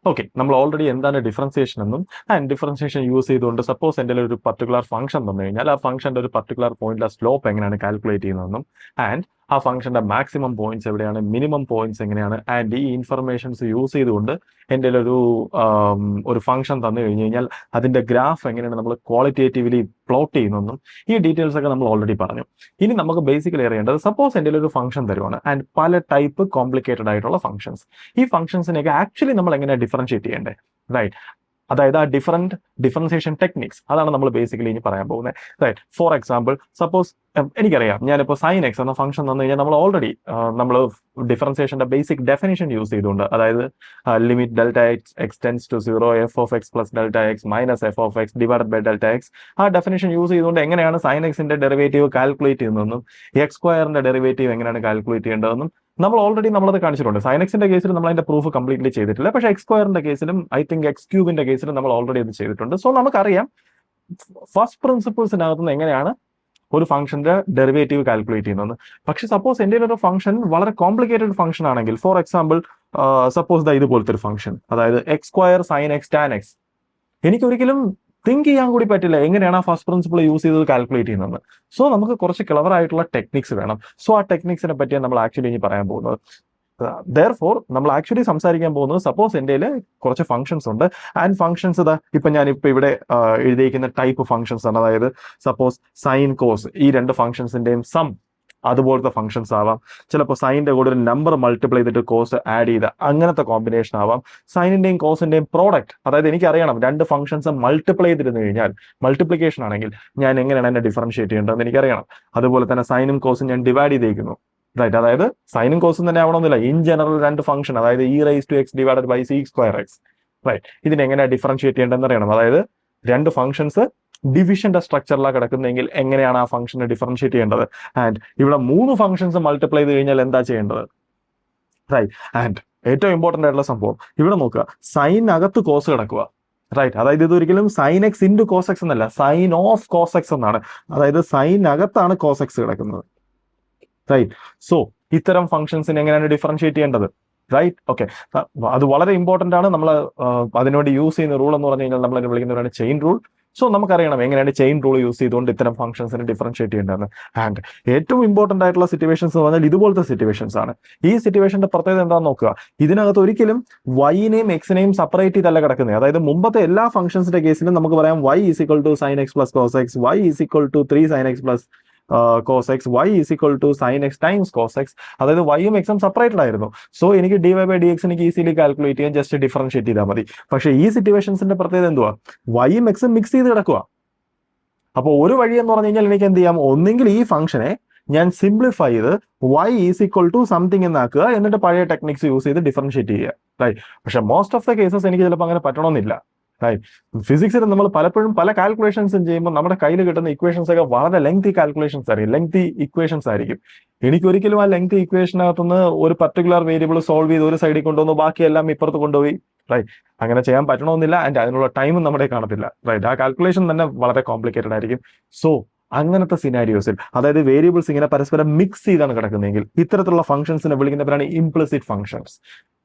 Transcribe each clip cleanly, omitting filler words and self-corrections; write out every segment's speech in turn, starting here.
Okay, നമ്മൾ already എന്താണ് differentiation എന്നും ആൻഡ് ഡിഫറൻസിയേഷൻ യൂസ് ചെയ്തുകൊണ്ട് സപ്പോസ് എൻ്റെ ഒരു പർട്ടിക്കുലർ ഫംഗ്ഷൻ തന്നു കഴിഞ്ഞാൽ ആ ഫംഗ്ഷൻ്റെ ഒരു പർട്ടിക്കുലർ പോയിന്റിലെ സ്ലോപ്പ് എങ്ങനെയാണ് കാൽക്കുലേറ്റ് ചെയ്യുന്നതെന്നും ആൻഡ് ആ ഫംഗ്ഷന്റെ മാക്സിമം പോയിന്റ്സ് എവിടെയാണ്, മിനിമം പോയിന്റ്സ് എങ്ങനെയാണ്, ആൻഡ് ഈ ഇൻഫർമേഷൻസ് യൂസ് ചെയ്തുകൊണ്ട് എൻ്റെ ഒരു ഫംഗ്ഷൻ തന്നു കഴിഞ്ഞു കഴിഞ്ഞാൽ അതിന്റെ ഗ്രാഫ് എങ്ങനെയാണ് നമ്മൾ ക്വാളിറ്റേറ്റീവ്ലി പ്ലോട്ട് ചെയ്യുന്നതെന്നും ഈ ഡീറ്റെയിൽസ് ഒക്കെ നമ്മൾ ഓൾറെഡി പറഞ്ഞു. ഇനി നമുക്ക് ബേസിക്കലി അറിയേണ്ടത് സപ്പോസ് എൻ്റെ ഒരു ഫംഗ്ഷൻ തരുവാണ് ആൻഡ് പല ടൈപ്പ് കോംപ്ലിക്കേറ്റഡ് ആയിട്ടുള്ള ഫംഗ്ഷൻസ്. ഈ ഫംഗ്ഷൻസിനെയൊക്കെ ആക്ച്വലി നമ്മൾ എങ്ങനെയാണ് ഡിഫറൻഷിയേറ്റ് ചെയ്യേണ്ടത്, റൈറ്റ്? അതായത് ആ ഡിഫറൻസിയേഷൻ ടെക്നിക്സ് അതാണ് നമ്മൾ ബേസിക്കലി ഇനി പറയാൻ പോകുന്നത്, റൈറ്റ്? ഫോർ എക്സാമ്പിൾ സപ്പോസ് എനിക്കറിയാം ഞാനിപ്പോൾ സൈൻ എക്സ് എന്ന ഫംഗ്ഷൻ തന്നു കഴിഞ്ഞാൽ നമ്മൾ ഓൾറെഡി നമ്മൾ ഡിഫറൻസിയേഷന്റെ ബേസിക് ഡെഫിനേഷൻ യൂസ് ചെയ്തുകൊണ്ട്, അതായത് limit delta x tends to 0 f of x plus delta x minus f of x divided by delta x, ആ ഡെഫിനേഷൻ യൂസ് ചെയ്തുകൊണ്ട് എങ്ങനെയാണ് സൈൻ എക്സിന്റെ ഡെറിവേറ്റീവ് കാൽക്കുലേറ്റ് ചെയ്യുന്നതെന്നും എക്സ് സ്ക്വയറിന്റെ ഡെറിവേറ്റീവ് എങ്ങനെയാണ് കാൽക്കുലേറ്റ് ചെയ്യേണ്ടതെന്നും നമ്മൾ ഓൾറെഡി നമ്മളത് കാണിച്ചിട്ടുണ്ട്. സൈൻ എക്സിന്റെ കേസിൽ നമ്മൾ അതിന്റെ പ്രൂഫ് കംപ്ലീറ്റ്ലി ചെയ്തിട്ടില്ല, പക്ഷേ എക്സ് സ്ക്വയറിന്റെ കേസിലും ഐ തിങ്ക് എക്സ് ക്യൂബിന്റെ കേസിലും നമ്മൾ ഓൾറെഡി അത് ചെയ്തിട്ടുണ്ട്. സോ നമുക്കറിയാം ഫസ്റ്റ് പ്രിൻസിപ്പിൾസിനകത്ത് നിന്ന് എങ്ങനെയാണ് ഒരു ഫംഗ്ഷന്റെ ഡെറിവേറ്റീവ് കാൽക്കുലേറ്റ് ചെയ്യുന്നത്. പക്ഷെ സപ്പോസ് എൻ്റെ ഒരു ഫംഗ്ഷൻ വളരെ കോംപ്ലിക്കേറ്റഡ് ഫംഗ്ഷൻ ആണെങ്കിൽ, ഫോർ എക്സാമ്പിൾ സപ്പോസ് ഇതുപോലത്തെ ഒരു ഫംഗ്ഷൻ, അതായത് x square sine x tan x, എനിക്കൊരിക്കലും തിങ്ക് ചെയ്യാൻ കൂടി പറ്റില്ല എങ്ങനെയാണ് ആ ഫസ്റ്റ് പ്രിൻസിപ്പിൾ യൂസ് ചെയ്ത് കാൽക്കുലേറ്റ് ചെയ്യുന്നത്. സോ നമുക്ക് കുറച്ച് ക്ലവർ ആയിട്ടുള്ള ടെക്നിക്സ് വേണം. സോ ആ ടെക്നിക്സിനെ പറ്റിയാണ് നമ്മൾ ആക്ച്വലി ഇനി പറയാൻ പോകുന്നത്. ദെയർഫോർ നമ്മൾ ആക്ച്വലി സംസാരിക്കാൻ പോകുന്നത് സപ്പോസ് എൻ്റെ കുറച്ച് ഫംഗ്ഷൻസ് ഉണ്ട് ആൻഡ് ഫംഗ്ഷൻസ് ഞാനിപ്പോൾ ഇവിടെ എഴുതിയിരിക്കുന്ന ടൈപ്പ് ഫംഗ്ഷൻസ് ആണ്. അതായത് സപ്പോസ് സൈൻ കോസ്, ഈ രണ്ട് ഫംഗ്ഷൻസിന്റെയും സം അതുപോലത്തെ ഫംഗ്ഷൻസ് ആവാം. ചിലപ്പോൾ സൈനിന്റെ കൂടെ ഒരു നമ്പർ മൾട്ടിപ്ലൈ ചെയ്തിട്ട് കോസ് ആഡ് ചെയ്ത അങ്ങനത്തെ കോമ്പിനേഷൻ ആവാം. സൈനിന്റെയും കോസിന്റെയും പ്രോഡക്റ്റ്, അതായത് എനിക്കറിയണം രണ്ട് ഫംഗ്ഷൻസ് മൾട്ടിപ്ലൈ ചെയ്തിരുന്നു കഴിഞ്ഞാൽ, മൾട്ടിപ്ലിക്കേഷൻ ആണെങ്കിൽ ഞാൻ എങ്ങനെയാണ് എന്നെ ഡിഫറൻഷിയേറ്റ് ചെയ്യേണ്ടതെന്ന് എനിക്കറിയണം. അതുപോലെ തന്നെ സൈനും കോസും ഞാൻ ഡിവൈഡ് ചെയ്തേക്കുന്നു, റൈറ്റ്? അതായത് സൈനും കോസും തന്നെ ആവണമെന്നില്ല, ഇൻ ജനറൽ രണ്ട് ഫംഗ്ഷൻ, അതായത് e rice to x divided by sec square x, right? ഇതിനെ എങ്ങനെയാണ് ഡിഫറൻഷിയേറ്റ് ചെയ്യേണ്ടതെന്ന് അറിയണം. അതായത് രണ്ട് ഫംഗ്ഷൻസ് ഡിവിഷന്റെ സ്ട്രക്ചറിലാണ് കിടക്കുന്നതെങ്കിൽ എങ്ങനെയാണ് ആ ഫംഗ്ഷനെ ഡിഫറൻഷിയേറ്റ് ചെയ്യേണ്ടത്. ആൻഡ് ഇവിടെ മൂന്ന് ഫംഗ്ഷൻസ് മൾട്ടിപ്ലൈ ചെയ്ത് കഴിഞ്ഞാൽ എന്താ ചെയ്യേണ്ടത്, റൈറ്റ്? ആൻഡ് ഏറ്റവും ഇമ്പോർട്ടന്റ് ആയിട്ടുള്ള സംഭവം ഇവിടെ നോക്കുക, സൈനകത്ത് കോസ് കിടക്കുക, റൈറ്റ്? അതായത് ഇതൊരിക്കലും sine x into cos x എന്നല്ല, സൈൻ ഓഫ് കോസ് എക്സ് എന്നാണ്. അതായത് സൈനകത്താണ് കോസ് എക്സ് കിടക്കുന്നത്, റൈറ്റ്? സോ ഇത്തരം ഫംഗ്ഷൻസിനെ എങ്ങനെയാണ് ഡിഫറൻഷിയേറ്റ് ചെയ്യേണ്ടത്, റൈറ്റ്? ഓക്കെ, അത് വളരെ ഇമ്പോർട്ടന്റ് ആണ്. നമ്മൾ അതിനുവേണ്ടി യൂസ് ചെയ്യുന്ന റൂൾ എന്ന് പറഞ്ഞു കഴിഞ്ഞാൽ നമ്മൾ അതിനെ വിളിക്കുന്നവരാണ് ചെയിൻ റൂൾ. സോ നമുക്കറിയണം എങ്ങനെയാണ് ചെയിൻ റൂൾ യൂസ് ചെയ്തുകൊണ്ട് ഇത്തരം ഫംഗ്ഷൻസിനെ ഡിഫറൻഷിയേറ്റ് ചെയ്യേണ്ടതെന്ന്. ആൻഡ് ഏറ്റവും ഇമ്പോർട്ടന്റ് ആയിട്ടുള്ള സിറ്റുവേഷൻസ് എന്ന് പറഞ്ഞാൽ ഇതുപോലത്തെ സിറ്റുവേഷൻസ് ആണ്. ഈ സിറ്റുവേഷന്റെ പ്രത്യേകത എന്താണെന്ന് നോക്കുക, ഇതിനകത്ത് ഒരിക്കലും വൈനെയും എക്സിനെയും സെപ്പറേറ്റ് ചെയ്തല്ല കിടക്കുന്നത്. അതായത് മുമ്പത്തെ എല്ലാ ഫംഗ്ഷൻസിന്റെ കേസിലും നമുക്ക് പറയാം y is equal to sine x plus cos x, y is equal to 3 sine x plus cos x, y is equal to sine x times cos x. അതായത് വൈയും എക്സും സെപ്പറേറ്റഡ് ആയിരുന്നു. സോ എനിക്ക് d y by d x എനിക്ക് easily calculate ചെയ്യാൻ just differentiate ചെയ്താൽ മതി. പക്ഷേ ഈ സിറ്റുവേഷൻസിന്റെ പ്രത്യേകത എന്തുവാ, വൈയും എക്സും മിക്സ് ചെയ്ത് കിടക്കുക. അപ്പോൾ ഒരു വഴി എന്ന് പറഞ്ഞു കഴിഞ്ഞാൽ എനിക്ക് എന്ത് ചെയ്യാം, ഒന്നെങ്കിൽ ഈ ഫംഗ്ഷനെ ഞാൻ സിംപ്ലിഫൈ ചെയ്ത് y is equal to something എന്നാക്കുക, എന്നിട്ട് പഴയ ടെക്നിക്സ് യൂസ് ചെയ്ത് ഡിഫറൻഷിയേറ്റ് ചെയ്യുക, റൈറ്റ്? പക്ഷേ മോസ്റ്റ് ഓഫ് ദ കേസസ് എനിക്ക് ചിലപ്പോൾ അങ്ങനെ പറ്റണമെന്നില്ല, റൈറ്റ്? ഫിസിക്സിൽ നമ്മൾ പലപ്പോഴും പല കാൽക്കുലേഷൻസും ചെയ്യുമ്പോൾ നമ്മുടെ കയ്യിൽ കിട്ടുന്ന ഇക്വേഷൻസ് ഒക്കെ വളരെ ലെങ്തി കാൽക്കുലേഷൻസ് ആയിരിക്കും, ലെങ്തി ഇക്വേഷൻസ് ആയിരിക്കും. എനിക്കൊരിക്കലും ആ ലെങ്തി ഇക്വേഷനകത്തുനിന്ന് ഒരു പർട്ടിക്കുലർ വേരിയബിൾ സോൾവ് ചെയ്ത് ഒരു സൈഡിൽ കൊണ്ടുവന്നു ബാക്കിയെല്ലാം ഇപ്പുറത്ത് കൊണ്ടുപോയി, റൈറ്റ്? അങ്ങനെ ചെയ്യാൻ പറ്റണമെന്നില്ല. ആൻഡ് അതിനുള്ള ടൈമും നമ്മുടെ കാണത്തില്ല, റൈറ്റ്? ആ കാൽക്കുലേഷൻ തന്നെ വളരെ കോംപ്ലിക്കേറ്റഡ് ആയിരിക്കും. സോ അങ്ങനത്തെ സിനാരിയോസിൽ, അതായത് വേരിയബിൾസ് ഇങ്ങനെ പരസ്പരം മിക്സ് ചെയ്താണ് കിടക്കുന്നതെങ്കിൽ ഇത്തരത്തിലുള്ള ഫംഗ്ഷൻസിനെ വിളിക്കുന്നവരാണ് ഇംപ്ലിസിറ്റ് ഫംഗ്ഷൻസ്.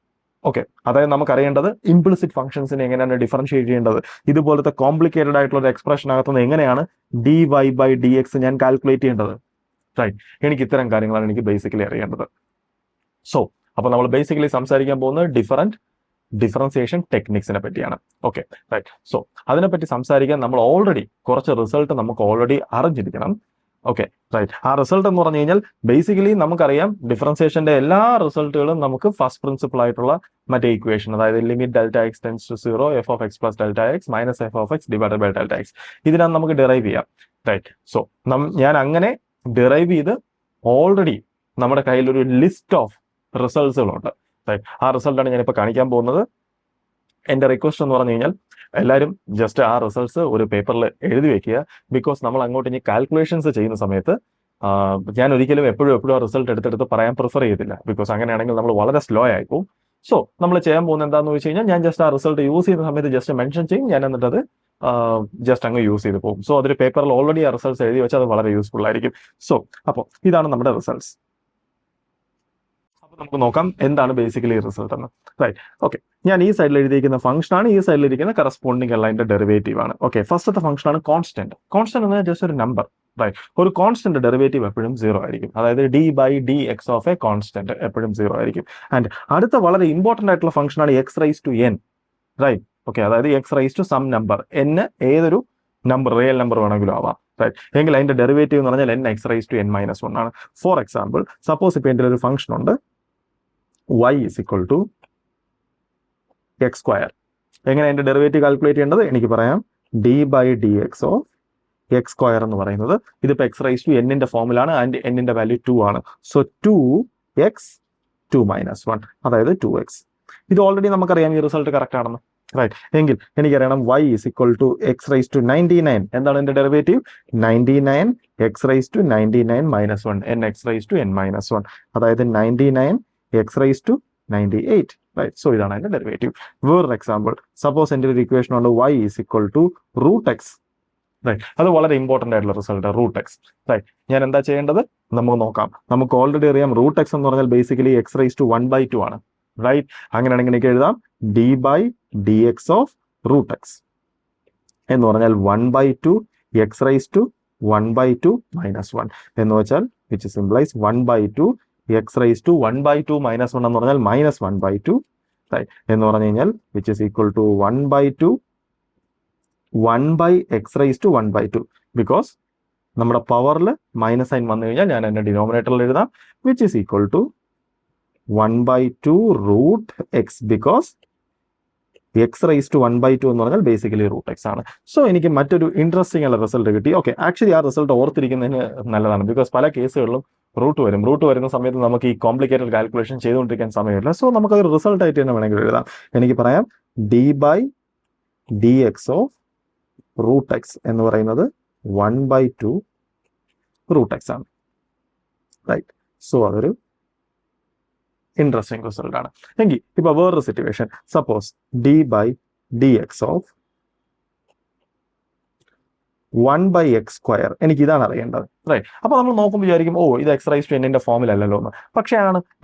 ഓക്കെ, അതായത് നമുക്കറിയേണ്ടത് ഇംപ്ലിസിറ്റ് ഫംഗ്ഷൻസിനെ എങ്ങനെയാണ് ഡിഫറൻഷിയേറ്റ് ചെയ്യേണ്ടത്. ഇതുപോലത്തെ കോംപ്ലിക്കേറ്റഡ് ആയിട്ടുള്ള ഒരു എക്സ്പ്രഷനകത്തുനിന്ന് എങ്ങനെയാണ് d y by d x ഞാൻ കാൽക്കുലേറ്റ് ചെയ്യേണ്ടത്, റൈറ്റ്? എനിക്ക് ഇത്തരം കാര്യങ്ങളാണ് എനിക്ക് ബേസിക്കലി അറിയേണ്ടത്. സോ അപ്പോൾ നമ്മൾ ബേസിക്കലി സംസാരിക്കാൻ പോകുന്നത് ഡിഫറൻസിയേഷൻ ടെക്നിക്സിനെ പറ്റിയാണ്. Okay, right? സോ അതിനെപ്പറ്റി സംസാരിക്കാൻ നമ്മൾ ഓൾറെഡി കുറച്ച് റിസൾട്ട് നമുക്ക് ഓൾറെഡി അറിഞ്ഞിരിക്കണം. Okay, right? ആ റിസൾട്ട് എന്ന് പറഞ്ഞു കഴിഞ്ഞാൽ ബേസിക്കലി നമുക്കറിയാം ഡിഫറൻസിയേഷന്റെ എല്ലാ റിസൾട്ടുകളും നമുക്ക് ഫസ്റ്റ് പ്രിൻസിപ്പിൾ ആയിട്ടുള്ള മറ്റേ ഇക്വേഷൻ, അതായത് limit delta x tends to 0 f of x plus delta x minus f of x divided by delta x, ഇതിനാണ് നമുക്ക് ഡിറൈവ് ചെയ്യാം, റൈറ്റ്? സോ ഞാൻ അങ്ങനെ ഡിറൈവ് ചെയ്ത് ഓൾറെഡി നമ്മുടെ കയ്യിൽ ഒരു ലിസ്റ്റ് ഓഫ് റിസൾട്ട്സുകളുണ്ട്, റൈറ്റ്? ആ റിസൾട്ടാണ് ഞാനിപ്പോൾ കാണിക്കാൻ പോകുന്നത്. എൻ്റെ റിക്വസ്റ്റ് എന്ന് പറഞ്ഞു കഴിഞ്ഞാൽ എല്ലാവരും ജസ്റ്റ് ആ റിസൾട്ട്സ് ഒരു പേപ്പറിൽ എഴുതി വെക്കുക. ബിക്കോസ് നമ്മൾ അങ്ങോട്ട് ഇനി കാൽക്കുലേഷൻസ് ചെയ്യുന്ന സമയത്ത് ഞാൻ ഒരിക്കലും എപ്പോഴും ആ റിസൾട്ട് എടുത്തെടുത്ത് പറയാൻ പ്രിഫർ ചെയ്തില്ല. ബിക്കോസ് അങ്ങനെയാണെങ്കിൽ നമ്മൾ വളരെ സ്ലോ ആയിപ്പോവും. സോ നമ്മൾ ചെയ്യാൻ പോകുന്നത് എന്താണെന്ന് വെച്ച് കഴിഞ്ഞാൽ ഞാൻ ജസ്റ്റ് ആ റിസൾട്ട് യൂസ് ചെയ്യുന്ന സമയത്ത് ജസ്റ്റ് മെൻഷൻ ചെയ്യും, ഞാൻ എന്നിട്ട് അത് ജസ്റ്റ് അങ്ങ് യൂസ് ചെയ്ത് പോകും. സോ അതൊരു പേപ്പറിൽ ഓൾറെഡി ആ റിസൾട്ട്സ് എഴുതി വെച്ചാൽ അത് വളരെ യൂസ്ഫുൾ ആയിരിക്കും. സോ അപ്പോൾ ഇതാണ് നമ്മുടെ റിസൾട്ട്സ്. അപ്പോൾ നമുക്ക് നോക്കാം എന്താണ് ബേസിക്കലി റിസൾട്ട് എന്ന്. Right, okay. ഞാൻ ഈ സൈഡിൽ എഴുതിയിരിക്കുന്ന ഫംഗ്ഷൻ ആണ്, ഈ സൈഡിൽ ഇരിക്കുന്ന കറസ്പോണ്ടിങ് ഉള്ള അതിന്റെ ഡെറിവേറ്റീവ് ആണ്. ഓക്കെ, ഫസ്റ്റത്തെ ഫംഗ്ഷൻ ആണ് കോൺസ്റ്റന്റ്. കോൺസ്റ്റന്റ് എന്ന് ജസ്റ്റ് ഒരു നമ്പർ. റൈറ്റ്, ഒരു കോൺസ്റ്റന്റ് ഡെറിവേറ്റീവ് എപ്പോഴും 0 ആയിരിക്കും. അതായത് d by dx of a constant എപ്പോഴും 0 ആയിരിക്കും. ആൻഡ് അടുത്ത വളരെ ഇമ്പോർട്ടന്റ് ആയിട്ടുള്ള ഫംഗ്ഷൻ ആണ് x raise to n. Right, okay. അതായത് x raise to some number, n ഏതൊരു നമ്പർ, റിയൽ നമ്പർ വേണമെങ്കിലും ആവാം. റൈറ്റ്, എങ്കിൽ അതിന്റെ ഡെറിവേറ്റീവ് എന്ന് പറഞ്ഞാൽ n x raise to n minus 1 ആണ്. ഫോർ എക്സാമ്പിൾ, സപ്പോസ് ഇപ്പൊ എൻ്റെ ഒരു ഫംഗ്ഷൻ ഉണ്ട് y is equal to x square. എങ്ങനെ അതിന്റെ ഡെറിവേറ്റീവ് കാൽക്കുലേറ്റ് ചെയ്യേണ്ടത് എനിക്ക് പറയാം. d by dx of x square എന്ന് പറയുന്നത് ഇതിപ്പോ എക്സ് റൈസ് ടു എന്നിന്റെ ഫോമിലാണ്, ആൻഡ് എന്നിന്റെ വാല്യൂ 2 ആണ്. സോ 2x 2 മൈനസ് 1, അതായത് 2x. ഇത് ഓൾറെഡി നമുക്കറിയാം ഈ റിസൾട്ട് കറക്റ്റ് ആണെന്ന്. റൈറ്റ്, എങ്കിൽ എനിക്കറിയണം y is equal to x raise to 99. എന്താണ് എന്റെ derivative? 99 x raise to 99 minus 1 n x raise to n minus 1, അതായത് 99 x raise to 98. Right, so ഇതാണ് അതിന്റെ ഡെറിവേറ്റീവ്. വേറൊരു എക്സാമ്പിൾ, സപ്പോസ് എൻ്റെ ഒരു ഇക്വേഷൻ ഉണ്ട് y is equal to root x. റൈറ്റ്, അത് വളരെ ഇമ്പോർട്ടന്റ് ആയിട്ടുള്ള റിസൾട്ട്, റൂട്ട് എക്സ്. റൈറ്റ്, ഞാൻ എന്താ ചെയ്യേണ്ടത് നമുക്ക് നോക്കാം. നമുക്ക് ഓൾറെഡി അറിയാം റൂട്ട് എക്സ് എന്ന് പറഞ്ഞാൽ ബേസിക്കലി എക്സ് റൈസ് ടു 1/2 ആണ്. റൈറ്റ്, അങ്ങനെയാണെങ്കിൽ എനിക്ക് എഴുതാം d by dx of root x എന്ന് പറഞ്ഞാൽ 1/2 എക്സ് റൈസ് ടു 1/2 മൈനസ് 1 എന്ന് വെച്ചാൽ വിച്ച് സിംപ്ലൈസ് 1/2 എക്സ് റൈസ് ടു 1/2 മൈനസ് 1 എന്ന് പറഞ്ഞാൽ മൈനസ് 1/2. റൈറ്റ്, എന്ന് പറഞ്ഞു കഴിഞ്ഞാൽ which is equal to 1/2 1/x raise to 1/2. Because നമ്മുടെ പവറിൽ മൈനസ് സൈൻ വന്നു കഴിഞ്ഞാൽ ഞാൻ എന്റെ ഡിനോമിനേറ്ററിൽ എഴുതാം which is equal to 1/2 root x, because x rice to 1/2 എന്ന് പറഞ്ഞാൽ ബേസിക്കലി റൂട്ട് എക്സ് ആണ്. സോ എനിക്ക് മറ്റൊരു ഇൻട്രസ്റ്റിംഗ് ഉള്ള റിസൾട്ട് കിട്ടി. ഓക്കെ, ആക്ച്വലി ആ റിസൾട്ട് ഓർത്തിരിക്കുന്നതിന് നല്ലതാണ്. ബിക്കോസ് പല കേസുകളിലും റൂട്ട് വരുന്ന സമയത്ത് നമുക്ക് ഈ കോംപ്ലിക്കേറ്റഡ് കാൽക്കുലേഷൻ ചെയ്തുകൊണ്ടിരിക്കാൻ സമയമില്ല. സോ നമുക്കതൊരു റിസൾട്ട് ആയിട്ട് തന്നെ വേണമെങ്കിൽ എഴുതാം. എനിക്ക് പറയാം d by dx of root x എന്ന് പറയുന്നത് 1/2 റൂട്ട് എക്സ് ആണ്. റൈറ്റ്, സോ അതൊരു ഇൻട്രസ്റ്റിംഗ് റിസൾട്ട് ആണ്. എങ്കിൽ ഇപ്പൊ വേറൊരു situation, suppose d by dx of 1/x square, എനിക്ക് ഇതാണ് അറിയേണ്ടത്. റൈറ്റ്, അപ്പൊ നമ്മൾ നോക്കുമ്പോൾ വിചാരിക്കും ഓ ഇത് എക്സ് റൈസ് ടു എന്നിന്റെ ഫോമിലല്ലോ എന്ന്. പക്ഷേ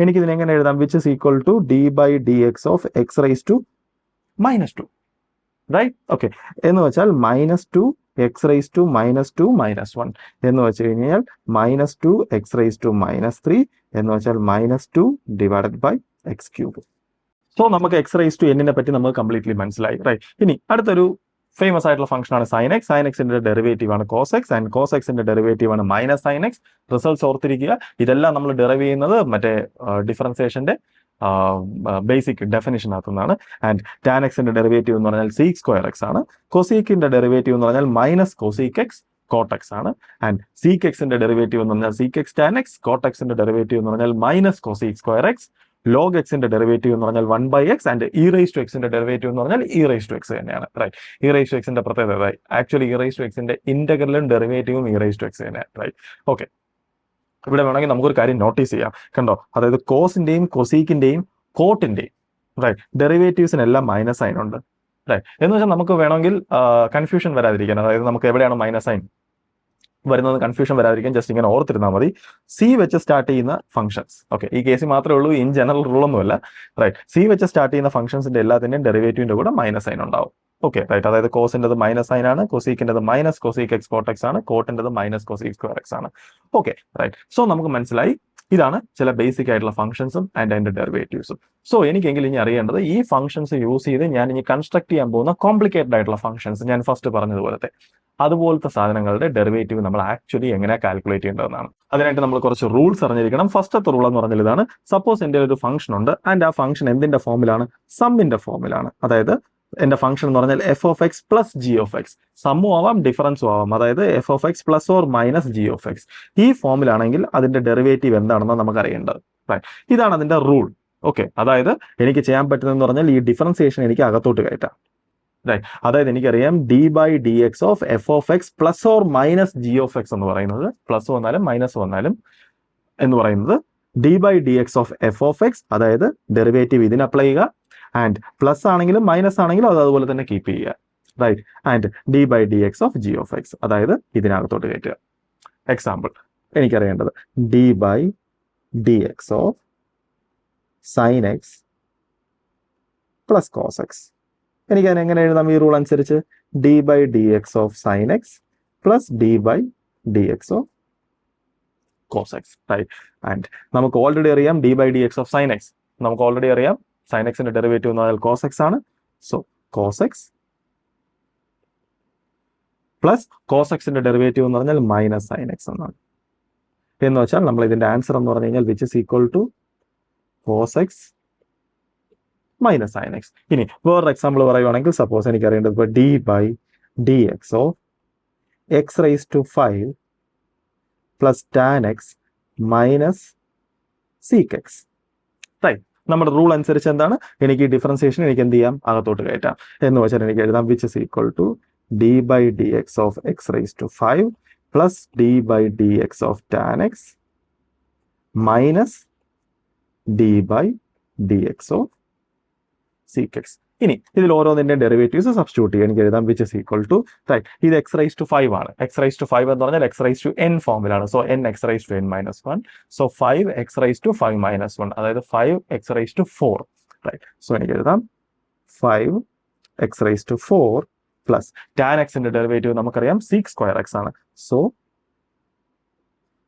എനിക്ക് ഇതിനെ എങ്ങനെ എഴുതാം? Which is equal to d by dx of x rice to -2. Right, okay, എന്ന് വെച്ചാൽ -2 എക്സ് റൈസ് ടു -2 മൈനസ് 1 എന്ന് വെച്ച് കഴിഞ്ഞാൽ -2 എക്സ് റൈസ് ടു -3 എന്ന് വെച്ചാൽ -2 divided by x cube. So നമുക്ക് എക്സ് റൈസ് ടു എന്നിനെ പറ്റി നമുക്ക് കംപ്ലീറ്റ്ലി മനസ്സിലായി. റൈറ്റ്, ഇനി അടുത്തൊരു ഫേമസ് ആയിട്ടുള്ള ഫംഗ്ഷൻ ആണ് സൈൻ എക്സ്. സൈൻ എക്സിന്റെ ഡെറിവേറ്റീവ് ആണ് കോസ് എക്സ്, ആൻഡ് കോസ് എക്സിന്റെ ഡെറിവേറ്റീവ് ആണ് മൈനസ് സൈൻ എക്സ്. റിസൾട്ട്സ് ഓർത്തിരിക്കുക. ഇതെല്ലാം നമ്മൾ ഡെറൈവ് ചെയ്യുന്നത് മറ്റേ ഡിഫറൻസിയേഷന്റെ ബേസിക് ഡെഫിനിഷനകത്തുനിന്നാണ്. ആൻഡ് ടാൻ എക്സിന്റെ ഡെറിവേറ്റീവ് എന്ന് പറഞ്ഞാൽ സീക് സ്ക്വയർ എക്സ് ആണ്. കൊസീക്കിന്റെ ഡെറിവേറ്റീവ് എന്ന് പറഞ്ഞാൽ minus cosec x cot x ആണ്. ആൻഡ് സീക് എക്സിന്റെ ഡെറിവേറ്റീവ് എന്ന് പറഞ്ഞാൽ sec x tan x. Cot എക്സിന്റെ ഡെറിവേറ്റീവ് എന്ന് പറഞ്ഞാൽ minus cosec square x. Log എക്സിന്റെ ഡെറിവേറ്റീവ് എന്ന് പറഞ്ഞാൽ 1/x, and e rice to എക്സിന്റെ ഡെറിവേറ്റീവ് എന്ന് പറഞ്ഞാൽ ഇ റൈസ് ടു എക്സ് തന്നെയാണ്. റൈറ്റ്, ഇ റൈസ് ടു എക്സിന്റെ പ്രത്യേകത ആക്ച്വലി ഇ റൈസ് ടു എക്സിന്റെ ഇന്റഗ്രലും ഡെറിവേറ്റീവും ഇ റൈസ് ടു എക്സ് തന്നെയാണ്. Right, okay. ഇവിടെ വേണമെങ്കിൽ നമുക്കൊരു കാര്യം നോട്ടീസ് ചെയ്യാം. കണ്ടോ, അതായത് കോസിന്റെയും കൊസീക്കിന്റെയും കോട്ടിന്റെയും റൈറ്റ് ഡെറിവേറ്റീവ്സിനെല്ലാം മൈനസ് സൈൻ ഉണ്ട്. റൈറ്റ്, എന്ന് വെച്ചാൽ നമുക്ക് വേണമെങ്കിൽ കൺഫ്യൂഷൻ വരാതിരിക്കാൻ, അതായത് നമുക്ക് എവിടെയാണ് മൈനസ് സൈൻ വരുന്നത് കൺഫ്യൂഷൻ വരാതിരിക്കാൻ ജസ്റ്റ് ഇങ്ങനെ ഓർത്തിരുന്നാൽ മതി. സി വെച്ച് സ്റ്റാർട്ട് ചെയ്യുന്ന ഫംഗ്ഷൻസ്, ഓക്കെ, ഈ കേസിൽ മാത്രമേ ഉള്ളൂ, ഇൻ ജനറൽ റൂളൊന്നുമല്ല. റൈറ്റ്, സി വെച്ച് സ്റ്റാർട്ട് ചെയ്യുന്ന ഫംഗ്ഷൻസിന്റെ എല്ലാത്തിന്റെയും ഡെറിവേറ്റീവിന്റെ കൂടെ മൈനസ് സൈൻ ഉണ്ടാവും. ഓക്കെ, റൈറ്റ്, അതായത് കോസിൻ്റെത് മൈനസ് സൈൻ ആണ്, കൊസീക്കിൻ്റെത് minus cosec x cot x ആണ്, കോട്ടിൻ്റെത് മൈനസ് കൊസീക് സ്ക്വയർ എക്സ് ആണ്. ഓക്കെ, റൈറ്റ്, സോ നമുക്ക് മനസ്സിലായി ഇതാണ് ചില ബേസിക് ആയിട്ടുള്ള ഫംഗ്ഷൻസും ആൻഡ് അതിന്റെ ഡെറിവേറ്റീവ്സും. സോ എനിക്കെങ്കിൽ ഇനി അറിയേണ്ടത് ഈ ഫംഗ്ഷൻസ് യൂസ് ചെയ്ത് ഞാൻ ഇനി കൺസ്ട്രക്ട് ചെയ്യാൻ പോകുന്ന കോംപ്ലിക്കേറ്റഡ് ആയിട്ടുള്ള ഫംഗ്ഷൻസ്, ഞാൻ ഫസ്റ്റ് പറഞ്ഞതുപോലത്തെ അതുപോലത്തെ സാധനങ്ങളുടെ ഡെറിവേറ്റീവ് നമ്മൾ ആക്ച്വലി എങ്ങനെ കാൽക്കുലേറ്റ് ചെയ്യേണ്ടതെന്നാണ്. അതിനായിട്ട് നമ്മൾ കുറച്ച് റൂൾസ് അറിഞ്ഞിരിക്കണം. ഫസ്റ്റത്തെ റൂൾ എന്ന് പറഞ്ഞാൽ ഇതാണ്. സപ്പോസ് എൻ്റെ ഒരു ഫംഗ്ഷൻ ഉണ്ട്, ആൻഡ് ആ ഫംഗ്ഷൻ എന്തിന്റെ ഫോമിലാണ്? സമ്മിന്റെ ഫോമിലാണ്. അതായത് എന്റെ ഫംഗ്ഷൻ എന്ന് പറഞ്ഞാൽ f of x plus g of x, സമ്മും ആവാം ഡിഫറൻസും ആവാം. അതായത് f of x plus or minus g of x. ഈ ഫോമിലാണെങ്കിൽ അതിന്റെ ഡെറിവേറ്റീവ് എന്താണെന്ന് നമുക്ക് അറിയേണ്ടത്. ഇതാണ് അതിന്റെ റൂൾ. ഓക്കെ, അതായത് എനിക്ക് ചെയ്യാൻ പറ്റുന്നതെന്ന് പറഞ്ഞാൽ ഈ ഡിഫറൻസിയേഷൻ എനിക്ക് അകത്തോട്ട് കയറ്റാം. റൈറ്റ്, അതായത് എനിക്കറിയാം d by dx of f of x plus or minus g of x എന്ന് പറയുന്നത്, പ്ലസ് വന്നാലും മൈനസ് വന്നാലും എന്ന് പറയുന്നത് d by dx of f of x, അതായത് ഡെറിവേറ്റീവ് ഇതിന് അപ്ലൈ ചെയ്യുക, ആൻഡ് പ്ലസ് ആണെങ്കിലും മൈനസ് ആണെങ്കിലും അത് അതുപോലെ തന്നെ കീപ്പ് ചെയ്യുക. Right, and d by dx of g of x, അതായത് ഇതിനകത്തോട്ട് കയറ്റുക. എക്സാമ്പിൾ എനിക്കറിയേണ്ടത് d by dx of sine x plus cos x. എനിക്കതിനെ എങ്ങനെ എഴുതാം? ഈ റൂൾ അനുസരിച്ച് d by d x of sine x plus d by d x of cos x. Right. And നമുക്ക് ഓൾറെഡി അറിയാം d by d x of sine x. നമുക്ക് already അറിയാം sine എക്സിന്റെ ഡെറിവേറ്റീവ് എന്ന് പറഞ്ഞാൽ കോസ് എക്സ് ആണ്. So cos x plus cos എക്സിന്റെ derivative എന്ന് പറഞ്ഞാൽ മൈനസ് സൈൻ എക്സ് എന്നാണ്. എന്ന് വെച്ചാൽ നമ്മൾ ഇതിന്റെ ആൻസർ എന്ന് പറഞ്ഞു കഴിഞ്ഞാൽ which is equal to cos x minus sine x. ഇനി വേറൊരു എക്സാമ്പിൾ പറയുവാണെങ്കിൽ സപ്പോസ് എനിക്ക് അറിയേണ്ടത് ഇപ്പോൾ d by d x of x rice to 5 plus tan x minus sec x. Right. നമ്മുടെ റൂൾ അനുസരിച്ച് എന്താണ്? എനിക്ക് ഈ ഡിഫറൻസിയേഷൻ എനിക്ക് എന്ത് ചെയ്യാം? അകത്തോട്ട് കയറ്റാം. എന്ന് വെച്ചാൽ എനിക്ക് എഴുതാം which is equal to d by d x of x rice to 5 plus d by d x of tan x minus d by d x of sec x. ഇനി ഇതിൽ ഓരോന്നിന്റെ ഡെറിവേറ്റീവ്സ് സബ്സ്റ്റിറ്റ്യൂട്ട് ചെയ്യാൻ എനിക്ക് എഴുതാം which is equal to right. ഇത് x rice to 5 ആണ്. X rice to 5 എന്ന് പറഞ്ഞാൽ എക്സ് റൈസ് ടു എൻ ഫോമിലാണ്. So n x rice to n minus 1. So 5 x rice to 5 minus 1, അതായത് 5 x rice to 4. Right. So എനിക്ക് എഴുതാം 5 x rice to 4 plus tan എക്സിന്റെ derivative നമുക്കറിയാം sec square x ആണ്. So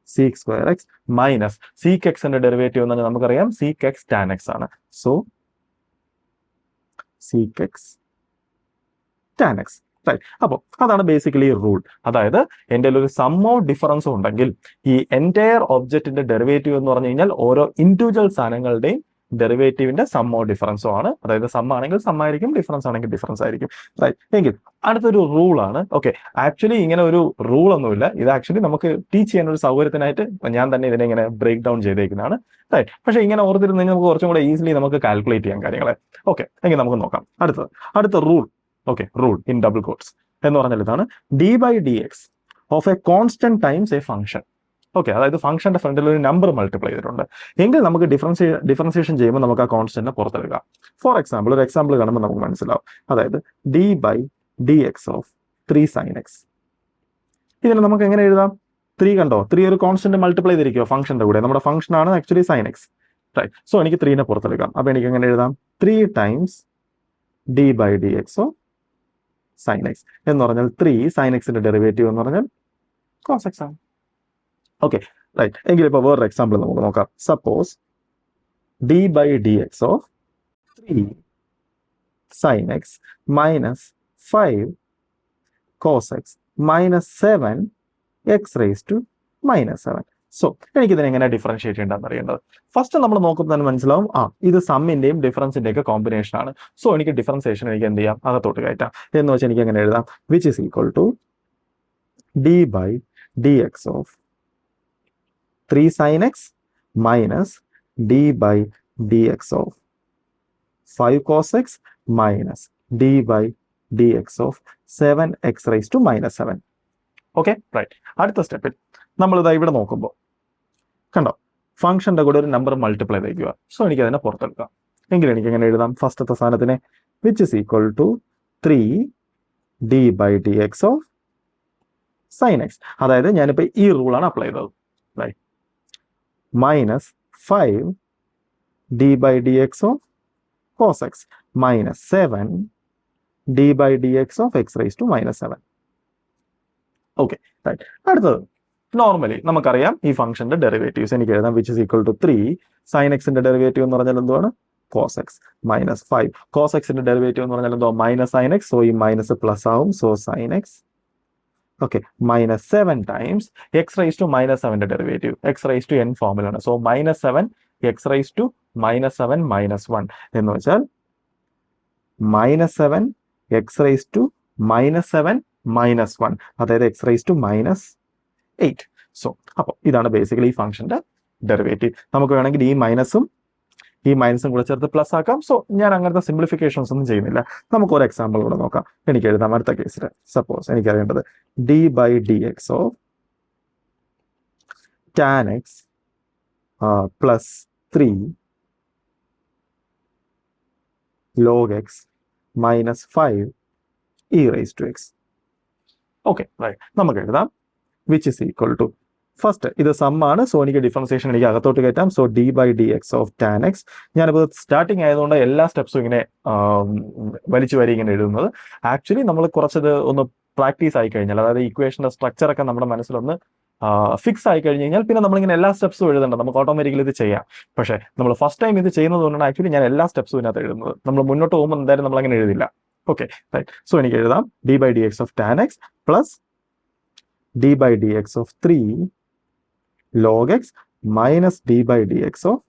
sec square x minus sec എക്സിന്റെ derivative എന്ന് പറഞ്ഞാൽ നമുക്കറിയാം സീക്ക് എക്സ് ടാൻ എക്സ് ആണ്. So sec x tan x. Right. അപ്പോൾ അതാണ് ബേസിക്കലി റൂൾ. അതായത് എൻ്റെ ഒരു സം ഓഫ് ഡിഫറൻസ് ഉണ്ടെങ്കിൽ ഈ എൻറ്റയർ ഒബ്ജക്റ്റിന്റെ ഡെറിവേറ്റീവ് എന്ന് പറഞ്ഞു കഴിഞ്ഞാൽ ഓരോ ഇൻഡിവിജ്വൽ സാധനങ്ങളുടെയും ഡെറിവേറ്റീവിന്റെ സം ഓഫ് ഡിഫറൻസോ ആണ്. അതായത് സം ആണെങ്കിൽ സം ആയിരിക്കും, ഡിഫറൻസ് ആണെങ്കിൽ ഡിഫറൻസ് ആയിരിക്കും. റൈറ്റ്. എങ്കിൽ അടുത്തൊരു റൂളാണ്. ഓക്കെ, ആക്ച്വലി ഇങ്ങനെ ഒരു റൂൾ ഒന്നുമില്ല. ഇത് ആക്ച്വലി നമുക്ക് ടീച്ച് ചെയ്യാൻ ഒരു സൗകര്യത്തിനായിട്ട് ഞാൻ തന്നെ ഇതിനെ ഇങ്ങനെ ബ്രേക്ക് ഡൗൺ ചെയ്തേക്കുന്നതാണ്. റൈറ്റ്. പക്ഷേ ഇങ്ങനെ ഓർത്തിരുന്ന് നമുക്ക് കുറച്ചും കൂടെ ഈസിലി നമുക്ക് കാൽക്കുലേറ്റ് ചെയ്യാൻ കാര്യങ്ങളെ. ഓക്കെ, എങ്കിൽ നമുക്ക് നോക്കാം. അടുത്ത rule. Okay, rule in double quotes എന്ന് പറഞ്ഞാൽ ഇതാണ് d by d x of a constant times a function. Okay, അതായത് ഫംഗ്ഷന്റെ ഫ്രണ്ടിൽ ഒരു നമ്പർ മൾട്ടിപ്ലൈ ചെയ്തിട്ടുണ്ട് എങ്കിൽ നമുക്ക് ഡിഫറൻസിയേഷൻ ചെയ്യുമ്പോൾ നമുക്ക് ആ കോൺസ്റ്റന്റിനെ പുറത്തെടുക്കാം. ഫോർ എക്സാമ്പിൾ, ഒരു എക്സാമ്പിൾ കാണുമ്പോൾ നമുക്ക് മനസ്സിലാവും. അതായത് d by d x of 3 sine x. ഇതിനെ നമുക്ക് എങ്ങനെ എഴുതാം? 3 കണ്ടോ? 3 ഒരു കോൺസ്റ്റന്റ് മൾട്ടിപ്ലൈ ചെയ്തിരിക്കുമോ ഫംഗ്ഷന്റെ കൂടെ? നമ്മുടെ ഫംഗ്ഷൻ ആണ് actually sine x. Right. So എനിക്ക് 3നെ പുറത്തെടുക്കാം. അപ്പൊ എനിക്ക് എങ്ങനെ എഴുതാം? 3 times d by d x of sine x എന്ന് പറഞ്ഞാൽ 3 സൈൻ എക്സിന്റെ ഡെറിവേറ്റീവ് എന്ന് പറഞ്ഞാൽ കോസ് എക്സ് ആണ്. Okay, right. എങ്കിൽ ഇപ്പോൾ വേറൊരു എക്സാമ്പിൾ നമുക്ക് നോക്കാം. Suppose d by d x of 3 sine x minus 5 cos x minus 7 x raise to minus 7. So എനിക്കിതിനെ എങ്ങനെ ഡിഫറൻഷിയേറ്റ് ചെയ്യേണ്ടതെന്ന് അറിയേണ്ടത്. ഫസ്റ്റ് നമ്മൾ നോക്കുമ്പോൾ തന്നെ മനസ്സിലാവും, ഇത് സമ്മിന്റെയും ഡിഫറൻസിന്റെയും ഒക്കെ കോമ്പിനേഷൻ ആണ്. സോ എനിക്ക് ഡിഫറൻസിയേഷൻ എനിക്ക് എന്ത് ചെയ്യാം? അകത്തോട്ട് കയറ്റാം. എന്ന് വെച്ചാൽ എനിക്ക് എങ്ങനെ എഴുതാം? Which is equal to d by d x of 3 sin x minus d by dx of 5 cos x minus d by dx of 7x raised to minus 7. Okay, right. അടുത്ത സ്റ്റെപ്പിൽ നമ്മളിതാ ഇവിടെ നോക്കുമ്പോൾ കണ്ടോ, ഫംഗ്ഷന്റെ കൂടെ ഒരു നമ്പർ മൾട്ടിപ്ലൈ ചെയ്യിക്കുക. സോ എനിക്ക് അതിനെ പുറത്തെടുക്കാം. എങ്കിൽ എനിക്ക് എങ്ങനെ എഴുതാം? ഫസ്റ്റത്തെ സാധനത്തിനെ which is equal to 3 d by dx of sin x. അതായത് ഞാനിപ്പോൾ ഈ റൂളാണ് അപ്ലൈ ചെയ്തത്. Right. minus 5 d by dx of cos x minus 7 d by dx of x raised to minus 7. Okay, right. അടുത്തത് നോർമലി നമുക്കറിയാം ഈ ഫംഗ്ഷന്റെ derivatives എനിക്ക് എഴുതാം which is equal to 3 sine എക്സിന്റെ ഡെറിവേറ്റീവ് എന്ന് പറഞ്ഞാൽ എന്തുവാണ്? കോസ് എക്സ് മൈനസ് 5 കോസ് എക്സിന്റെ ഡെറിവേറ്റീവ് എന്ന് പറഞ്ഞാൽ എന്തോ? Minus sine x. സോ ഈ മൈനസ് പ്ലസ് ആവും. So sine x. Okay, minus 7 times x rice to minus 7ന്റെ derivative x rice to n ഫോമിലാണ്. So minus 7 x rice to minus 7 minus 1 എന്ന് വെച്ചാൽ minus 7 x rice to minus 7 minus 1, അതായത് x rice to minus 8. So അപ്പോൾ ഇതാണ് basically ഈ ഫംഗ്ഷന്റെ derivative. നമുക്ക് വേണമെങ്കിൽ ഈ മൈനസും കൂടെ ചേർത്ത് പ്ലസ് ആക്കാം. സോ ഞാൻ അങ്ങനത്തെ സിംപ്ലിഫിക്കേഷൻസ് ഒന്നും ചെയ്യുന്നില്ല. നമുക്ക് ഒരു എക്സാമ്പിൾ കൂടെ നോക്കാം. എനിക്ക് എഴുതാം അടുത്ത കേസിൽ. സപ്പോസ് എനിക്ക് അറിയേണ്ടത് d by d x of tan x plus 3 log x minus 5 e rice to x. Okay, right. നമുക്ക് എഴുതാം which is equal to first ഇത് സം ആണ്, സോ എനിക്ക് ഡിഫറൻസിയേഷൻ എനിക്ക് അകത്തോട്ട് കയറ്റാം. So d by d x of tan x. ഞാനിപ്പോൾ starting ആയതുകൊണ്ട് എല്ലാ സ്റ്റെപ്സും ഇങ്ങനെ വലിച്ചു വരി ഇങ്ങനെ എഴുതുന്നത്. ആക്ച്വലി നമ്മൾ കുറച്ചത് ഒന്ന് പ്രാക്ടീസ് ആയി കഴിഞ്ഞാൽ, അതായത് ഇക്വേഷന്റെ സ്ട്രക്ചർ ഒക്കെ നമ്മുടെ മനസ്സിലൊന്ന് ഫിക്സ് ആയി കഴിഞ്ഞ് കഴിഞ്ഞാൽ പിന്നെ നമ്മളിങ്ങനെ എല്ലാ സ്റ്റെപ്സും എഴുതണ്ട, നമുക്ക് ഓട്ടോമാറ്റിക്കലി ഇത് ചെയ്യാം. പക്ഷേ നമ്മൾ ഫസ്റ്റ് ടൈം ഇത് ചെയ്യുന്നത് കൊണ്ടാണ് ആക്ച്വലി ഞാൻ എല്ലാ സ്റ്റെപ്സും ഇതിനകത്ത് എഴുതുന്നത്. നമ്മൾ മുന്നോട്ട് പോകുമ്പോൾ എന്തായാലും നമ്മൾ അങ്ങനെ എഴുതില്ല. Okay right. സോ എനിക്ക് എഴുതാം d by d x of tan x plus d by d x of 3 log x minus d by d x of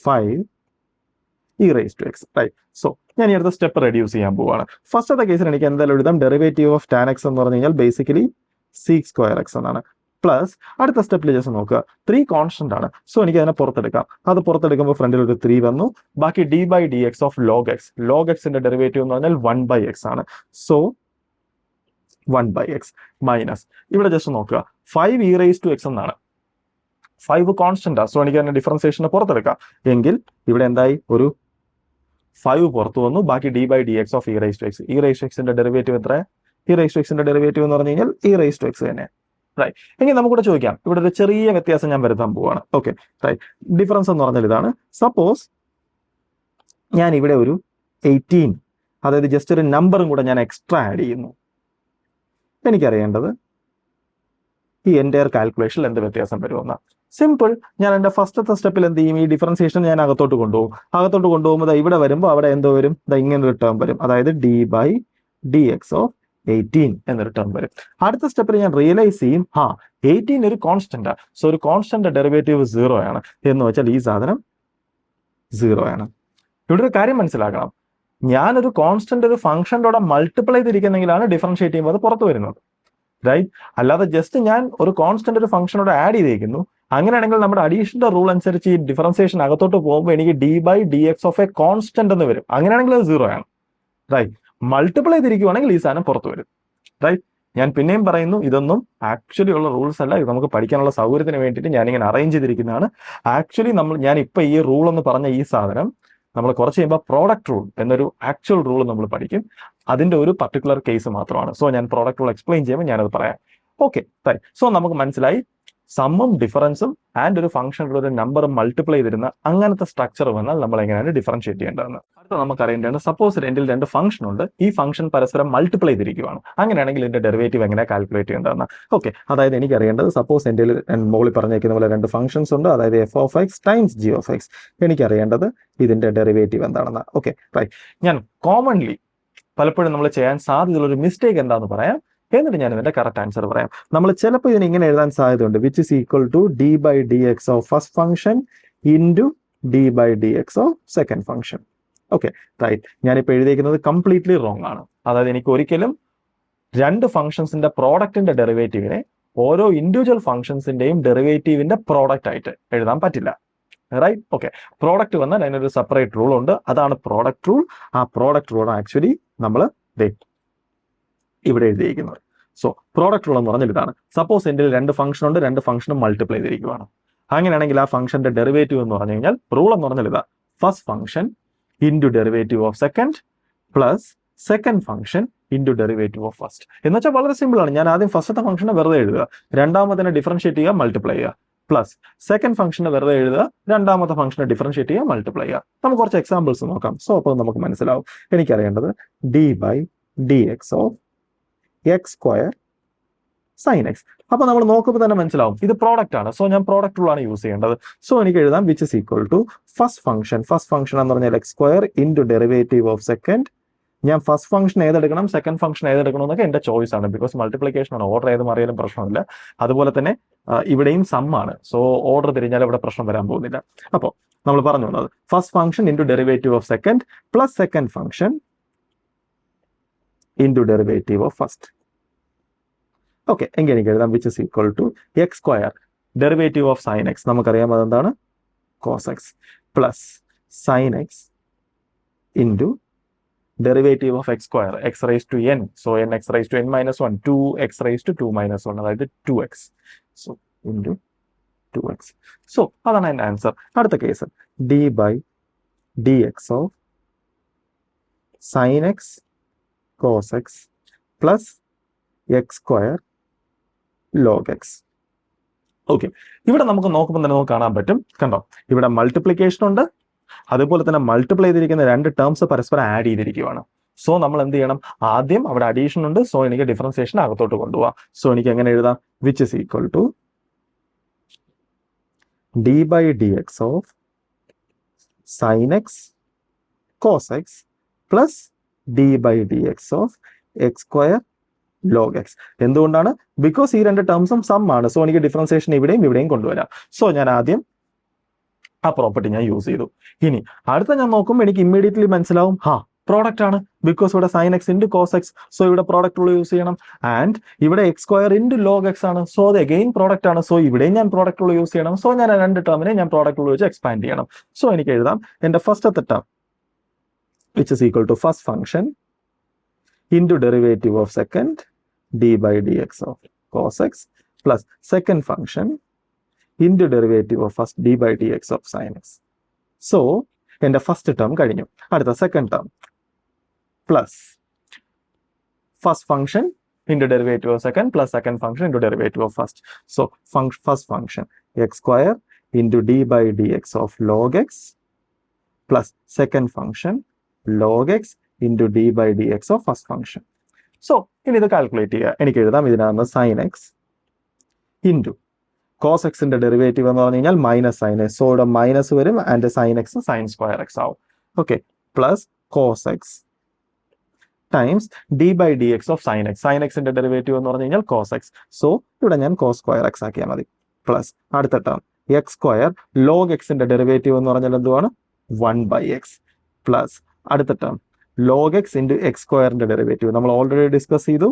5 e raised to x. Right. So ഞാൻ ഈ അടുത്ത സ്റ്റെപ്പ് റെഡ്യൂസ് ചെയ്യാൻ പോവുകയാണ്. ഫസ്റ്റത്തെ കേസിൽ എനിക്ക് എന്തായാലും എഴുതാം ഡെറിവേറ്റീവ് ഓഫ് ടാൻ എക്സ് എന്ന് പറഞ്ഞു കഴിഞ്ഞാൽ ബേസിക്കലി സീക് സ്ക്വയർ എക്സ് എന്നാണ്. പ്ലസ് അടുത്ത സ്റ്റെപ്പിൽ ജസ്റ്റ് നോക്കുക 3 കോൺസ്റ്റന്റ് ആണ്. സോ എനിക്ക് അതിനെ പുറത്തെടുക്കാം. അത് പുറത്തെടുക്കുമ്പോൾ ഫ്രണ്ടിൽ ഒരു 3 വന്നു. ബാക്കി d by d x of log x. Log എക്സിന്റെ ഡെറിവേറ്റീവ് എന്ന് പറഞ്ഞാൽ 1 ബൈ എക്സ് ആണ്. സോ 1 ബൈ എക്സ് മൈനസ് ഇവിടെ ജസ്റ്റ് നോക്കുക 5 ഇ റേസ് ടു എക്സ് എന്നാണ്. 5 കോൺസ്റ്റന്റ്. സോ എനിക്ക് അതിന്റെ ഡിഫറൻസിയേഷനെ പുറത്തെടുക്കാം. എങ്കിൽ ഇവിടെ എന്തായി, ഒരു 5 പുറത്തു വന്നു. ബാക്കി d by d x of e raise to x. E raise to എക്സിന്റെ ഡെറിവേറ്റീവ് എത്ര? ഇ റേസ് ടു എക്സിന്റെ ഡെറിവേറ്റീവ് എന്ന് പറഞ്ഞു കഴിഞ്ഞാൽ ഇ റേസ് ടു എക്സ് തന്നെ. റൈറ്റ്. ഇനി നമുക്കിവിടെ ചോദിക്കാം, ഇവിടെ ഒരു ചെറിയ വ്യത്യാസം ഞാൻ വരുത്താൻ പോവാണ്. Okay right. ഡിഫറൻസ് എന്ന് പറഞ്ഞാൽ ഇതാണ്. സപ്പോസ് ഞാൻ ഇവിടെ ഒരു 18, അതായത് ജസ്റ്റ് ഒരു നമ്പറും കൂടെ ഞാൻ എക്സ്ട്രാ ആഡ് ചെയ്യുന്നു. എനിക്കറിയേണ്ടത് ഈ എൻ്റയർ കാൽക്കുലേഷനിൽ എന്ത് വ്യത്യാസം വരുമെന്ന. സിമ്പിൾ. ഞാൻ എൻ്റെ ഫസ്റ്റത്തെ സ്റ്റെപ്പിൽ എന്ത് ചെയ്യും, ഈ ഡിഫറൻസിയേഷൻ ഞാൻ അകത്തോട്ട് കൊണ്ടുപോകും. അകത്തോട്ട് കൊണ്ടുപോകുമ്പോൾ ഇവിടെ വരുമ്പോൾ അവിടെ എന്തോ വരും, ഇങ്ങനെ ഒരു ടേം വരും, അതായത് d by d x of 18 എന്നൊരു ടേം വരും. അടുത്ത സ്റ്റെപ്പിൽ ഞാൻ റിയലൈസ് ചെയ്യും 18 ഒരു കോൺസ്റ്റന്റ്. സോ ഒരു കോൺസ്റ്റന്റ് ഡെറിവേറ്റീവ് 0 ആണ് എന്ന് വെച്ചാൽ ഈ സാധനം 0 ആണ്. ഇവിടെ ഒരു കാര്യം മനസ്സിലാക്കണം, ഞാനൊരു കോൺസ്റ്റന്റ് ഒരു ഫംഗ്ഷൻ്റെ മൾട്ടിപ്ലൈ ചെയ്തിരിക്കുന്നെങ്കിലാണ് ഡിഫറൻഷിയേറ്റ് ചെയ്യുമ്പോൾ അത് പുറത്ത് വരുന്നത്. റൈറ്റ്. അല്ലാതെ ജസ്റ്റ് ഞാൻ ഒരു കോൺസ്റ്റന്റ് ഒരു ഫംഗ്ഷനോട് ആഡ് ചെയ്തേക്കുന്നു. അങ്ങനെയാണെങ്കിൽ നമ്മുടെ അഡീഷന്റെ റൂൾ അനുസരിച്ച് ഈ ഡിഫറൻസിയേഷൻ അകത്തോട്ട് പോകുമ്പോൾ എനിക്ക് d by d x of a constant എന്ന് വരും. അങ്ങനെയാണെങ്കിൽ അത് 0 ആണ്. റൈറ്റ്. മൾട്ടിപ്ലൈ ചെയ്തിരിക്കുവാണെങ്കിൽ ഈ സാധനം പുറത്ത് വരും. റൈറ്റ്. ഞാൻ പിന്നെയും പറയുന്നു, ഇതൊന്നും ആക്ച്വലി ഉള്ള റൂൾസ് അല്ല. ഇത് നമുക്ക് പഠിക്കാനുള്ള സൗകര്യത്തിന് വേണ്ടിയിട്ട് ഞാനിങ്ങനെ അറേഞ്ച് ചെയ്തിരിക്കുന്നതാണ്. ആക്ച്വലി ഞാൻ ഇപ്പൊ ഈ റൂൾ എന്ന് പറഞ്ഞ ഈ സാധനം നമ്മൾ കുറച്ച് കഴിയുമ്പോൾ പ്രോഡക്റ്റ് റൂൾ എന്നൊരു ആക്ച്വൽ റൂൾ നമ്മൾ പഠിക്കും. അതിന്റെ ഒരു പർട്ടിക്കുലർ കേസ് മാത്രമാണ്. സോ ഞാൻ പ്രോഡക്റ്റ് റൂൾ എക്സ്പ്ലെയിൻ ചെയ്യുമ്പോൾ ഞാനത് പറയാം. Okay right. സോ നമുക്ക് മനസ്സിലായി സമ്മും ഡിഫറൻസും ആൻഡ് ഒരു ഫംഗ്ഷനിലുള്ള ഒരു നമ്പർ മൾട്ടിപ്ലൈ ചെയ്തിരുന്ന അങ്ങനത്തെ സ്ട്രക്ചർ വന്നാൽ നമ്മൾ എങ്ങനെയാണ് ഡിഫറൻഷിയേറ്റ് ചെയ്യേണ്ടതെന്ന്. അടുത്ത നമുക്ക് അറിയേണ്ടതാണ്, സപ്പോസ് രണ്ടിൽ 2 ഫംഗ്ഷൻ ഉണ്ട്. ഈ ഫംഗ്ഷൻ പരസ്പരം മൾട്ടിപ്ലൈ ചെയ്തിരിക്കുകയാണ്. അങ്ങനെയാണെങ്കിൽ ഇതിന്റെ ഡെറിവേറ്റീവ് എങ്ങനെ കാൽക്കുലേറ്റ് ചെയ്യേണ്ടതെന്ന്. ഓക്കെ, അതായത് എനിക്ക് അറിയേണ്ടത്, സപ്പോസ് എൻ്റെ മുകളിൽ പറഞ്ഞേക്കുന്ന പോലെ 2 ഫംഗ്ഷൻസ് ഉണ്ട്, അതായത് f of x times g of x. എനിക്കറിയേണ്ടത് ഇതിന്റെ ഡെറിവേറ്റീവ് എന്താണെന്ന്. Okay right. ഞാൻ കോമൺലി പലപ്പോഴും നമ്മൾ ചെയ്യാൻ സാധ്യതയുള്ള ഒരു മിസ്റ്റേക്ക് എന്താണെന്ന് പറയാം, എന്നിട്ട് ഞാൻ ഇതിന്റെ കറക്റ്റ് ആൻസർ പറയാം. നമ്മൾ ചിലപ്പോൾ ഇതിന് ഇങ്ങനെ എഴുതാൻ സാധ്യതയുണ്ട്, which is equal to d by d x of first function into d by d x of second function. Okay right. ഞാനിപ്പോൾ എഴുതിയിരിക്കുന്നത് കംപ്ലീറ്റ്ലി റോങ് ആണ്. അതായത് എനിക്ക് ഒരിക്കലും 2 ഫംഗ്ഷൻസിന്റെ പ്രോഡക്റ്റിന്റെ ഡെറിവേറ്റീവിനെ ഓരോ ഇൻഡിവിജ്വൽ ഫംഗ്ഷൻസിന്റെയും ഡെറിവേറ്റീവിന്റെ പ്രോഡക്റ്റ് ആയിട്ട് എഴുതാൻ പറ്റില്ല. റൈറ്റ്. ഓക്കെ. പ്രോഡക്റ്റ് വന്നാൽ അതിനൊരു സെപ്പറേറ്റ് റൂൾ ഉണ്ട്, അതാണ് പ്രോഡക്റ്റ് റൂൾ. ആ പ്രോഡക്റ്റ് റൂൾ ആക്ച്വലി നമ്മൾ ഇവിടെ എഴുതിയിരിക്കുന്നത്. സോ പ്രോഡക്റ്റ് റൂൾ എന്ന് പറഞ്ഞാൽ ഇതാണ്. സപ്പോസ് എൻ്റെ 2 ഫംഗ്ഷൻ ഉണ്ട്, 2 ഫംഗ്ഷനും മൾട്ടിപ്ലൈ ചെയ്തിരിക്കുകയാണ്. അങ്ങനെയാണെങ്കിൽ ആ ഫംഗ്ഷന്റെ ഡെറിവേറ്റീവ് എന്ന് പറഞ്ഞു കഴിഞ്ഞാൽ റൂൾ എന്ന് പറഞ്ഞാൽ ഇതാ, first function into derivative of second plus second function into derivative of first. എന്ന് വെച്ചാൽ വളരെ സിമ്പിൾ ആണ്. ഞാൻ ആദ്യം ഫസ്റ്റത്തെ ഫംഗ്ഷനെ വെറുതെ എഴുതുക, രണ്ടാമതിനെ ഡിഫറൻഷിയേറ്റ് ചെയ്യുക, മൾട്ടിപ്ലൈ ചെയ്യുക, പ്ലസ് സെക്കൻഡ് ഫംഗ്ഷനെ വെറുതെ എഴുതുക, രണ്ടാമത്തെ ഫംഗ്ഷനെ ഡിഫറൻഷിയേറ്റ് ചെയ്യുക, മൾട്ടിപ്ലൈ ചെയ്യുക. നമുക്ക് കുറച്ച് എക്സാമ്പിൾസ് നോക്കാം. സോ അപ്പോൾ നമുക്ക് മനസ്സിലാവും. എനിക്കറിയേണ്ടത് d by d x of x square sine x. അപ്പൊ നമ്മൾ നോക്കുമ്പോൾ തന്നെ മനസ്സിലാവും ഇത് പ്രോഡക്റ്റ് ആണ്. സോ ഞാൻ പ്രോഡക്റ്റ് റൂൾ ആണ് യൂസ് ചെയ്യേണ്ടത്. സോ എനിക്ക് എഴുതാം which is equal to first function എന്ന് പറഞ്ഞാൽ x square into derivative of second. ഞാൻ ഫസ്റ്റ് ഫംഗ്ഷൻ ഏതെടുക്കണം, സെക്കൻഡ് ഫംഗ്ഷൻ ഏതെടുക്കണം എന്നൊക്കെ എന്റെ ചോയ്സ് ആണ്, ബിക്കോസ് മൾട്ടിപ്ലിക്കേഷൻ ആണ്. ഓർഡർ ഏത് മാറിയാലും പ്രശ്നമില്ല. അതുപോലെ തന്നെ ഇവിടെയും സം ആണ്. സോ ഓർഡർ തിരിഞ്ഞാൽ ഇവിടെ പ്രശ്നം വരാൻ പോകുന്നില്ല. അപ്പോൾ നമ്മൾ പറഞ്ഞു വന്നത് first function into derivative of second plus second function into derivative of first. Okay, എങ്കിൽ എനിക്ക് എഴുതാം which is equal to x square derivative of sine x, നമുക്കറിയാം അതെന്താണ്, cos x, plus sine x into derivative of x square x rice to n. So n x rice to n minus 1, 2x raise to 2 minus 1, അതായത് 2x. So into 2x. So അതാണ് എൻ്റെ answer. അടുത്ത case d by d x of sine x cos x plus x square log x. Okay, ഇവിടെ നമുക്ക് നോക്കുമ്പോൾ തന്നെ നമുക്ക് കാണാൻ പറ്റും, കണ്ടോ, ഇവിടെ മൾട്ടിപ്ലിക്കേഷൻ ഉണ്ട്, അതുപോലെ തന്നെ മൾട്ടിപ്ലൈ ചെയ്തിരിക്കുന്ന രണ്ട് ടേംസ് പരസ്പരം ആഡ് ചെയ്തിരിക്കുകയാണ്. സോ നമ്മൾ എന്ത് ചെയ്യണം, ആദ്യം അവിടെ അഡീഷൻ ഉണ്ട്, സോ എനിക്ക് ഡിഫറൻസിയേഷൻ അകത്തോട്ട് കൊണ്ടുപോകാം. സോ എനിക്ക് എങ്ങനെ എഴുതാം, which is equal to d by d x of sine x cos x plus d by d x of x square log x. എന്തുകൊണ്ടാണ്, ബിക്കോസ് ഈ രണ്ട് ടേംസും സം ആണ്. സോ എനിക്ക് ഡിഫറൻസിയേഷൻ ഇവിടെയും കൊണ്ടുവരാം. സോ ഞാൻ ആദ്യം ആ പ്രോപ്പർട്ടി ഞാൻ യൂസ് ചെയ്തു. ഇനി അടുത്ത ഞാൻ നോക്കുമ്പോൾ എനിക്ക് ഇമ്മീഡിയറ്റ്ലി മനസ്സിലാവും, പ്രോഡക്റ്റ് ആണ്, ബിക്കോസ് ഇവിടെ sine x into cos x, so ഇവിടെ പ്രോഡക്റ്റ് റൂൾ യൂസ് ചെയ്യണം. ആൻഡ് ഇവിടെ x square into log x ആണ്, സോ അത് അഗെയിൻ പ്രോഡക്റ്റ് ആണ്, സോ ഇവിടെയും ഞാൻ പ്രോഡക്റ്റ് റൂൾ യൂസ് ചെയ്യണം. സോ ഞാൻ രണ്ട് ടേമിനെ ഞാൻ പ്രോഡക്റ്റ് റൂൾ വെച്ച് എക്സ്പാൻഡ് ചെയ്യണം. സോ എനിക്ക് എഴുതാം എന്റെ ഫസ്റ്റത്തെ term which is equal to first function into derivative of second d by d x of cos x plus second function into derivative of first d by d x of sine x. So എന്റെ first term കഴിഞ്ഞു. അടുത്ത second term plus first function into derivative of second plus second function into derivative of first. So first function x square into d by dx of log x plus second function log x into d by dx of first function. So ഇനി ഇത് calculate ചെയ്യുക. എനിക്ക് എഴുതാം ഇതിനകത്ത് sin x into cos x ന്റെ derivative എന്ന് പറഞ്ഞു കഴിഞ്ഞാൽ മൈനസ് സൈൻ എക്സ്, സോ ഇവിടെ മൈനസ് വരും and sine x sine square x ആവും. Okay, plus cos x times d by d x of sine x. Sine എക്സിന്റെ ഡെറിവേറ്റീവ് എന്ന് പറഞ്ഞു കഴിഞ്ഞാൽ കോസ് എക്സ്, സോ ഇവിടെ ഞാൻ കോസ് സ്ക്വയർ എക്സ് ആക്കിയാൽ മതി. പ്ലസ് അടുത്ത ടേം എക്സ് സ്ക്വയർ ലോഗ് എക്സിന്റെ ഡെറിവേറ്റീവ് എന്ന് പറഞ്ഞാൽ എന്തുവാണ്, 1/x പ്ലസ് അടുത്ത term log x into x സ്ക്വയറിന്റെ ഡെറിവേറ്റീവ് നമ്മൾ ഓൾറെഡി ഡിസ്കസ് ചെയ്തു.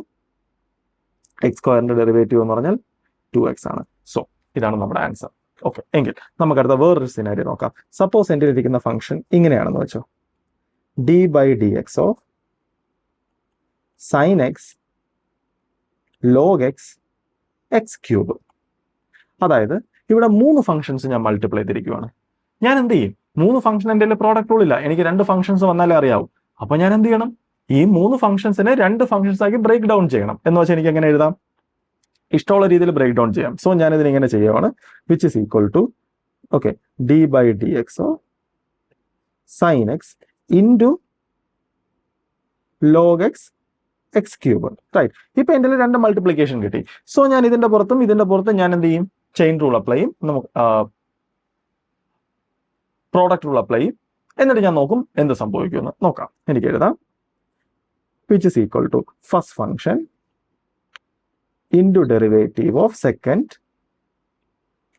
എക്സ് സ്ക്വയറിന്റെ ഡെറിവേറ്റീവ് എന്ന് പറഞ്ഞാൽ 2x ആണ്. സോ ഇതാണ് നമ്മുടെ ആൻസർ. ഓക്കെ, എങ്കിൽ നമുക്കടുത്ത വേറൊരു സിനാരിയോ നോക്കാം. സപ്പോസ് എൻ്റെ ഇരിക്കുന്ന ഫംഗ്ഷൻ ഇങ്ങനെയാണെന്ന് വെച്ചോ, d by d x of sine x log x x cube. അതായത് ഇവിടെ 3 ഫംഗ്ഷൻസ് ഞാൻ മൾട്ടിപ്ലൈ ചെയ്തിരിക്കുകയാണ്. ഞാൻ എന്ത് ചെയ്യും, 3 ഫംഗ്ഷൻ എൻ്റെ പ്രോഡക്റ്റ് റൂൾ ഇല്ല, എനിക്ക് 2 ഫംഗ്ഷൻസ് വന്നാലേ അറിയാവൂ. അപ്പൊ ഞാൻ എന്ത് ചെയ്യണം, ഈ 3 ഫംഗ്ഷൻസിനെ 2 ഫംഗ്ഷൻസ് ആക്കി ബ്രേക്ക് ഡൗൺ ചെയ്യണം. എന്ന് വെച്ചാൽ എനിക്ക് എങ്ങനെ എഴുതാം, ഇഷ്ടമുള്ള രീതിയിൽ ബ്രേക്ക് ഡൗൺ ചെയ്യാം. സോ ഞാൻ ഇതിന് ഇങ്ങനെ ചെയ്യുവാണ്, which is equal to okay d by d x of sine x into log x x cube. Right, ഇപ്പൊ എൻ്റെ 2 മൾട്ടിപ്ലിക്കേഷൻ കിട്ടി. സോ ഞാൻ ഇതിന്റെ പുറത്തും ഞാൻ എന്ത് ചെയ്യും, ചെയിൻ റൂൾ അപ്ലൈ ചെയ്യും, നമുക്ക് പ്രോഡക്റ്റ് റൂൾ അപ്ലൈ ചെയ്യും. എന്നിട്ട് ഞാൻ നോക്കും എന്ത് സംഭവിക്കുമെന്ന് നോക്കാം. എനിക്ക് എഴുതാം which is equal to first function into derivative of second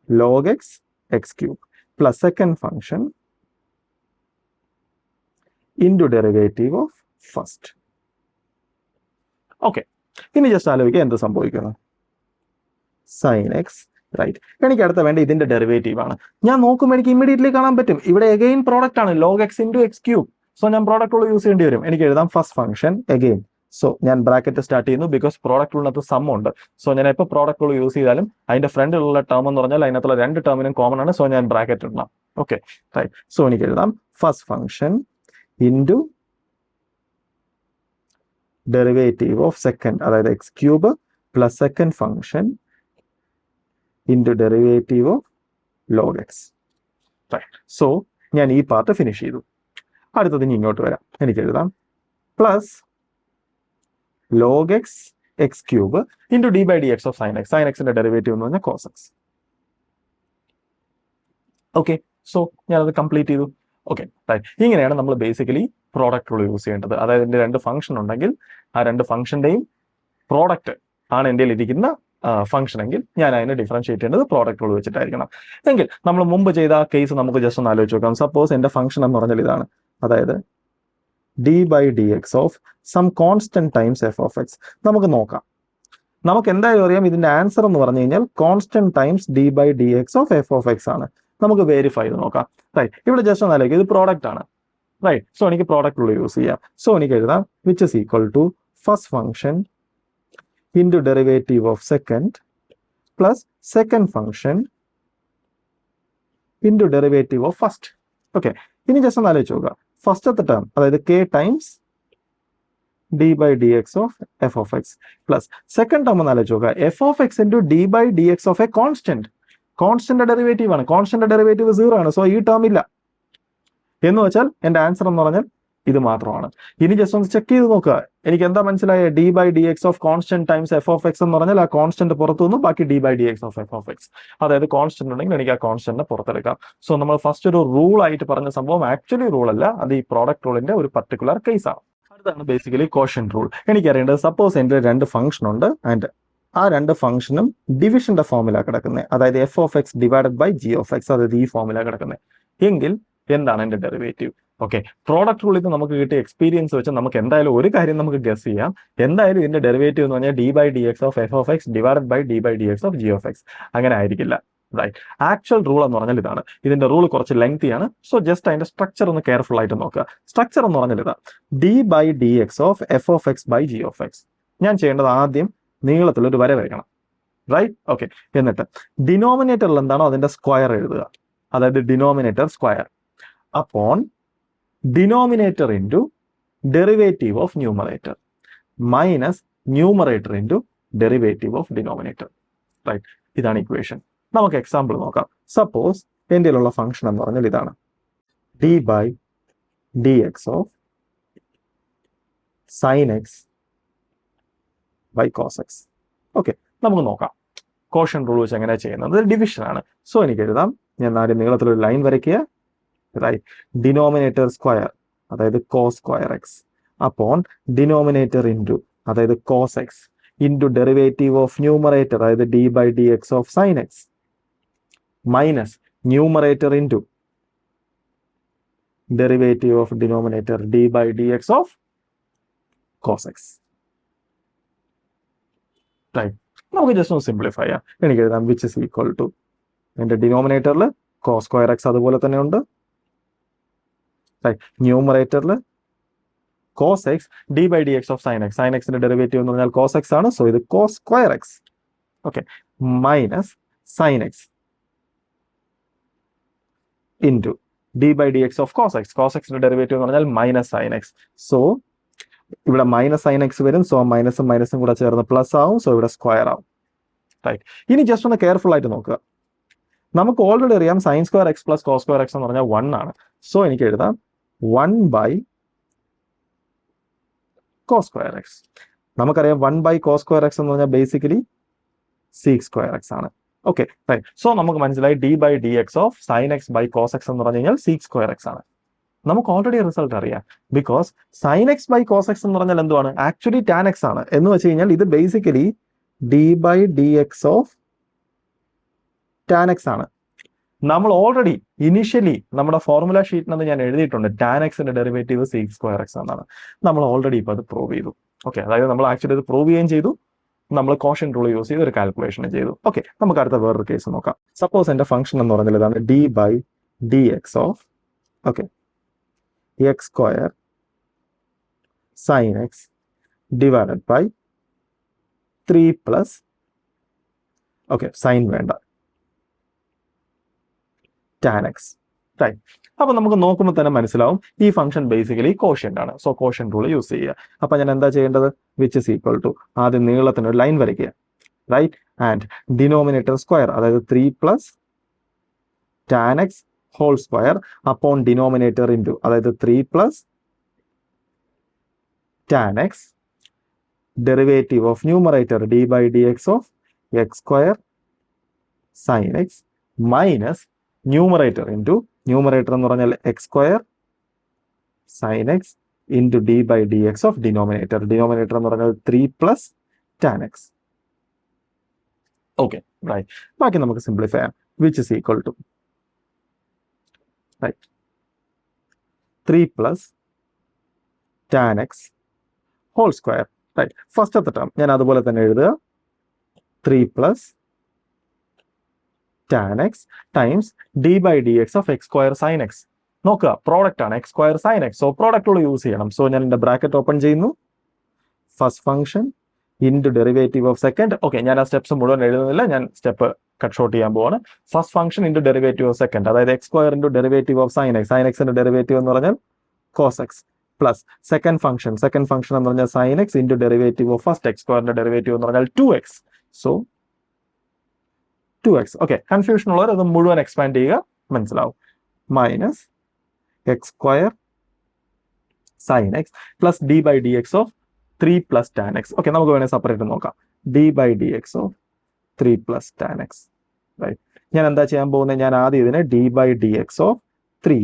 log x x cube plus second function into derivative of first. Okay, ഇനി ജസ്റ്റ് ആലോചിക്കുക എന്ത് സംഭവിക്കുന്നു, സൈൻ എക്സ്. റൈറ്റ്, എനിക്ക് അടുത്ത വേണ്ട ഇതിന്റെ ഡെറിവേറ്റീവ് ആണ്. ഞാൻ നോക്കുമ്പോൾ എനിക്ക് ഇമ്മീഡിയറ്റ്ലി കാണാൻ പറ്റും ഇവിടെ അഗെയിൻ പ്രോഡക്റ്റ് ആണ്, log x into X cube. So ഞാൻ പ്രോഡക്റ്റ് റൂൾ യൂസ് ചെയ്യേണ്ടി വരും. എനിക്ക് എഴുതാം ഫസ്റ്റ് ഫംഗ്ഷൻ അഗെയിൻ. സോ ഞാൻ ബ്രാക്കറ്റ് സ്റ്റാർട്ട് ചെയ്യുന്നു, ബിക്കോസ് പ്രോഡക്റ്റ് റൂളിനകത്ത് സം ഉണ്ട്. സോ ഞാൻ എപ്പോൾ പ്രോഡക്റ്റ് റൂൾ യൂസ് ചെയ്താലും അതിന്റെ ഫ്രണ്ടിലുള്ള ടേം എന്ന് പറഞ്ഞാൽ അതിനകത്തുള്ള 2 ടേമിനും കോമൺ ആണ്. സോ ഞാൻ ബ്രാക്കറ്റ് ഇടണം. Okay, right. സോ എനിക്ക് എഴുതാം first function into derivative of second, അതായത് x cube plus second function into derivative of log x. Right, so ഞാൻ ഈ പാർട്ട് ഫിനിഷ് ചെയ്തു. അടുത്തത് ഇനി ഇങ്ങോട്ട് വരാം. എനിക്ക് എഴുതാം plus log x x cube into d by dx of sin x. Sin x ന്റെ ഡെറിവേറ്റീവ് എന്ന് പറഞ്ഞാൽ cos x. ഓക്കെ, സോ ഞാനത് കംപ്ലീറ്റ് ചെയ്തു. Okay, right. ഇങ്ങനെയാണ് നമ്മൾ ബേസിക്കലി പ്രോഡക്റ്റ് റൂൾ യൂസ് ചെയ്യേണ്ടത്. അതായത് എൻ്റെ 2 ഫംഗ്ഷൻ ഉണ്ടെങ്കിൽ ആ 2 ഫംഗ്ഷന്റെയും പ്രോഡക്റ്റ് ആണ് എൻ്റെ ഇരിക്കുന്ന ഫംഗ്ഷൻ എങ്കിൽ ഞാൻ അതിനെ ഡിഫറൻഷിയേറ്റ് ചെയ്യേണ്ടത് പ്രോഡക്റ്റ് റൂൾ വെച്ചിട്ടായിരിക്കണം. എങ്കിൽ നമ്മൾ മുമ്പ് ചെയ്ത ആ കേസ് നമുക്ക് ജസ്റ്റ് ഒന്ന് ആലോചിച്ച് നോക്കാം. സപ്പോസ് എൻ്റെ ഫംഗ്ഷൻ എന്ന് പറഞ്ഞാൽ ഇതാണ്, അതായത് d by dx of some constant times f of x. നമുക്ക് നോക്കാം, നമുക്ക് എന്തായാലും അറിയാം ഇതിന്റെ ആൻസർ എന്ന് പറഞ്ഞു കഴിഞ്ഞാൽ constant times d by dx of f of x ആണ്. നമുക്ക് വെരിഫൈ ചെയ്ത് നോക്കാം. റൈറ്റ്, ഇവിടെ ജസ്റ്റ് ഒന്ന് ആലോചിക്കുക, ഇത് പ്രോഡക്റ്റ് ആണ്. റൈറ്റ്, സോ എനിക്ക് പ്രോഡക്റ്റ് റൂൾ യൂസ് ചെയ്യാം. സോ എനിക്ക് എഴുതാം which is equal to first function into derivative of second plus second function into derivative of first. Okay, ഇനി ജസ്റ്റ് ഒന്ന് ആലോചിച്ച് നോക്കുക, ഫസ്റ്റത്തെ ടേം അതായത് k times d by dx of f of x plus second term ഒന്ന് ആലോചിച്ച് നോക്കുക, f of x into d by dx of a constant. Constant derivative ആണ്. കോൺസ്റ്റന്റ് ഡെറിവേറ്റീവ് 0 ആണ്. സോ ഈ ടേം ഇല്ല. എന്ന് വെച്ചാൽ എന്റെ ആൻസർ എന്ന് പറഞ്ഞാൽ ഇത് മാത്രമാണ്. ഇനി ജസ്റ്റ് ഒന്ന് ചെക്ക് ചെയ്ത് നോക്കുക. എനിക്ക് എന്താ മനസ്സിലായ? D by d x of constant times f of x എന്ന് പറഞ്ഞാൽ ആ കോൺസ്റ്റന്റ് പുറത്തു നിന്നും ബാക്കി d by d x of f of x. അതായത് കോൺസ്റ്റന്റ് ഉണ്ടെങ്കിൽ എനിക്ക് ആ കോൺസ്റ്റന്റിനെ പുറത്തെടുക്കാം. സോ നമ്മൾ ഫസ്റ്റ് ഒരു റൂൾ ആയിട്ട് പറഞ്ഞ സംഭവം ആക്ച്വലി റൂൾ അല്ല, അത് ഈ പ്രോഡക്റ്റ് റൂളിന്റെ ഒരു പർട്ടിക്കുലർ കേസ് ആണ്. അടുത്താണ് ബേസിക്കലി കോഷ്യന്റ് റൂൾ. എനിക്കറിയേണ്ടത്, സപ്പോസ് എന്റെ രണ്ട് ഫംഗ്ഷൻ ഉണ്ട് ആൻഡ് ആ രണ്ട് ഫംഗ്ഷനും ഡിവിഷന്റെ ഫോമിലാണ് കിടക്കുന്നത്. അതായത് f of x divided by g of x, അതായത് ഈ ഫോമിലാണ് കിടക്കുന്നത്. എങ്കിൽ എന്താണ് എന്റെ ഡെറിവേറ്റീവ്? ഓക്കെ, പ്രോഡക്റ്റ് റൂളിൽ നിന്ന് നമുക്ക് കിട്ടിയ എക്സ്പീരിയൻസ് വെച്ച് നമുക്ക് എന്തായാലും ഒരു കാര്യം നമുക്ക് ഗസ് ചെയ്യാം. എന്തായാലും ഇതിന്റെ ഡെറിവേറ്റീവ് എന്ന് പറഞ്ഞാൽ d by d x of f of x divided by d by d x of g of x. അങ്ങനെ ആയിരിക്കില്ല, റൈറ്റ്? ആക്ച്വൽ റൂൾ എന്ന് പറഞ്ഞാൽ ഇതാണ്. ഇതിന്റെ റൂൾ കുറച്ച് ലെങ്തിയാണ്. സോ ജസ്റ്റ് അതിന്റെ സ്ട്രക്ചർ ഒന്ന് കെയർഫുൾ ആയിട്ട് നോക്കുക. സ്ട്രക്ചർ എന്ന് പറഞ്ഞാൽ ഇതാ, d by d x of f of x by g of x. ഞാൻ ചെയ്യേണ്ടത് ആദ്യം നീളത്തിലൊരു വര വരയ്ക്കണം, റൈറ്റ്? ഓക്കെ, എന്നിട്ട് ഡിനോമിനേറ്ററിൽ എന്താണോ അതിന്റെ സ്ക്വയർ എഴുതുക. അതായത് denominator square upon denominator into derivative of numerator minus numerator into derivative of denominator, right? ഇതാണ് ഇക്വേഷൻ. നമുക്ക് എക്സാമ്പിൾ നോക്കാം. സപ്പോസ് എൻ്റെ ഉള്ള ഫംഗ്ഷൻ എന്ന് പറഞ്ഞാൽ ഇതാണ്, d by d x of sine x by cos x. Okay, നമുക്ക് നോക്കാം കോഷ്യന്റ് റൂൾ വെച്ച് എങ്ങനെയാണ് ചെയ്യുന്നത്. ഡിവിഷൻ ആണ്. സോ എനിക്ക് എഴുതാം, ഞാൻ ആദ്യം നീളത്തിലൊരു ലൈൻ വരയ്ക്കുക, റൈറ്റ്? ഡിനോമിനേറ്റർ സ്ക്വയർ, അതായത് cos square x, upon denominator into, അതായത് cos x, into derivative of numerator, അതായത് d by d x of sine x, minus numerator into derivative of denominator d by d x of cos x, right? നമുക്ക് just ഒന്ന് simplify ചെയ്യാം. എനിക്ക് എഴുതാം which is equal to, എൻ്റെ ഡിനോമിനേറ്ററിൽ cos square X അതുപോലെ തന്നെ ഉണ്ട്, ന്യൂമറേറ്ററിൽ cos x d by d x of sine x. Sine എക്സിന്റെ ഡെറിവേറ്റീവ് എന്ന് പറഞ്ഞാൽ കോസ് എക്സ് ആണ്. സോ ഇത് cos square x, okay, minus sine x into d by d x of cos x. Cos എക്സിന്റെ ഡെറിവേറ്റീവ് എന്ന് പറഞ്ഞാൽ minus sine x. So ഇവിടെ minus sine x വരും. സോ മൈനസും മൈനസും കൂടെ ചേർന്ന് പ്ലസ് ആവും. സോ ഇവിടെ സ്ക്വയർ ആവും, റൈറ്റ്? ഇനി ജസ്റ്റ് ഒന്ന് കെയർഫുൾ ആയിട്ട് നോക്കുക. നമുക്ക് ഓൾറെഡി അറിയാം sine square x plus cos square x എന്ന് പറഞ്ഞാൽ 1 ആണ്. സോ എനിക്ക് എഴുതാം 1 ബൈ കോസ് സ്ക്വയർ എക്സ്. നമുക്കറിയാം 1 ബൈ കോസ് സ്ക്വയർ എക്സ് എന്ന് പറഞ്ഞാൽ ബേസിക്കലി സീക് സ്ക്വയർ എക്സ് ആണ്. Okay, right? സോ നമുക്ക് മനസ്സിലായി d by d x of sine x by cos x എന്ന് പറഞ്ഞു കഴിഞ്ഞാൽ സീക് സ്ക്വയർ എക്സ് ആണ്. നമുക്ക് ഓൾറെഡി റിസൾട്ട് അറിയാം. Because sine x by cos x എന്ന് പറഞ്ഞാൽ എന്തുവാണ്? ആക്ച്വലി ടാൻ എക്സ് ആണ്. എന്ന് വെച്ച് കഴിഞ്ഞാൽ ഇത് basically d by d x of tan x ആണ്. നമ്മൾ ഓൾറെഡി ഇനിഷ്യലി നമ്മുടെ ഫോർമുല ഷീറ്റിനകത്ത് ഞാൻ എഴുതിയിട്ടുണ്ട് ടാൻ എക്സിന്റെ ഡെറിവേറ്റീവ് സീക് സ്ക്വയർ എക്സ് എന്നാണ്. നമ്മൾ ഓൾറെഡി ഇപ്പൊ അത് പ്രൂവ് ചെയ്തു. ഓക്കെ, അതായത് നമ്മൾ ആക്ച്വലി ഇത് പ്രൂവ് ചെയ്യുകയും ചെയ്തു, നമ്മൾ കോഷ്യന്റ് റൂൾ യൂസ് ചെയ്ത് ഒരു കാൽക്കുലേഷൻ ചെയ്തു. ഓക്കെ, നമുക്ക് അടുത്ത വേറൊരു കേസ് നോക്കാം. സപ്പോസ് എന്റെ ഫംഗ്ഷൻ എന്ന് പറഞ്ഞാൽ ഇതാണ്, d by d x of, okay, x square sine x divided by 3 plus, okay, sine വേണ്ട, ടാൻ എക്സ്, റൈറ്റ്? അപ്പൊ നമുക്ക് നോക്കുമ്പോൾ തന്നെ മനസ്സിലാവും ഈ ഫംഗ്ഷൻ ബേസിക്കലി കോഷ്യന്റ് ആണ്. സോ കോഷ്യന്റ് റൂൾ യൂസ് ചെയ്യുക. അപ്പൊ ഞാൻ എന്താ ചെയ്യേണ്ടത്? വിച്ച് ഇസ് ഈക്വൽ ടു, ആദ്യം നീളത്തിന് ഒരു ലൈൻ വരയ്ക്കുക, റൈറ്റ്? ആൻഡ് ഡിനോമിനേറ്റർ സ്ക്വയർ, അതായത് 3 plus tan x whole square upon denominator into, അതായത് 3 plus tan x derivative of numerator d by d x of x square sine x minus numerator into, numerator എന്ന് പറഞ്ഞാൽ x square sine x into d by d x of denominator. Denominator എന്ന് പറഞ്ഞാൽ 3 plus tan x. Okay, right? ബാക്കി നമുക്ക് simplify ചെയ്യാം. Which is equal to, right, 3 plus tan x whole square, right? ഫസ്റ്റത്തെ term ഞാൻ അതുപോലെ തന്നെ എഴുതുക, 3 plus tan x times d by d x of x square sine x. നോക്കുക, product ആണ് x square sine x. So പ്രോഡക്റ്റുകൾ use ചെയ്യണം. So ഞാൻ എന്റെ ബ്രാക്കറ്റ് ഓപ്പൺ ചെയ്യുന്നു, first function into derivative of second. Okay, ഞാൻ ആ സ്റ്റെപ്സ് മുഴുവൻ എഴുതുന്നില്ല, ഞാൻ സ്റ്റെപ്പ് കട്ട് ഷോർട്ട് ചെയ്യാൻ പോവാണ്. First function into derivative of second, അതായത് x square into derivative of sine x. Sine എക്സിന്റെ ഡെറിവേറ്റീവ് എന്ന് പറഞ്ഞാൽ cos x plus second function എന്ന് പറഞ്ഞാൽ sine x into derivative of first x സ്ക്വയറിന്റെ ഡെറിവേറ്റീവ് എന്ന് പറഞ്ഞാൽ 2x. So 2x. Okay, confusion ഉള്ളവർ അത് മുഴുവൻ എക്സ്പാൻഡ് ചെയ്യുക, മനസ്സിലാവും. Minus x square sine x plus d by d x of 3 plus tan x. Okay, നമുക്ക് വേണമെങ്കിൽ സെപ്പറേറ്റ് നോക്കാം. D by d x of 3 plus tan x. Right, ഞാൻ എന്താ ചെയ്യാൻ പോകുന്നത്? ഞാൻ ആദ്യം ഇതിനെ d by d x of 3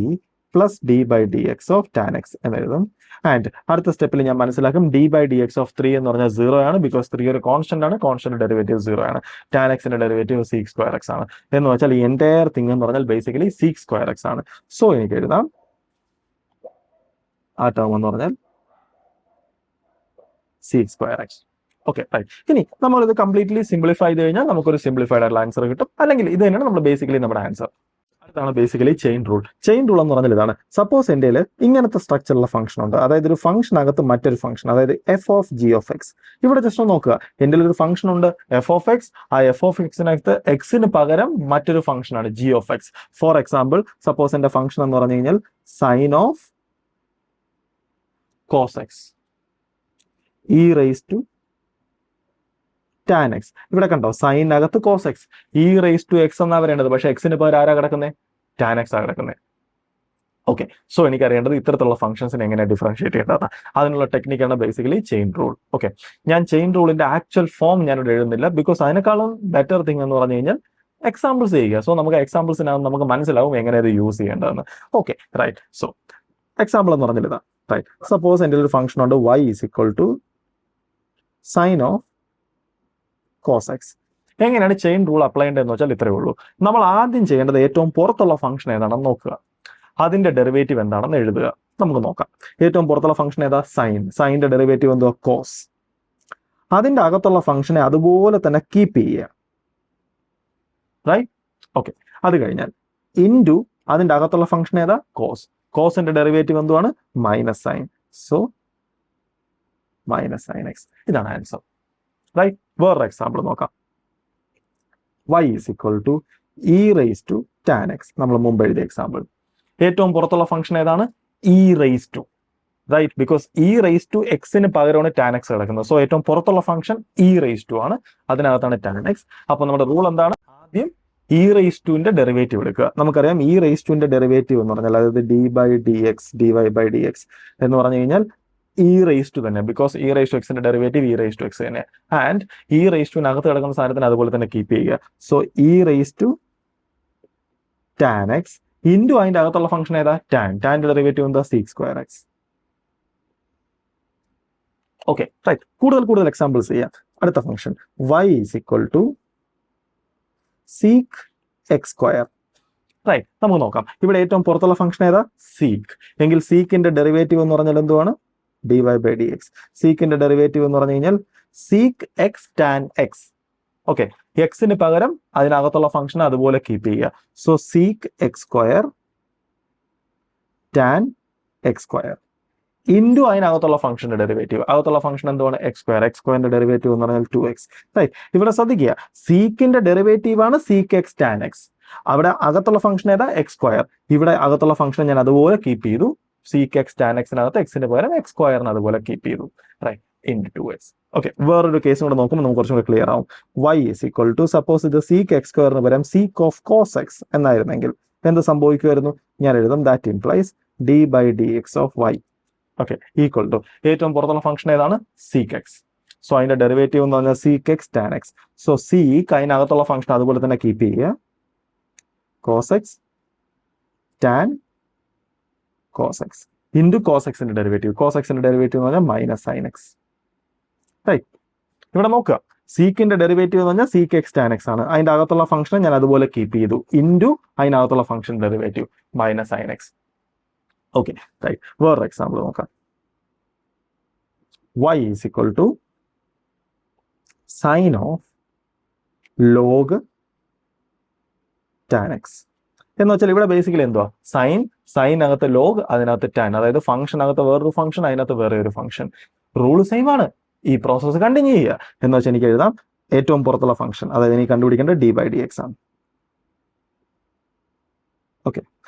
plus d by d x of tan x എന്നെഴുതും. ആൻഡ് അടുത്ത സ്റ്റെപ്പിൽ ഞാൻ മനസ്സിലാക്കും d by d x of 3 എന്ന് പറഞ്ഞാൽ 0 ആണ്, ബിക്കോസ് 3 ഒരു കോൺസ്റ്റന്റ് ആണ്, കോൺസ്റ്റന്റ് ഡെറിവേറ്റീവ് 0 ആണ്. ടാൻ എക്സിന്റെ ഡെറിവേറ്റീവ് സീക് സ്ക്വയർ എക്സ് ആണ്. എന്ന് വെച്ചാൽ ഈ എൻറ്റയർ തിങ് എന്ന് പറഞ്ഞാൽ ബേസിക്കലി സീക് സ്ക്വയർ എക്സ് ആണ്. സോ എനിക്ക് എഴുതാം ആ ടേം എന്ന് പറഞ്ഞാൽ sec square x. Okay, right. ഇനി നമ്മൾ ഇത് കംപ്ലീറ്റ്ലി സിംപ്ലിഫൈ ചെയ്ത് കഴിഞ്ഞാൽ നമുക്കൊരു സിംപ്ലിഫൈഡ് ആയിട്ടുള്ള ആൻസർ കിട്ടും. അല്ലെങ്കിൽ ഇത് തന്നെയാണ് നമ്മൾ ബേസിക്കലി നമ്മുടെ ആൻസർ. അടുത്താണ് basically chain rule. Chain rule എന്ന് പറഞ്ഞാൽ ഇതാണ്. സപ്പോസ് എൻ്റെ ഇങ്ങനത്തെ സ്ട്രക്ചറുള്ള ഫംഗ്ഷൻ ഉണ്ട്, അതായത് ഒരു ഫംഗ്ഷനകത്ത് മറ്റൊരു ഫംഗ്ഷൻ, അതായത് f of g of x. ഇവിടെ ജസ്റ്റ് ഒന്ന് നോക്കുക, എൻ്റെ ഒരു ഫംഗ്ഷൻ ഉണ്ട് എഫ് ഓഫ് എക്സ്. ആ എഫ് ഓഫ് എക്സിനകത്ത് എക്സിന് പകരം മറ്റൊരു ഫംഗ്ഷനാണ് g of x. For example, suppose എൻ്റെ ഫംഗ്ഷൻ എന്ന് പറഞ്ഞു കഴിഞ്ഞാൽ sine of cos x e raise to tan x. ഇവിടെ കണ്ടോ, സൈനകത്ത് cos x, e raise to x എന്നാ പറയേണ്ടത്, പക്ഷെ എക്സിന് പകരം ആരാ കിടക്കുന്നത്? ടാൻ എക്സ് ആ കിടക്കുന്നത്. ഓക്കെ, സോ എനിക്ക് അറിയേണ്ടത് ഇത്തരത്തിലുള്ള ഫംഗ്ഷൻസിനെ എങ്ങനെ ഡിഫറൻഷിയേറ്റ് ചെയ്യേണ്ടതാണ്. അതിനുള്ള ടെക്നിക്കാണ് ബേസിക്കലി ചെയിൻ റൂൾ. ഓക്കെ, ഞാൻ ചെയിൻ റൂളിന്റെ ആക്ച്വൽ ഫോം ഞാനിവിടെ എഴുതുന്നില്ല, ബിക്കോസ് അതിനേക്കാളും ബെറ്റർ തിങ് എന്ന് പറഞ്ഞു കഴിഞ്ഞാൽ എക്സാമ്പിൾസ് ചെയ്യുക. സോ നമുക്ക് എക്സാമ്പിൾസിനകത്ത് നമുക്ക് മനസ്സിലാവും എങ്ങനെ ഇത് യൂസ് ചെയ്യേണ്ടതെന്ന്. Okay, right. സോ എക്സാമ്പിൾ എന്ന് പറഞ്ഞാൽ ഇതാ. റൈറ്റ്, സപ്പോസ് എൻ്റെ ഒരു ഫംഗ്ഷൻ ഉണ്ട് y is equal to sine of cos x. എങ്ങനെയാണ് ചെയിൻ റൂൾ അപ്ലൈ ചെയ്യേണ്ടതെന്ന് വെച്ചാൽ ഇത്രയേ ഉള്ളൂ. നമ്മൾ ആദ്യം ചെയ്യേണ്ടത് ഏറ്റവും പുറത്തുള്ള ഫംഗ്ഷൻ ഏതാണെന്ന് നോക്കുക, അതിന്റെ ഡെറിവേറ്റീവ് എന്താണെന്ന് എഴുതുക. നമുക്ക് നോക്കാം. ഏറ്റവും പുറത്തുള്ള ഫംഗ്ഷൻ ഏതാ? സൈൻ. സൈനിന്റെ ഡെറിവേറ്റീവ് എന്തോ? കോസ്. അതിന്റെ അകത്തുള്ള ഫംഗ്ഷനെ അതുപോലെ തന്നെ കീപ്പ് ചെയ്യുക. Right, okay. അത് കഴിഞ്ഞാൽ ഇൻറ്റു അതിന്റെ അകത്തുള്ള ഫംഗ്ഷൻ ഏതാ? കോസ്. കോസിന്റെ ഡെറിവേറ്റീവ് എന്തുവാണ്? Minus sine. So minus sine x. ഇതാണ് ആൻസർ. റൈറ്റ്, വേറൊരു എക്സാമ്പിൾ നോക്കാം. y is equal to e raise to tan x. നമ്മൾ മുമ്പ് എഴുതിയ എക്സാമ്പിൾ. ഏറ്റവും പുറത്തുള്ള ഫംഗ്ഷൻ ഏതാണ്? E raise to. Right, because e raise to എക്സിന് പകരമാണ് ടാൻ എക്സ് കിടക്കുന്നത്. സോ ഏറ്റവും പുറത്തുള്ള ഫംഗ്ഷൻ ഇ റേസ് ടു ആണ്, അതിനകത്താണ് ടാൻ എക്സ്. അപ്പൊ നമ്മുടെ റൂൾ എന്താണ്? ആദ്യം ഇ റേസ് ടുവിന്റെ ഡെറിവേറ്റീവ് എടുക്കുക. നമുക്കറിയാം ഇ റേസ് ടുവിന്റെ ഡെറിവേറ്റീവ് എന്ന് പറഞ്ഞാൽ അതായത് d by d x d y by d x എന്ന് പറഞ്ഞു കഴിഞ്ഞാൽ ഇ റേസ് ടു തന്നെ, ബിക്കോസ് ഇ റേസ് ടു എക്സിന്റെ derivative e raise to x തന്നെ. ആൻഡ് ഇ റേസ് ടുവിനകത്ത് കിടക്കുന്ന സാധനത്തിന് അതുപോലെ തന്നെ കീപ്പ് ചെയ്യുക. So e raise to tan x into അതിന്റെ അകത്തുള്ള ഫംഗ്ഷൻ ഏതാ? ടാൻ. ടാന്റെ ഡെറിവേറ്റീവ് എന്താ? Sec square x. Okay, right. കൂടുതൽ എക്സാമ്പിൾസ് ചെയ്യാം. അടുത്ത function y is equal to seek x square. Right, നമുക്ക് നോക്കാം. ഇവിടെ ഏറ്റവും പുറത്തുള്ള ഫംഗ്ഷൻ ഏതാ? സീക്. എങ്കിൽ സീക്കിന്റെ ഡെറിവേറ്റീവ് എന്ന് പറഞ്ഞാൽ എന്തുവാണ്? D y by d x. സീക്കിന്റെ ഡെറിവേറ്റീവ് എന്ന് പറഞ്ഞു കഴിഞ്ഞാൽ sec x tan x. Okay, എക്സിന് പകരം അതിനകത്തുള്ള ഫംഗ്ഷൻ അതുപോലെ കീപ്പ് ചെയ്യുക. So sec x square tan x square into അതിനകത്തുള്ള ഫംഗ്ഷന്റെ ഡെറിവേറ്റീവ്. അകത്തുള്ള ഫംഗ്ഷൻ എന്തുവാണ്? X square. എക്സ് സ്ക്വയറിന്റെ ഡെറിവേറ്റീവ് എന്ന് പറഞ്ഞാൽ 2x. റൈറ്റ്, ഇവിടെ ശ്രദ്ധിക്കുക, സീക്കിന്റെ ഡെറിവേറ്റീവ് ആണ് സീക് എക്സ് ടാൻ എക്സ്. അവിടെ അകത്തുള്ള ഫംഗ്ഷൻ ഏതാ? X square. ഇവിടെ അകത്തുള്ള ഫംഗ്ഷൻ ഞാൻ അതുപോലെ കീപ്പ് ചെയ്തു. സീക് എക്സ് ടാൻ എക്സിനകത്ത് എക്സിന് പകരം എക്സ് സ്ക്വയറിന് അതുപോലെ കീപ്പ് ചെയ്തു. Right, into 2x. ഓക്കെ, വേറൊരു കേസും കൂടെ നോക്കുമ്പോൾ നമുക്ക് കുറച്ചും കൂടെ ക്ലിയർ ആവും. y is equal to suppose ഇത് സീക് എക്സ് സ്ക്വയറിന് പകരം സീക് ഓഫ് കോസ് എക്സ് എന്നായിരുന്നെങ്കിൽ എന്ത് സംഭവിക്കുമായിരുന്നു? ഞാൻ എഴുതും that implies d by d x of y. Okay, equal to ഏറ്റവും പുറത്തുള്ള ഫംഗ്ഷൻ ഏതാണ്? Sec x. സോ അതിന്റെ ഡെറിവേറ്റീവ് എന്ന് പറഞ്ഞാൽ sec x tan x. So sec അതിനകത്തുള്ള ഫംഗ്ഷൻ അതുപോലെ തന്നെ കീപ്പ് ചെയ്യുക. Cos x tan cos x into cos എക്സിന്റെ ഡെറിവേറ്റീവ്. കോസ് എക്സിന്റെ ഡെറിവേറ്റീവ് എന്ന് പറഞ്ഞാൽ മൈനസ് സൈൻ എക്സ്. റൈറ്റ്, ഇവിടെ നോക്കുക, സീക്കിന്റെ ഡെറിവേറ്റീവ് എന്ന് പറഞ്ഞാൽ സീക് എക്സ് ടാൻ എക്സ് ആണ്. അതിന്റെ അകത്തുള്ള ഫംഗ്ഷൻ ഞാൻ അതുപോലെ കീപ്പ് ചെയ്തു. ഇൻറ്റു അതിനകത്തുള്ള function derivative minus sine x. Okay, right. വേറൊരു എക്സാമ്പിൾ നോക്കാം. y is equal to sine of log tan x. എന്ന് വെച്ചാൽ ഇവിടെ ബേസിക്കലി എന്തുവാ? സൈനകത്ത് ലോഗ്, അതിനകത്ത് ടാൻ. അതായത് ഫംഗ്ഷൻ അകത്ത് വേറൊരു ഫംഗ്ഷൻ, അതിനകത്ത് വേറെ ഒരു ഫംഗ്ഷൻ. റൂൾ സെയിം ആണ്. ഈ പ്രോസസ്സ് കണ്ടിന്യൂ ചെയ്യുക. എന്ന് വെച്ചാൽ എനിക്ക് എഴുതാം ഏറ്റവും പുറത്തുള്ള ഫംഗ്ഷൻ, അതായത് എനിക്ക് കണ്ടുപിടിക്കേണ്ടത് ഡി ബൈ ഡി എക്സ് ആണ്. ഓക്കെ,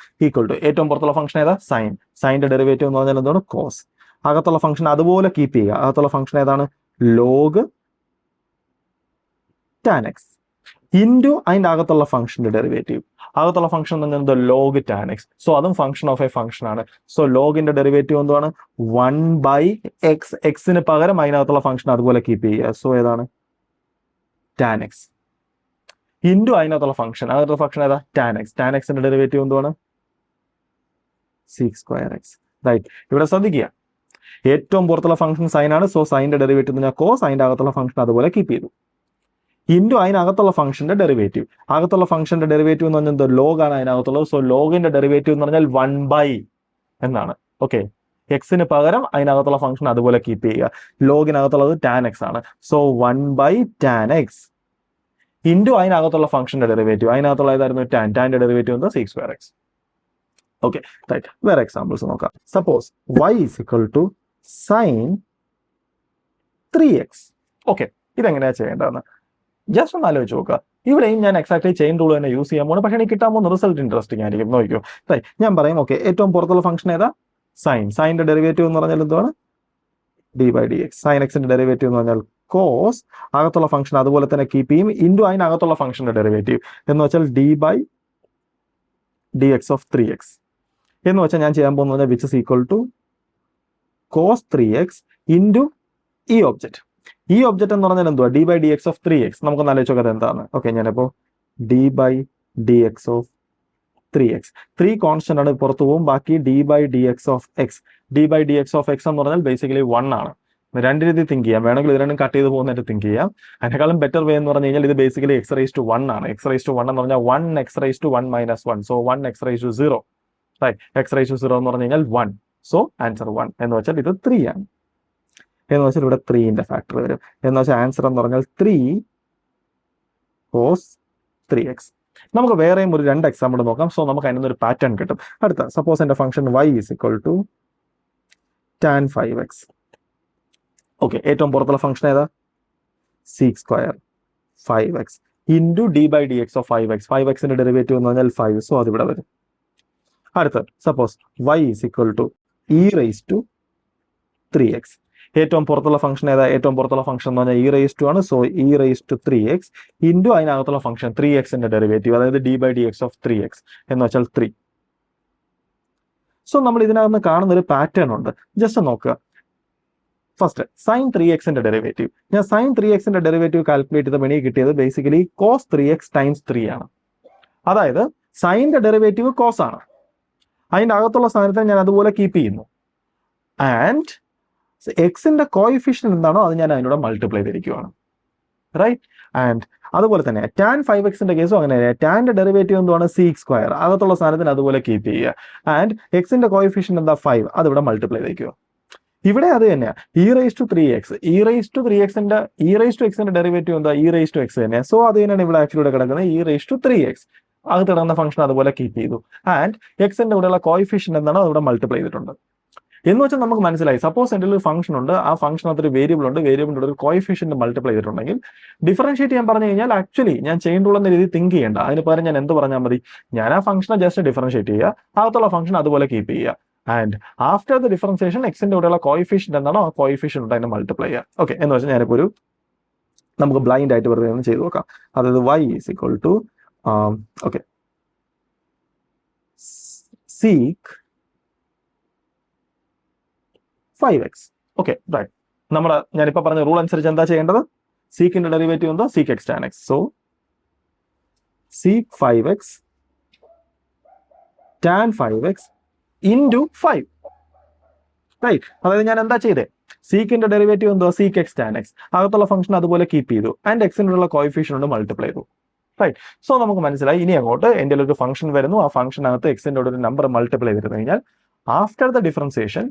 ഈക്വൽ ടു ഏറ്റവും പുറത്തുള്ള ഫംഗ്ഷൻ ഏതാ? സൈൻ. സൈനിന്റെ ഡെറിവേറ്റീവ് എന്ന് പറഞ്ഞാൽ എന്താണ്? കോസ്. അകത്തുള്ള ഫംഗ്ഷൻ അതുപോലെ കീപ്പ് ചെയ്യുക. അകത്തുള്ള ഫംഗ്ഷൻ ഏതാണ്? Log tan x. ഇൻറ്റു അതിൻ്റെ അകത്തുള്ള ഫംഗ്ഷൻ്റെ ഡെറിവേറ്റീവ്. അകത്തുള്ള ഫംഗ്ഷൻ എന്ന് പറയുന്നത് ലോഗ് ടാൻ എക്സ്. സോ അതും ഫംഗ്ഷൻ ഓഫ് എ ഫംഗ്ഷൻ ആണ്. സോ ലോഗിന്റെ ഡെറിവേറ്റീവ് എന്താണ്? 1/x. എക്സിന് പകരം അതിനകത്തുള്ള ഫംഗ്ഷൻ അതുപോലെ കീപ്പ് ചെയ്യുക. സോ ഏതാണ്? ടാൻ എക്സ് ഇൻറ്റു അതിനകത്തുള്ള ഫംഗ്ഷൻ. അകത്തുള്ള ഫംഗ്ഷൻ ഏതാ? Tan X. ടാൻ എക്സിന്റെ ഡെറിവേറ്റീവ് എന്താണ്? sec²x. റൈറ്റ്. ഇവിടെ ശ്രദ്ധിക്കുക, ഏറ്റവും പുറത്തുള്ള ഫംഗ്ഷൻ സൈൻ ആണ്. സോ സൈൻ്റെ ഡെറിവേറ്റീവ് എന്ന് പറഞ്ഞാൽ കോസ്. അതിൻ്റെ അകത്തുള്ള ഫംഗ്ഷൻ അതുപോലെ കീപ്പ് ചെയ്തു. ഇൻറ്റു അതിനകത്തുള്ള ഫംഗ്ഷന്റെ ഡെറിവേറ്റീവ്. അകത്തുള്ള ഫംഗ്ഷന്റെ ഡെറിവേറ്റീവ് എന്ന് പറഞ്ഞാൽ ലോഗ് ആണ് അതിനകത്തുള്ളത്. സോ ലോഗിന്റെ ഡെറിവേറ്റീവ് എന്ന് പറഞ്ഞാൽ 1/, എന്നാണ്. ഓക്കെ, എക്സിന് പകരം അതിനകത്തുള്ള ഫംഗ്ഷൻ അതുപോലെ കീപ്പ് ചെയ്യുക. ലോഗിനകത്തുള്ളത് ടാൻ എക്സ് ആണ്. സോ 1/tan x ഇൻറ്റു അതിനകത്തുള്ള ഫംഗ്ഷന്റെ ഡെറിവേറ്റീവ്. അതിനകത്തുള്ള ഏതായിരുന്നു? ടാൻ്റെ ഡെറിവേറ്റീവ് എന്താ? sec²x. Okay, right. വേറെ എക്സാമ്പിൾസ് നോക്കാം. Suppose y = sin 3x. Okay, ഇതെങ്ങനെയാ ചെയ്യേണ്ടതെന്ന് ജസ്റ്റ് ഒന്ന് ആലോചിച്ച് നോക്കുക. ഇവിടെയും ഞാൻ എക്സാക്ട്ലി ചെയിൻ റൂൾ തന്നെ യൂസ് ചെയ്യാൻ പോകുന്നത്. പക്ഷേ എനിക്ക് കിട്ടാൻ പോകുന്ന റിസൾട്ട് ഇൻട്രസ്റ്റിംഗ് ആയിരിക്കും. നോക്കിയോ, റൈറ്റ്. ഞാൻ പറയും, ഓക്കെ, ഏറ്റവും പുറത്തുള്ള ഫംഗ്ഷൻ ഏതാ? സൈൻ. സൈൻ്റെ ഡെറിവേറ്റീവ് എന്ന് പറഞ്ഞാൽ എന്താണ്? d/dx. സൈൻ എക്സിന്റെ ഡെറിവേറ്റീവ് എന്ന് പറഞ്ഞാൽ കോസ്. അകത്തുള്ള ഫംഗ്ഷൻ അതുപോലെ തന്നെ കീപ്പ് ചെയ്യും. ഇൻറ്റു അതിനകത്തുള്ള ഫംഗ്ഷന്റെ ഡെറിവേറ്റീവ് എന്ന് വെച്ചാൽ d/dx of 3x. എന്ന് വെച്ചാൽ ഞാൻ ചെയ്യാൻ പോകുന്നത് which is equal to cos 3x into ഈ ഒബ്ജക്റ്റ്. ഈ ഒബ്ജക്റ്റ് എന്ന് പറഞ്ഞാൽ എന്തുവാ? d/dx of 3x. നമുക്കൊന്ന് ആലോചിച്ച് നോക്കാം എന്താണ്. ഓക്കെ, ഞാനിപ്പോൾ d/dx of 3x. 3 കോൺസ്റ്റന്റ് ആണ്, പുറത്തു പോകും. ബാക്കി d/dx of x. d/dx of x എന്ന് പറഞ്ഞാൽ ബേസിക്കലി 1 ആണ്. രണ്ട് രീതി തിങ്ക് ചെയ്യാം. വേണമെങ്കിൽ ഇത് രണ്ടും കട്ട് ചെയ്ത് പോകുന്നതായിട്ട് തിങ്ക് ചെയ്യാം. അതിനേക്കാളും ബെറ്റർ വേ എന്ന് പറഞ്ഞു കഴിഞ്ഞാൽ ഇത് ബേസിക്കലി x⁻1 ആണ്. x⁻1 എന്ന് പറഞ്ഞാൽ 1x⁻1 - 1. So 1x⁻0. Right. x⁻0 എന്ന് പറഞ്ഞു കഴിഞ്ഞാൽ 1. സോ ആൻസർ 1 എന്ന് വെച്ചാൽ ഇത് 3 ആണ്. എന്ന് വെച്ചാൽ ഇവിടെ 3ന്റെ ഫാക്ടർ വരും. എന്ന് വെച്ചാൽ ആൻസർ എന്ന് പറഞ്ഞാൽ 3 cos 3x. നമുക്ക് വേറെയും ഒരു 2 എക്സാമ്പിൾ നോക്കാം. സോ നമുക്ക് അതിൽ നിന്നൊരു പാറ്റേൺ കിട്ടും. അടുത്ത സപ്പോസ് എൻ്റെ function y = tan 5x. Okay, ഏറ്റവും പുറത്തുള്ള ഫംഗ്ഷൻ ഏതാ? sec² 5x into d/dx of 5x. 5xന്റെ derivative എന്ന് പറഞ്ഞാൽ 5. സോ അതിവിടെ വരും. അടുത്ത സപ്പോസ് y = e⁻3x. ഏറ്റവും പുറത്തുള്ള ഫംഗ്ഷൻ ഏതാ? ഏറ്റവും പുറത്തുള്ള ഫംഗ്ഷൻ എന്ന് പറഞ്ഞാൽ e⁻2 ആണ്. സോ e⁻3x ഇൻറ്റു അതിനകത്തുള്ള ഫംഗ്ഷൻ 3xന്റെ ഡെറിവേറ്റീവ്, അതായത് d/dx of 3x എന്ന് വെച്ചാൽ 3. സോ നമ്മൾ ഇതിനകത്ത് കാണുന്ന ഒരു പാറ്റേൺ ഉണ്ട്. ജസ്റ്റ് നോക്കുക. ഫസ്റ്റ് sin 3xന്റെ ഡെറിവേറ്റീവ്. ഞാൻ sin 3xന്റെ ഡെറിവേറ്റീവ് കാൽക്കുലേറ്റ് ചെയ്തപ്പോൾ എനിക്ക് കിട്ടിയത് ബേസിക്കലി cos 3x times 3 ആണ്. അതായത് സൈൻ്റെ ഡെറിവേറ്റീവ് കോസ് ആണ്. അതിൻ്റെ അകത്തുള്ള സ്ഥാനത്ത് ഞാൻ അതുപോലെ കീപ്പ് ചെയ്യുന്നു. ആൻഡ് എക്സിന്റെ കോയിഫിഷ്യന്റ് എന്താണോ അത് ഞാൻ അതിനോട് മൾട്ടിപ്ലൈ ചെയ്തിരിക്കുകയാണ്. റൈറ്റ്. ആൻഡ് അതുപോലെ തന്നെ tan 5xന്റെ കേസും അങ്ങനെ തന്നെ. ടാൻ്റെ ഡെറിവേറ്റീവ് എന്താണ്? sec². അകത്തുള്ള സ്ഥാനത്തിന് അതുപോലെ കീപ്പ് ചെയ്യുക. ആൻഡ് എക്സിന്റെ കോയിഫിഷ്യന്റ് എന്താ? 5. അതിവിടെ മൾട്ടിപ്ലൈ ചെയ്തിരിക്കുക. ഇവിടെ അത് തന്നെയാണ്. e⁻3x. e⁻xന്റെ ഡെറിവേറ്റീവ് എന്താ? e⁻x തന്നെയാണ്. സോ അത് തന്നെയാണ് ഇവിടെ ആക്ച്വലി ഇവിടെ കിടക്കുന്നത് e⁻3x. അകത്ത് കിടന്ന ഫംഗ്ഷൻ അതുപോലെ കീപ്പ് ചെയ്തു. ആൻഡ് എക്സിന്റെ കൂടെയുള്ള കോയിഫിഷ്യന്റ് എന്താണോ അതിവിടെ മൾട്ടിപ്ലൈ ചെയ്തിട്ടുണ്ട്. എന്ന് വെച്ചാൽ നമുക്ക് മനസ്സിലായി, സപ്പോസ് എൻ്റെ ഒരു ഫംഗ്ഷൻ ഉണ്ട്. ആ ഫംഗ്ഷനകത്ത് ഒരു വേരിയബിൾ ഉണ്ട്. വേരിയബിളിന്റെ ഒരു കോയിഫിഷ്യന്റ് മൾട്ടിപ്ലൈ ചെയ്തിട്ടുണ്ടെങ്കിൽ ഡിഫറൻഷിയേറ്റ് ചെയ്യാൻ പറഞ്ഞു കഴിഞ്ഞാൽ ആക്ച്വലി ഞാൻ ചെയിൻ റൂൾ എന്ന രീതി തിങ്ക് ചെയ്യേണ്ട. അതിന് പകരം ഞാൻ എന്ത് പറഞ്ഞാൽ മതി? ഞാൻ ആ ഫംഗ്ഷനെ ജസ്റ്റ് ഡിഫറൻഷിയേറ്റ് ചെയ്യുക. അകത്തുള്ള ഫംഗ്ഷൻ അതുപോലെ കീപ്പ് ചെയ്യുക. ആൻഡ് ആഫ്റ്റർ ദ ഡിഫറൻസിയേഷൻ എക്സിന്റെ കൂടെയുള്ള കോയിഫിഷ്യന്റ് എന്താണോ ആ കോയിഫിഷ്യന്റ് ഉണ്ട് അതിനെ മൾട്ടിപ്ലൈ ചെയ്യുക. ഓക്കെ, എന്ന് വെച്ചാൽ ഞാനിപ്പോൾ ഒരു നമുക്ക് ബ്ലൈൻഡ് ആയിട്ട് വെറുതെ ഒന്ന് ചെയ്ത് നോക്കാം. അതായത് y = okay sec 5x. Okay, right. ഞാനിപ്പോൾ പറഞ്ഞ റൂൾ അനുസരിച്ച് എന്താ ചെയ്യേണ്ടത്? സീക്കിന്റെ ഡെറിവേറ്റീവ് എന്താ? sec x tan x. So sec 5x tan 5x into 5. Right. അതായത് ഞാൻ എന്താ ചെയ്തേ? സീക്കിന്റെ ഡെറിവേറ്റീവ് എന്തോ? sec x tan x. അകത്തുള്ള ഫംഗ്ഷൻ അതുപോലെ കീപ്പ് ചെയ്തു. ആൻഡ് എക്സിനുള്ള കോയിഫിഷ്യന്റ് മൾട്ടിപ്ലൈ ചെയ്തു. റൈറ്റ്. സോ നമുക്ക് മനസ്സിലായി. ഇനി അങ്ങോട്ട് എൻ്റെ ഒരു ഫംഗ്ഷൻ വരുന്നു. ആ ഫംഗ്ഷനകത്ത് എക്സിന്റെ ഒരു നമ്പർ മൾട്ടിപ്ലൈ ചെയ്തിരുന്നു കഴിഞ്ഞാൽ ആഫ്റ്റർ ദ ഡിഫറൻസിയേഷൻ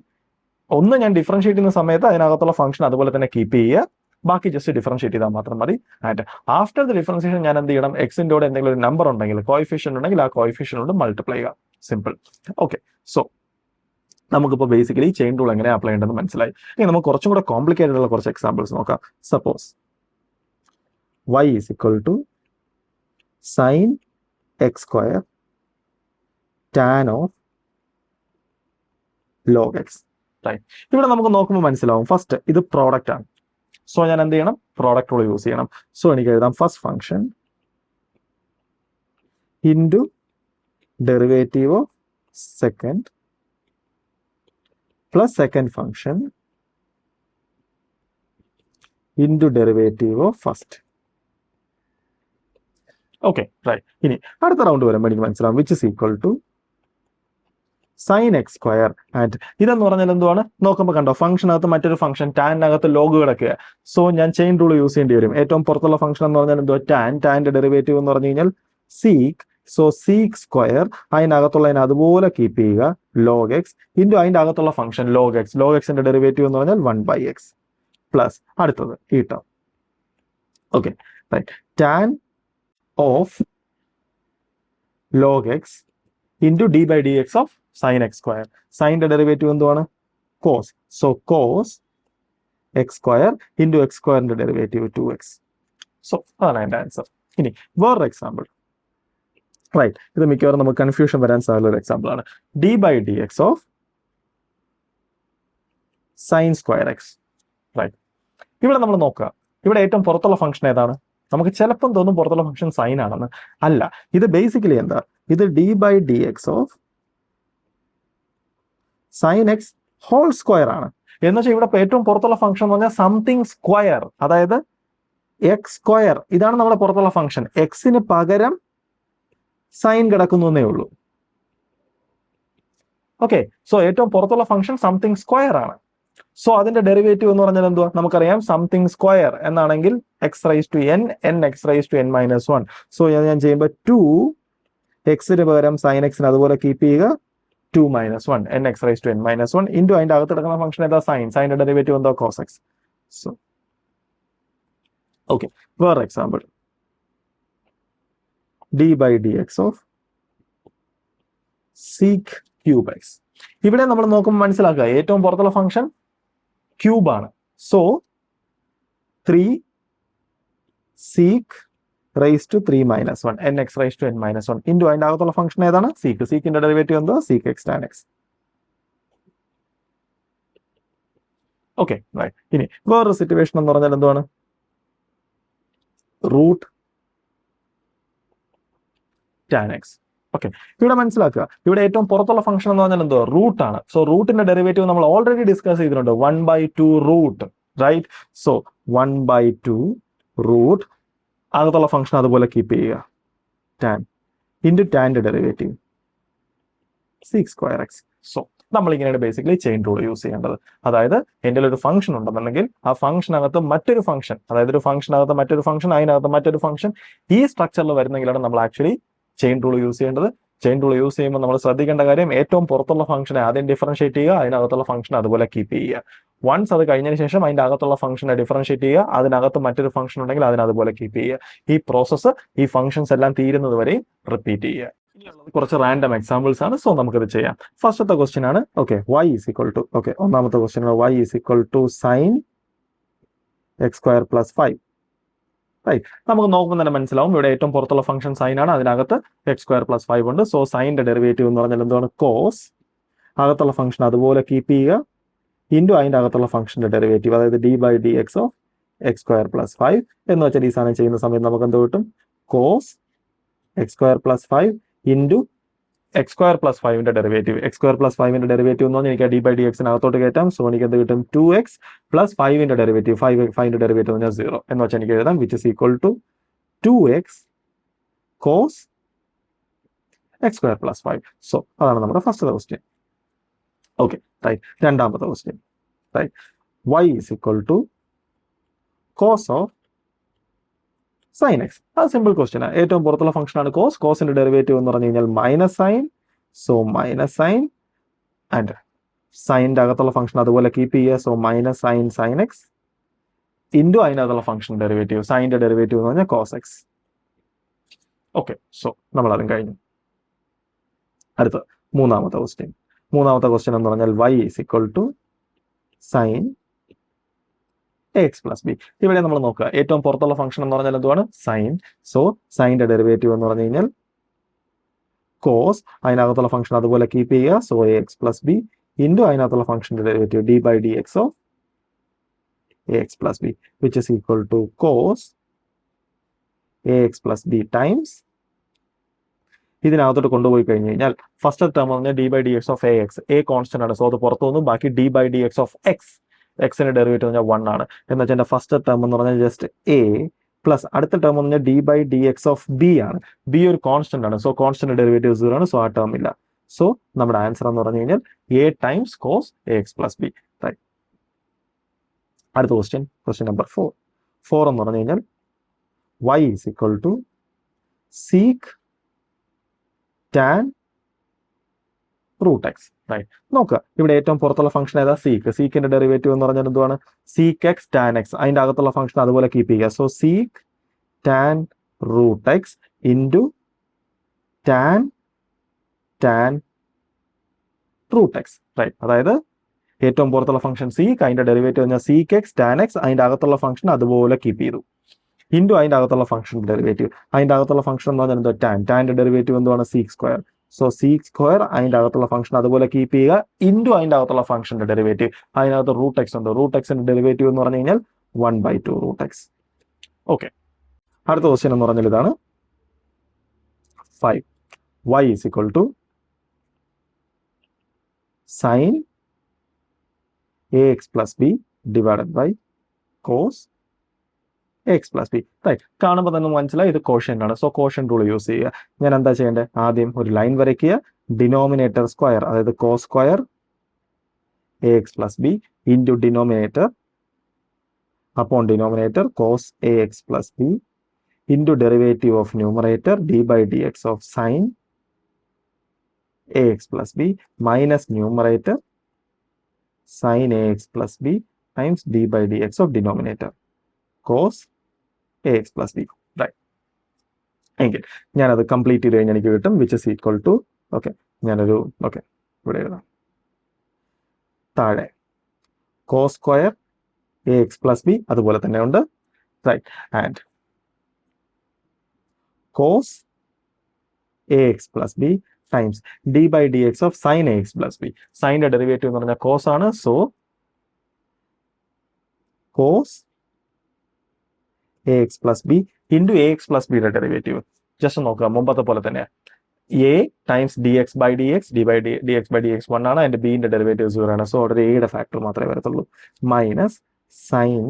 ഒന്ന് ഞാൻ ഡിഫറൻഷിയേറ്റ് ചെയ്യുന്ന സമയത്ത് അതിനകത്തുള്ള ഫംഗ്ഷൻ അതുപോലെ തന്നെ കീപ്പ് ചെയ്യുക. ബാക്കി ജസ്റ്റ് ഡിഫറൻഷിയേറ്റ് ചെയ്താൽ മാത്രം മതി. ആൻഡ് ആഫ്റ്റർ ദ ഡിഫറൻസിയേഷൻ ഞാൻ എന്ത് ചെയ്യണം? എക്സിന്റെ കൂടെ എന്തെങ്കിലും ഒരു നമ്പർ ഉണ്ടെങ്കിൽ, കോയിഫിഷ്യന്റ് ഉണ്ടെങ്കിൽ ആ കോയിഫിഷ്യന്റ് മൾട്ടിപ്ലൈ ചെയ്യുക. സിമ്പിൾ. ഓക്കെ, സോ നമുക്കിപ്പോൾ ബേസിക്കലി ചെയിൻ റൂൾ എങ്ങനെ അപ്ലൈ ചെയ്യേണ്ടതെന്ന് മനസ്സിലായി. ഇനി നമുക്ക് കുറച്ചും കൂടെ കോംപ്ലിക്കേറ്റഡ് ഉള്ള കുറച്ച് എക്സാമ്പിൾസ് നോക്കാം. Suppose y = sin x² tan of log x. Right. ഇവിടെ നമുക്ക് നോക്കുമ്പോൾ മനസ്സിലാവും. ഫസ്റ്റ് ഇത് പ്രോഡക്റ്റ് ആണ്. സോ ഞാൻ എന്ത് ചെയ്യണം? പ്രോഡക്റ്റ് റൂൾ യൂസ് ചെയ്യണം. സോ എനിക്ക് എഴുതാം first function into derivative of second plus second function into derivative of first. Okay right. ഇനി അടുത്ത റൗണ്ട് വരുമ്പോൾ എനിക്ക് മനസ്സിലാവും which is equal to sine x square. And ഇതെന്ന് പറഞ്ഞാൽ എന്തുവാണ് നോക്കുമ്പോൾ കണ്ടോ, ഫംഗ്ഷനകത്ത് മറ്റൊരു ഫംഗ്ഷൻ ടാനിനകത്ത് ലോഗ് കിടക്കുക. സോ ഞാൻ ചെയിൻ റൂൾ യൂസ് ചെയ്യേണ്ടി വരും. ഏറ്റവും പുറത്തുള്ള ഫംഗ്ഷൻ എന്ന് പറഞ്ഞാൽ എന്തുവാ, ടാൻ്റെ ഡെറിവേറ്റീവ് എന്ന് പറഞ്ഞു കഴിഞ്ഞാൽ സീക്ക്. സോ സീക്ക് സ്ക്വയർ, അതിനകത്തുള്ളതിനെ അതുപോലെ കീപ്പ് ചെയ്യുക, ലോഗ് എക്സ് ഇൻറ്റു അതിൻ്റെ അകത്തുള്ള ഫംഗ്ഷൻ ലോഗ് എക്സ്. ലോഗ് എക്സിന്റെ ഡെറിവേറ്റീവ് എന്ന് പറഞ്ഞാൽ 1/x പ്ലസ് അടുത്തത് ഈ term. Okay right. Tan of log x into d/dx of sine x square. സൈൻ്റെ ഡെറിവേറ്റീവ് എന്തുവാണ്, cos. So cos x square into x സ്ക്വയറിന്റെ ഡെറിവേറ്റീവ് 2x. സോ അതാണ് എൻ്റെ ആൻസർ. ഇനി വേറൊരു എക്സാമ്പിൾ. റൈറ്റ്, ഇത് മിക്കവാറും നമുക്ക് കൺഫ്യൂഷൻ വരാൻ സാധ്യത ഒരു എക്സാമ്പിൾ ആണ്. d/dx of sine square x. Right, ഇവിടെ നമ്മൾ നോക്കുക, ഇവിടെ ഏറ്റവും പുറത്തുള്ള ഫംഗ്ഷൻ ഏതാണ്? നമുക്ക് ചിലപ്പം തോന്നും പുറത്തുള്ള ഫംഗ്ഷൻ സൈൻ ആണെന്ന്. അല്ല, ഇത് ബേസിക്കലി എന്താ, ഇത് d/dx of sine x whole square ആണ്. എന്ന് വെച്ചാൽ ഇവിടെ ഏറ്റവും പുറത്തുള്ള ഫംഗ്ഷൻ എന്ന് പറഞ്ഞാൽ സംതിങ് സ്ക്വയർ, അതായത് എക്സ് സ്ക്വയർ. ഇതാണ് നമ്മുടെ പുറത്തുള്ള ഫംഗ്ഷൻ. എക്സിന് പകരം സൈൻ കിടക്കുന്നു എന്നേ ഉള്ളൂ. ഓക്കെ, സോ ഏറ്റവും പുറത്തുള്ള ഫംഗ്ഷൻ സംതിങ് സ്ക്വയർ ആണ്. സോ അതിന്റെ ഡെറിവേറ്റീവ് എന്ന് പറഞ്ഞാൽ എന്തുവാ, നമുക്കറിയാം സംതിങ് സ്ക്വയർ എന്നാണെങ്കിൽ x rice to n, n x rice to n-1. So ഞാൻ ചെയ്യുമ്പോൾ 2 എക്സിന് പകരം സൈൻ എക്സിന് അതുപോലെ കീപ്പ് ചെയ്യുക, 2 - 1 n x raise to n-1 into അതിന്റെ അകത്ത് കിടക്കുന്ന ഫംഗ്ഷൻ ഏതാ, സൈൻ. സൈൻ്റെ ഡെറിവേറ്റീവ് എന്താ, കോസ് എക്സ്. സോ ഓക്കെ, വേറെ example. d/dx of sec cube x. ഇവിടെ നമ്മൾ നോക്കുമ്പോൾ മനസ്സിലാക്കുക ഏറ്റവും പുറത്തുള്ള ഫംഗ്ഷൻ ക്യൂബ് ആണ്. So 3 sec raise to 3 - 1 n x raise to n-1 into അതിന്റെ അകത്തുള്ള ഫംഗ്ഷൻ ഏതാണ്, സീക്ക്. സീക്കിന്റെ ഡെറിവേറ്റീവ് എന്തോ, sec x tan x. Okay right. ഇനി വേറൊരു സിറ്റുവേഷൻ എന്ന് പറഞ്ഞാൽ എന്താണ്, റൂട്ട് ടാൻ എക്സ്. ഓക്കെ, ഇവിടെ മനസ്സിലാക്കുക, ഇവിടെ ഏറ്റവും പുറത്തുള്ള ഫംഗ്ഷൻ എന്ന് പറഞ്ഞാൽ എന്തോ, റൂട്ട് ആണ്. സോ റൂട്ടിന്റെ ഡെറിവേറ്റീവ് നമ്മൾ ഓൾറെഡി ഡിസ്കസ് ചെയ്തിട്ടുണ്ട്, 1/2 റൂട്ട്. റൈറ്റ്, സോ 1/2 റൂട്ട് അകത്തുള്ള ഫംഗ്ഷൻ അതുപോലെ കീപ്പ് ചെയ്യുക, ടാൻ ഇൻറ്റു ടാൻ്റെ derivative sec square x. So നമ്മളിങ്ങനെയാണ് ബേസിക്കലി ചെയിൻ റൂൾ യൂസ് ചെയ്യേണ്ടത്. അതായത് എൻ്റെ ഒരു ഫംഗ്ഷൻ ഉണ്ടെന്നുണ്ടെങ്കിൽ ആ ഫംഗ്ഷനകത്ത് മറ്റൊരു ഫംഗ്ഷൻ, അതായത് ഒരു ഫംഗ്ഷനകത്ത് മറ്റൊരു ഫംഗ്ഷൻ, അതിനകത്ത് മറ്റൊരു ഫംഗ്ഷൻ, ഈ സ്ട്രക്ചറിൽ വരുന്നെങ്കിലാണ് നമ്മൾ ആക്ച്വലി ചെയിൻ റൂൾ യൂസ് ചെയ്യേണ്ടത്. ചെയിൻ റൂൾ യൂസ് ചെയ്യുമ്പോൾ നമ്മൾ ശ്രദ്ധിക്കേണ്ട കാര്യം, ഏറ്റവും പുറത്തുള്ള ഫംഗ്ഷനെ ആദ്യം ഡിഫറൻഷിയേറ്റ് ചെയ്യുക, അതിനകത്തുള്ള ഫംഗ്ഷൻ അതുപോലെ കീപ്പ് ചെയ്യുക. വൺസ് അത് കഴിഞ്ഞതിന് ശേഷം അതിന്റെ അകത്തുള്ള ഫംഗ്ഷനെ ഡിഫറൻഷിയേറ്റ് ചെയ്യുക, അതിനകത്ത് മറ്റൊരു ഫംഗ്ഷൻ ഉണ്ടെങ്കിൽ അതിനെ അതുപോലെ കീപ്പ് ചെയ്യുക. ഈ പ്രോസസ്സ് ഈ ഫംഗ്ഷൻസ് എല്ലാം തീരുന്നത് വരെയും റിപ്പീറ്റ് ചെയ്യുക. ഇനിയുള്ളത് കുറച്ച് റാൻഡം എക്സാമ്പിൾസ് ആണ്. സോ നമുക്കിത് ചെയ്യാം. ഫസ്റ്റത്തെ ക്വസ്റ്റ്യൻ ആണ്, okay, y equal to, okay, ഒന്നാമത്തെ ക്വസ്റ്റ്യൻ ആണ് y equal to sine x square plus 5. Right, നമുക്ക് നോക്കുമ്പോൾ തന്നെ മനസ്സിലാവും ഇവിടെ ഏറ്റവും പുറത്തുള്ള ഫംഗ്ഷൻ സൈൻ ആണ്, അതിനകത്ത് എക്സ് സ്ക്വയർ പ്ലസ് 5 ഉണ്ട്. സോ സൈൻ്റെ ഡെറിവേറ്റീവ് എന്ന് പറഞ്ഞാൽ എന്താണ്, കോസ്. അകത്തുള്ള ഫംഗ്ഷൻ അതുപോലെ കീപ്പ് ചെയ്യുക, ഇൻറ്റു അതിൻ്റെ അകത്തുള്ള ഫംഗ്ഷന്റെ ഡെറിവേറ്റീവ്, അതായത് d/dx of x square plus 5 എന്ന് വെച്ചാൽ ഈ സാധനം ചെയ്യുന്ന സമയത്ത് നമുക്ക് എന്ത് കിട്ടും, cos x square plus 5 into x square plus 5ന്റെ ഡെറിവേറ്റീവ്. എക്സ് സ്ക്വയർ പ്ലസ് 5ന്റെ ഡെറിവേറ്റീവ് എന്ന് പറഞ്ഞാൽ എനിക്ക് d/dxനകത്തോട്ട് കയറ്റാം. സോ എനിക്ക് എന്ത് കിട്ടും, 2x പ്ലസ് 5ന്റെ ഡെറിവേറ്റീവ്, 5ന്റെ ഡെറിവേറ്റീവ് എന്ന് പറഞ്ഞാൽ 0 എന്ന് വെച്ചാൽ എനിക്ക് എഴുതാം, which is equal to 2x cos x square plus 5. So അതാണ് നമ്മുടെ ഫസ്റ്റ് ക്വസ്റ്റ്യൻ. ഓക്കെ റൈറ്റ്, രണ്ടാമത്തെ question. Right, y is equal to cos of sine x. അത് സിമ്പിൾ ക്വസ്റ്റ്യൻ ആണ്. ഏറ്റവും പുറത്തുള്ള ഫംഗ്ഷൻ ആണ് കോസ്. കോസിന്റെ ഡെറിവേറ്റീവ് എന്ന് പറഞ്ഞു കഴിഞ്ഞാൽ minus sine. So minus sine and സൈൻ്റെ അകത്തുള്ള ഫംഗ്ഷൻ അതുപോലെ കീപ്പ് ചെയ്യുക. So minus sine sine x into അതിനകത്തുള്ള ഫംഗ്ഷൻ ഡെറിവേറ്റീവ്, സൈൻ്റെ ഡെറിവേറ്റീവ് എന്ന് പറഞ്ഞാൽ കോസ് എക്സ്. ഓക്കെ, സോ നമ്മൾ അതും കഴിഞ്ഞു. അടുത്ത മൂന്നാമത്തെ ക്വസ്റ്റ്യൻ. മൂന്നാമത്തെ ക്വസ്റ്റ്യൻ എന്ന് പറഞ്ഞാൽ y is equal to sine x plus b. ഇവിടെ നമ്മൾ നോക്കുക, ഏറ്റവും പുറത്തുള്ള ഫംഗ്ഷൻ എന്ന് പറഞ്ഞാൽ എന്തുവാണ്, സൈൻ. സോ സൈൻ്റെ ഡെറിവേറ്റീവ് എന്ന് പറഞ്ഞു കഴിഞ്ഞാൽ കോസ്, അതിനകത്തുള്ള ഫംഗ്ഷൻ അതുപോലെ കീപ്പ് ചെയ്യുക. So X plus b into അതിനകത്തുള്ള ഫംഗ്ഷന്റെ derivative d/dx of ax plus b, which is equal to cos ax plus b times ഇതിനകത്തോട്ട് കൊണ്ടുപോയി കഴിഞ്ഞ് കഴിഞ്ഞാൽ ഫസ്റ്റ് ടേം എന്ന് പറഞ്ഞാൽ d by d x of a x, a constant ആണ്, so അത് പുറത്തു വന്നു. ബാക്കി d by d x of x, എക്സിന്റെ ഡെറിവേറ്റീവ് എന്ന് പറഞ്ഞാൽ 1 ആണ്. എന്ന് വെച്ചാൽ എൻ്റെ ഫസ്റ്റ് ടേം എന്ന് പറഞ്ഞാൽ ജസ്റ്റ് എ പ്ലസ് അടുത്ത ടേം എന്ന് പറഞ്ഞാൽ d by d x of b ആണ്. ബി ഒരു കോൺസ്റ്റന്റ് ആണ്, സോ കോൺസ്റ്റന്റ് ഡെറിവേറ്റീവ് 0 ആണ്, സോ ആ ടേം ഇല്ല. സോ നമ്മുടെ ആൻസർ എന്ന് പറഞ്ഞു കഴിഞ്ഞാൽ a times cos a x plus b. Right. അടുത്ത ക്വസ്റ്റ്യൻ നമ്പർ 4 എന്ന് പറഞ്ഞു കഴിഞ്ഞാൽ y is equal to sec tan root x. Right. നോക്കുക, ഇവിടെ ഏറ്റവും പുറത്തുള്ള ഫംഗ്ഷൻ ഏതാ? സീക്കിന്റെ ഡെറിവേറ്റീവ് എന്ന് പറഞ്ഞാൽ എന്തുവാണ്? Sec x tan x. അതിന്റെ അകത്തുള്ള ഫംഗ്ഷൻ അതുപോലെ കീപ്പ് ചെയ്യുക. So sec tan root x into tan root x. Right. അതായത് ഏറ്റവും പുറത്തുള്ള ഫംഗ്ഷൻ സീക്ക്, അതിന്റെ ഡെറിവേറ്റീവ് പറഞ്ഞാൽ സീക്ക് എക്സ് ടാൻ എക്സ്, അതിന്റെ അകത്തുള്ള ഫംഗ്ഷൻ അതുപോലെ കീപ്പ് ചെയ്തു. ഇൻറ്റു അതിന്റെ അകത്തുള്ള ഫംഗ്ഷൻ ഡെറിവേറ്റീവ്. അതിന്റെ അകത്തുള്ള ഫംഗ്ഷൻ എന്ന് പറഞ്ഞാൽ എന്താ? ടാൻ്റെ ഡെറിവേറ്റീവ് എന്തുവാണ്? Seek square. So sec square, അതിന്റെ അകത്തുള്ള ഫംഗ്ഷൻ അതുപോലെ കീപ്പ് ചെയ്യുക, ഇൻറ്റു അതിന്റെ അകത്തുള്ള ഫംഗ്ഷന്റെ ഡെറിവേറ്റീവ്. അതിനകത്ത് റൂട്ട് എക്സ് ഉണ്ട്. റൂട്ട് എക്സിന്റെ ഡെറിവേറ്റീവ് എന്ന് പറഞ്ഞു കഴിഞ്ഞാൽ 1/2 റൂട്ട് എക്സ്. ഓക്കെ. അടുത്ത ക്വസ്റ്റ്യൻ എന്ന് പറഞ്ഞാൽ ഇതാണ് 5. y is equal to sin ax plus b divided by cos ax plus b. Right. കാണുമ്പോൾ തന്നെ മനസ്സിലായി ഇത് കോഷ്യന്റ് ആണ്. സോ കോഷ്യന്റ് റൂൾ യൂസ് ചെയ്യുക. ഞാൻ എന്താ ചെയ്യേണ്ടത്? ആദ്യം ഒരു ലൈൻ വരയ്ക്കുക. ഡിനോമിനേറ്റർ സ്ക്വയർ, അതായത് cos square a x plus b into denominator upon denominator cos ax plus b into derivative of numerator d by dx of sin ax plus b minus numerator sin ax plus b times d by dx of denominator cos ax plus b. Right. എങ്കിൽ ഞാനത് complete ചെയ്ത് കഴിഞ്ഞാൽ എനിക്ക് കിട്ടും which is equal to, okay, ഞാനൊരു okay ഇവിടെ എഴുതാം. താഴെ cos square a x plus b അതുപോലെ തന്നെ ഉണ്ട്. Right. And cos a x plus b times d by d x of sine a x plus b. സൈൻ്റെ ഡെറിവേറ്റീവ് എന്ന് പറഞ്ഞാൽ കോസ് ആണ്. So cos a x plus b into a x plus ബിയുടെ derivative. Just നോക്കുക, മുമ്പത്തെ പോലെ തന്നെ a times d x by d x, d x by d x 1 ആണ്, അതിന്റെ ബിന്റെ ഡെറിവേറ്റീവ് 0 ആണ്. സോ അവിടെ എയുടെ ഫാക്ടർ മാത്രമേ വരത്തുള്ളൂ. Minus sine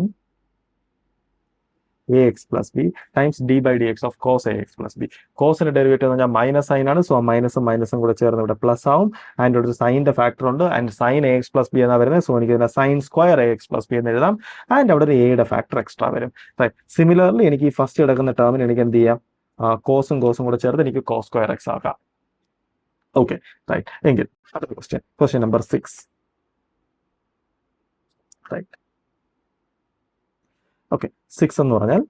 a x plus b times d by d x of cos a x plus b. കോസിന്റെ derivative എന്ന് പറഞ്ഞാൽ മൈനസ് സൈൻ ആണ്. സോ മൈനസും കൂടെ ചേർന്ന് ഇവിടെ പ്ലസ് ആവും. അതിൻ്റെ ഒരു സൈനിന്റെ ഫാക്ടർ ഉണ്ട്. And sine a x plus b എന്നാ വരുന്നത്. സോ എനിക്ക് ഇതിനെ sine square a x plus b എന്ന് എഴുതാം. ആൻഡ് അവിടെ ഒരു എയുടെ ഫാക്ടർ എക്സ്ട്രാ വരും. റൈറ്റ്. സിമിലർലി എനിക്ക് ഈ ഫസ്റ്റ് കിടക്കുന്ന ടേമിന് എനിക്ക് എന്ത് ചെയ്യാം? കോസും കൂടെ ചേർത്ത് എനിക്ക് കോസ് സ്ക്വയർ എക്സ് ആക്കാം. ഓക്കെ. റൈറ്റ്. എങ്കിൽ അടുത്ത ക്വസ്റ്റ്യൻ നമ്പർ 6. റൈറ്റ്. ഓക്കെ. 6 എന്ന് പറഞ്ഞാൽ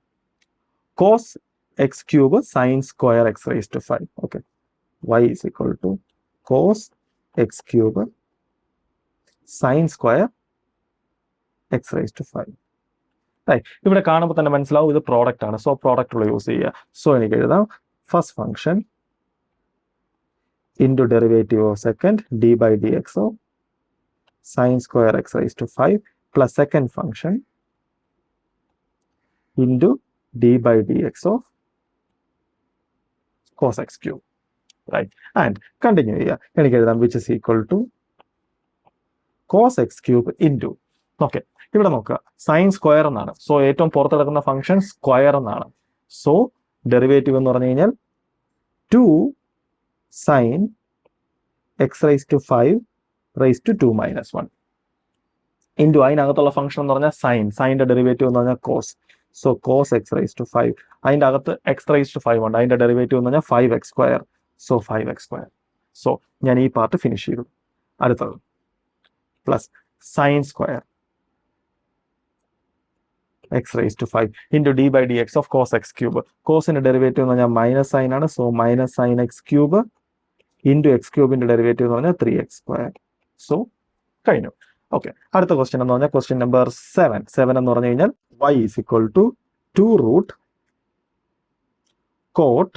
cos x cube sin square x raised to 5. Okay. y is equal to cos x cube sin square x raised to 5. Right. ഇവിടെ കാണുമ്പോൾ തന്നെ മനസ്സിലാവും ഇത് പ്രോഡക്റ്റ് ആണ്. സോ പ്രോഡക്റ്റ് ഉള്ള യൂസ് ചെയ്യുക. സോ എനിക്ക് എഴുതാം first function into derivative of second d by d x of sine square x rice to 5 plus second function into d by dx of cos x cube. Right. And continue here. എനിക്ക് എഴുതാം which is equal to cos x cube into. Okay. ഇവിടെ നോക്കുക, sine square എന്നാണ്. So ഏറ്റവും പുറത്ത് കിടക്കുന്ന function square എന്നാണ്. So derivative എന്ന് പറഞ്ഞു കഴിഞ്ഞാൽ 2 sine x rice to 5 raise to 2 minus 1 into അതിനകത്തുള്ള ഫംഗ്ഷൻ എന്ന് പറഞ്ഞാൽ സൈൻ്റെ ഡെറിവേറ്റീവ് എന്ന് പറഞ്ഞാൽ cos. So cos x rice to 5, അതിൻ്റെ അകത്ത് എക്സ് റൈസ് ടു 5 ഉണ്ട്. അതിൻ്റെ ഡെറിവേറ്റീവ് എന്ന് പറഞ്ഞാൽ 5x square. So 5x square. So ഞാൻ ഈ പാർട്ട് ഫിനിഷ് ചെയ്തു. അടുത്തത് plus sine square x rice to 5 into d by d x of cos x cube. കോസിൻ്റെ ഡെറിവേറ്റീവ് എന്ന് പറഞ്ഞാൽ മൈനസ് സൈൻ ആണ്. So minus sine x cube into x ക്യൂബിൻ്റെ derivative എന്ന് പറഞ്ഞാൽ 3x സ്ക്വയർ. സോ കഴിഞ്ഞു. ഓക്കെ. അടുത്ത ക്വസ്റ്റ്യൻ എന്ന് പറഞ്ഞാൽ ക്വസ്റ്റ്യൻ നമ്പർ 7 എന്ന് പറഞ്ഞു കഴിഞ്ഞാൽ y is equal to 2 root cot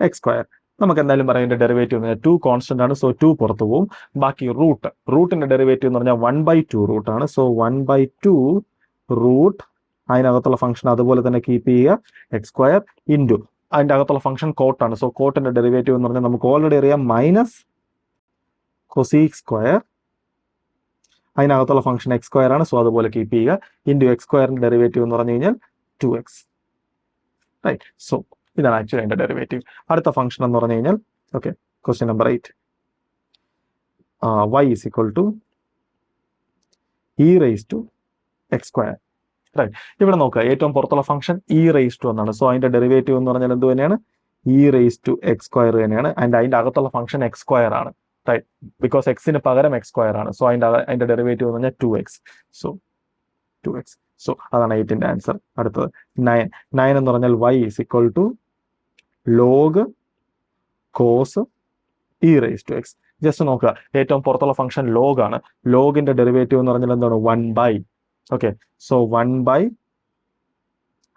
x square. നമുക്ക് എന്തായാലും പറയാം ഇതിന്റെ ഡെറിവേറ്റീവ് എന്ന് പറഞ്ഞാൽ 2 കോൺസ്റ്റന്റ് ആണ്. സോ 2 പുറത്തു പോകും. ബാക്കി റൂട്ടിന്റെ ഡെറിവേറ്റീവ് എന്ന് പറഞ്ഞാൽ 1/2 റൂട്ട് ആണ്. സോ 1/2 റൂട്ട് അതിനകത്തുള്ള ഫംഗ്ഷൻ അതുപോലെ തന്നെ കീപ്പ് ചെയ്യുക എക്സ് സ്ക്വയർ ഇൻറ്റു അതിൻ്റെ അകത്തുള്ള ഫംഗ്ഷൻ കോട്ടാണ്. സോ കോട്ടിന്റെ ഡെറിവേറ്റീവ് എന്ന് പറഞ്ഞാൽ നമുക്ക് ഓൾറെഡി അറിയാം മൈനസ് കൊസീക് സ്ക്വയർ, അതിനകത്തുള്ള ഫംഗ്ഷൻ എക്സ് സ്ക്വയർ ആണ്. സോ അതുപോലെ കീപ്പ് ചെയ്യുക. ഇൻറ്റു എക്സ് സ്ക്വയറിന്റെ ഡെറിവേറ്റീവ് എന്ന് പറഞ്ഞു കഴിഞ്ഞാൽ 2x, റൈറ്റ്. സോ ഇതാണ് ആക്ച്വലി അതിന്റെ ഡെറിവേറ്റീവ്. അടുത്ത ഫംഗ്ഷൻ എന്ന് പറഞ്ഞു കഴിഞ്ഞാൽ okay, question number 8, y is equal to e raised to x square, right. ഇവിടെ നോക്കുക, ഏറ്റവും പുറത്തുള്ള ഫംഗ്ഷൻ e raised to എന്നാണ്. സോ അതിന്റെ ഡെറിവേറ്റീവ് എന്ന് പറഞ്ഞാൽ എന്ത് തന്നെയാണ്? e raised to x square തന്നെയാണ്. ആൻഡ് അതിന്റെ അകത്തുള്ള ഫംഗ്ഷൻ x square ആണ്, റൈറ്റ്. ബിക്കോസ് എക്സിന് പകരം x square ആണ്. സോ അതിന്റെ ഡെറിവേറ്റീവ് എന്ന് പറഞ്ഞാൽ 2x. So 2x. സോ അതാണ് 8ന്റെ ആൻസർ. അടുത്തത് 9 എന്ന് പറഞ്ഞാൽ y is equal to log cos e raised to x. Just നോക്കുക, ഏറ്റവും പുറത്തുള്ള ഫംഗ്ഷൻ ലോഗ് ആണ്. ലോഗിന്റെ ഡെറിവേറ്റീവ് എന്ന് പറഞ്ഞാൽ എന്താണ്? 1/. ഓക്കെ, സോ 1/,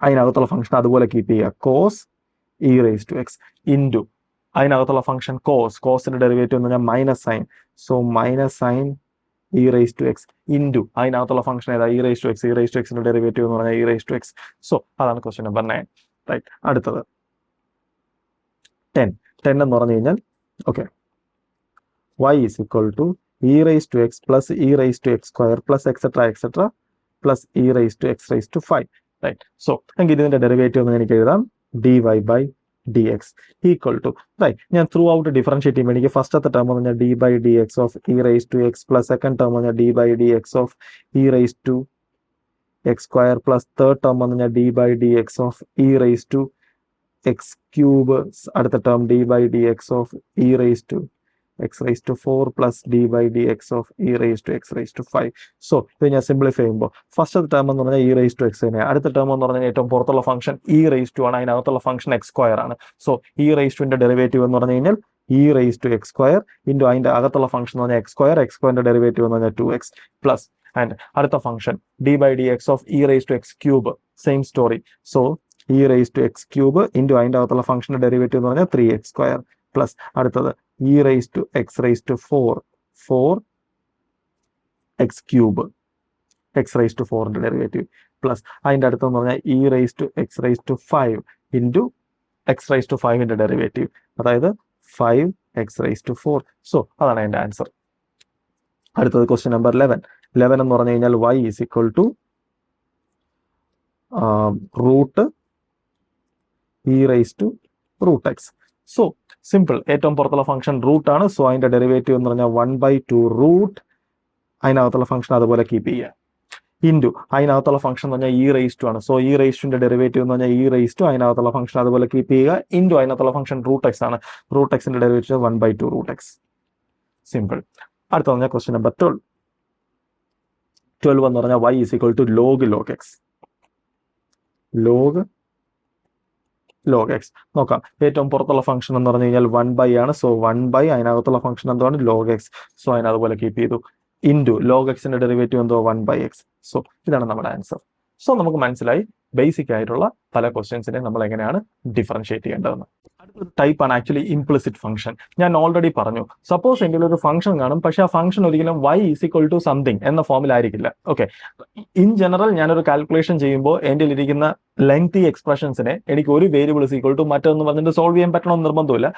അതിനകത്തുള്ള ഫംഗ്ഷൻ അതുപോലെ കീപ്പ് ചെയ്യുക, cos e raised to x into അതിനകത്തുള്ള ഫംഗ്ഷൻ കോസിന്റെ ഡെറിവേറ്റീവ് എന്ന് പറഞ്ഞാൽ minus sine. So minus sign e raised to x into അതിനകത്തുള്ള ഫംഗ്ഷൻ ഏതാ? e raised to x. e raised to x ന്റെ derivative എന്ന് പറഞ്ഞാൽ e raised to x. So അതാണ് question number 9, right. അടുത്തത് 10 എന്ന് പറഞ്ഞു കഴിഞ്ഞാൽ okay, y is equal to e raised to x plus e raised to x square plus etc plus e raised to x raised to 5, right. So എങ്കിൽ ഇതിന്റെ derivative എന്ന് എനിക്ക് എഴുതാം dy by dx equal to, right. ഞാൻ through out differentiate ചെയ്യുമ്പോൾ എനിക്ക് ഫസ്റ്റത്തെ term എന്ന് പറഞ്ഞാൽ d by dx of e raised to x plus second term പറഞ്ഞാൽ d by dx of e raised to x square plus third term പറഞ്ഞാൽ d by dx of e raised to x cube, അടുത്ത term d by dx of e raised to x raised to 4 plus d by dx of e raised to x raised to 5. So ഇത് ഞാൻ simplify ചെയ്യുമ്പോൾ first term എന്ന് പറഞ്ഞാൽ e raised to x തന്നെയാണ്. അടുത്ത term എന്ന് പറഞ്ഞാൽ ഏറ്റവും പുറത്തുള്ള ഫംഗ്ഷൻ e raised to ആണ്, അതിനകത്തുള്ള ഫംഗ്ഷൻ x സ്ക്വയർ ആണ്. സോ e raised to ന്റെ ഡെറിവേറ്റീവ് എന്ന് പറഞ്ഞു കഴിഞ്ഞാൽ e raised to x square into അതിന്റെ അകത്തുള്ള ഫംഗ്ഷൻ എന്ന് പറഞ്ഞാൽ x സ്ക്വയറിന്റെ ഡെറിവേറ്റീവ് എന്ന് പറഞ്ഞാൽ 2x പ്ലസ് ആൻഡ് അടുത്ത function d by dx of e raised to x cube, same story. So e raised to x cube into അതിന്റെ അകത്തുള്ള ഫംഗ്ഷന്റെ ഡെറിവേറ്റീവ് എന്ന് പറഞ്ഞാൽ 3x സ്ക്വയർ പ്ലസ് അടുത്തത് e raised to x raised to 4 x cube, x raised to 4 ന്റെ derivative plus അതിന്റെ അടുത്തെന്ന് പറഞ്ഞാൽ e raised to x raised to 5 into x raised to 5 ന്റെ ഡെറിവേറ്റീവ്, അതായത് 5x raised to 4. സോ അതാണ് അതിന്റെ answer. അടുത്തത് ക്വസ്റ്റ്യൻ നമ്പർ 11 എന്ന് പറഞ്ഞു കഴിഞ്ഞാൽ y is equal to root e raised to root x. So simple, ഏറ്റവും പുറത്തുള്ള ഫംഗ്ഷൻ റൂട്ട് ആണ്. സോ അതിന്റെ ഡെറിവേറ്റീവ് എന്ന് പറഞ്ഞാൽ 1/2 റൂട്ട്, അതിനകത്തുള്ള ഫംഗ്ഷൻ അതുപോലെ കീപ്പ് ചെയ്യുക, ഇൻറ്റു അതിനകത്തുള്ള ഫംഗ്ഷൻ എന്ന് പറഞ്ഞാൽ e raised to ആണ്. സോ e raised to ന്റെ ഡെറിവേറ്റീവ് എന്ന് പറഞ്ഞാൽ e raised to അതിനകത്തുള്ള ഫംഗ്ഷൻ അതുപോലെ കീപ്പ് ചെയ്യുക, ഇൻറ്റു അതിനകത്തുള്ള ഫംഗ്ഷൻ റൂട്ട് എക്സ് ആണ്. റൂട്ട് എക്സിന്റെ ഡെറിവേറ്റീവ് 1/2 റൂട്ട് എക്സ്. സിമ്പിൾ. അടുത്ത പറഞ്ഞാൽ ക്വസ്റ്റ്യൻ നമ്പർ 12 എന്ന് പറഞ്ഞാൽ y is equal to log x. log x നോക്കാം. ഏറ്റവും പുറത്തുള്ള ഫംഗ്ഷൻ എന്ന് പറഞ്ഞു കഴിഞ്ഞാൽ 1/, ആണ്. സോ 1/, അതിനകത്തുള്ള ഫംഗ്ഷൻ എന്താണ്? log x. സോ അതിനതുപോലെ കീപ്പ് ചെയ്തു, ഇൻറ്റു log x ന്റെ ഡെറിവേറ്റീവ് എന്തോ 1/x. സോ ഇതാണ് നമ്മുടെ ആൻസർ. സോ നമുക്ക് മനസ്സിലായി ബേസിക് ആയിട്ടുള്ള പല ക്വസ്റ്റ്യൻസിനെ നമ്മൾ എങ്ങനെയാണ് ഡിഫറൻഷിയേറ്റ് ചെയ്യേണ്ടതെന്ന്. അടുത്ത ടൈപ്പ് ആണ് ആക്ച്വലി ഇംപ്ലിസിറ്റ് ഫംഗ്ഷൻ. ഞാൻ ഓൾറെഡി പറഞ്ഞു, സപ്പോസ് എങ്കിലും ഒരു ഫംഗ്ഷൻ കാണും, പക്ഷെ ആ ഫംഗ്ഷൻ ഒരിക്കലും y is equal to something എന്ന ഫോമിലായിരിക്കില്ല. ഓക്കെ, ഇൻ ജനറൽ ഞാനൊരു കാൽക്കുലേഷൻ ചെയ്യുമ്പോൾ എൻ്റെ ഇരിക്കുന്ന ലെങ്തി എക്സ്പ്രഷൻസിനെ എനിക്ക് ഒരു വേരിയബിൾ is equal to മറ്റൊന്ന് പറഞ്ഞിട്ട് സോൾവ് ചെയ്യാൻ പറ്റണമെന്ന് നിർബന്ധമില്ല.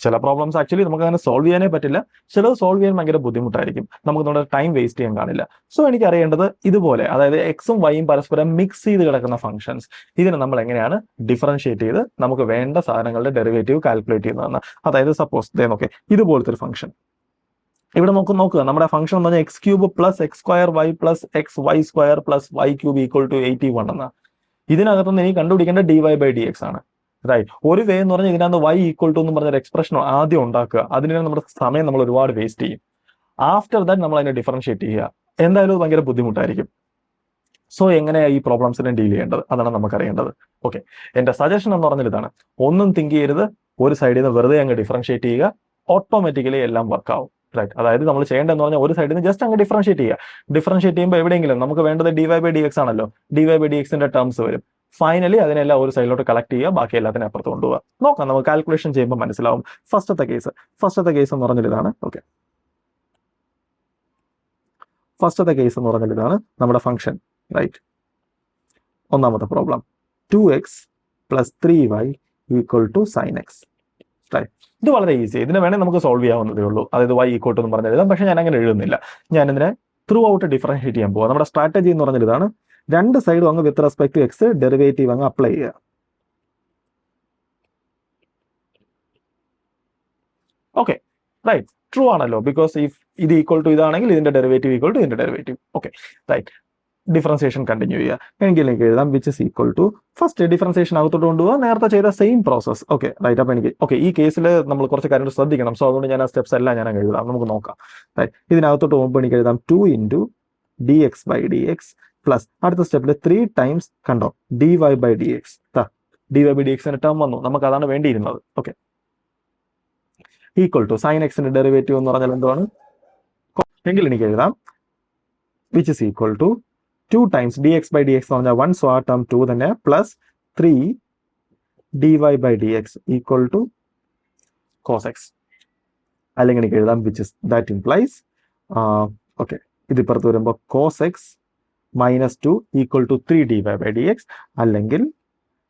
ചില പ്രോബ്ലംസ് ആക്ച്വലി നമുക്ക് അങ്ങനെ സോൾവ് ചെയ്യാനേ പറ്റില്ല, ചിലത് സോൾവ് ചെയ്യാൻ ഭയങ്കര ബുദ്ധിമുട്ടായിരിക്കും, നമുക്ക് നമ്മുടെ ടൈം വേസ്റ്റ് ചെയ്യാൻ കാണില്ല. സോ എനിക്ക് അറിയേണ്ടത് ഇതുപോലെ, അതായത് എക്സും വൈയും പരസ്പരം മിക്സ് ചെയ്ത് കിടക്കുന്ന ഫംഗ്ഷൻസ്, ഇതിനെ നമ്മൾ എങ്ങനെയാണ് ഡിഫറൻഷിയേറ്റ് ചെയ്ത് നമുക്ക് വേണ്ട സാധനങ്ങളുടെ ഡെറിവേറ്റീവ് കാൽക്കുലേറ്റ് ചെയ്യുന്നതെന്ന്. അതായത് സപ്പോസ് നോക്കേ, ഇതുപോലത്തെ ഒരു ഫംഗ്ഷൻ ഇവിടെ നോക്കുക, നമ്മുടെ ഫംഗ്ഷൻ എന്ന് പറഞ്ഞാൽ x cube plus x square y plus x y square plus y cube equal to 81 എന്ന. ഇതിനകത്തുനിന്ന് എനിക്ക് കണ്ടുപിടിക്കേണ്ട dy/dx ആണ്, റൈറ്റ്. ഒരു വേ എന്ന് പറഞ്ഞാൽ ഇതിനകത്ത് y ഈക്വൽ ടു എന്ന് പറഞ്ഞൊരു എക്സ്പ്രഷൻ ആദ്യം ഉണ്ടാക്കുക, അതിന് നമ്മുടെ സമയം നമ്മൾ ഒരുപാട് വേസ്റ്റ് ചെയ്യും. ആഫ്റ്റർ ദാറ്റ് നമ്മൾ അതിനെ ഡിഫറൻഷിയേറ്റ് ചെയ്യുക, എന്തായാലും ഭയങ്കര ബുദ്ധിമുട്ടായിരിക്കും. സോ എങ്ങനെയാണ് ഈ പ്രോബ്ലംസിനെ ഡീൽ ചെയ്യേണ്ടത്, അതാണ് നമുക്ക് അറിയേണ്ടത്. ഓക്കെ, എന്റെ സജഷൻ എന്ന് പറഞ്ഞാൽ ഇതാണ്, ഒന്നും തിങ്ക് ചെയ്യരുത്, ഒരു സൈഡിൽ നിന്ന് വെറുതെ അങ്ങ് ഡിഫറൻഷിയേറ്റ് ചെയ്യുക, ഓട്ടോമാറ്റിക്കലി എല്ലാം വർക്ക് ആവും, റൈറ്റ്. അതായത് നമ്മൾ ചെയ്യേണ്ടതെന്ന് പറഞ്ഞാൽ ഒരു സൈഡിൽ നിന്ന് ജസ്റ്റ് അങ്ങ് ഡിഫറൻഷിയേറ്റ് ചെയ്യുക. ഡിഫറൻഷിയേറ്റ് ചെയ്യുമ്പോൾ എവിടെയെങ്കിലും നമുക്ക് വേണ്ടത് dy/dx ആണല്ലോ, dy/dx ന്റെ ടേംസ് വരും. ഫൈനലി അതിനെല്ലാം ഒരു സൈഡിലോട്ട് കളക്ട് ചെയ്യുക, ബാക്കി എല്ലാത്തിനും അപ്പുറത്ത് കൊണ്ടുപോകുക. നോക്കാം, നമുക്ക് കാൽക്കുലേഷൻ ചെയ്യുമ്പോൾ മനസ്സിലാവും. ഫസ്റ്റത്തെ കേസ് എന്ന് പറഞ്ഞാൽ ഇതാണ്. ഓക്കെ, ഫസ്റ്റത്തെ കേസ് എന്ന് പറഞ്ഞാൽ ഇതാണ് നമ്മുടെ ഫംഗ്ഷൻ, റൈറ്റ്. ഒന്നാമത്തെ problem 2x plus 3y equal to sine x. Right, ഇത് വളരെ ഈസി. ഇതിനെ വേണമെങ്കിൽ നമുക്ക് സോൾവ് ചെയ്യാവുന്നതേ ഉള്ളൂ. അതായത് y ഈക്വൽ ടു എന്ന് പറഞ്ഞാൽ എഴുതാം, പക്ഷേ ഞാൻ അങ്ങനെ എഴുതുന്നില്ല. ഞാൻ ഇതിനെ ത്രൂ ഔട്ട് ഡിഫറൻഷിയേറ്റ് ചെയ്യാൻ പോവാം. നമ്മുടെ സ്ട്രാറ്റജി എന്ന് പറഞ്ഞാൽ ഇതാണ്: രണ്ട് സൈഡും അങ്ങ് with respect to x derivative അങ്ങ് അപ്ലൈ ചെയ്യുക. ഓക്കെ, റൈറ്റ്, ട്രൂ ആണല്ലോ. ബിക്കോസ് ഇഫ് ഇത് ഈക്വൽ ടു ഇതാണെങ്കിൽ ഇതിന്റെ ഡെറിവേറ്റീവ് ഈക്വൽ ടു ഇതിന്റെ derivative. Okay, right. Differentiation continue ചെയ്യുക. എങ്കിൽ എനിക്ക് എഴുതാം which is equal to, first differentiation അകത്തോട്ട് കൊണ്ടുപോകുക, നേരത്തെ ചെയ്ത സെയിം പ്രോസസ്. Okay, right. അപ്പോൾ എനിക്ക് ഈ കേസിൽ നമ്മൾ കുറച്ച് കാര്യങ്ങൾ ശ്രദ്ധിക്കണം. സോ അതുകൊണ്ട് ഞാൻ ആ സ്റ്റെപ്സ് എല്ലാം ഞാൻ എഴുതാം. നമുക്ക് നോക്കാം. റൈറ്റ്, ഇതിനകത്തോട്ട് പോകുമ്പോൾ എനിക്ക് എഴുതാം 2 into d x by d x plus അടുത്ത സ്റ്റെപ്പിൽ 3 ടൈംസ് കണ്ടോ d y by d x. D y by d എക്സിന്റെ ടേം വന്നു, നമുക്ക് അതാണ് വേണ്ടിയിരുന്നത്. ഓക്കെ, ഈക്വൽ ടു സൈൻ എക്സിന്റെ ഡെറിവേറ്റീവ് എന്ന് പറഞ്ഞാൽ എന്താണ്? എങ്കിൽ എനിക്ക് എഴുതാം which is equal to 2 times d x by d x എന്ന് പറഞ്ഞാൽ 1, സോ ആ ടേം 2 തന്നെ, plus 3 d y by d x equal to cos x. അല്ലെങ്കിൽ എനിക്ക് എഴുതാം which is that implies, okay, ഇതിപ്പുറത്ത് വരുമ്പോൾ cos x minus 2 equal to 3 d y by d x, അല്ലെങ്കിൽ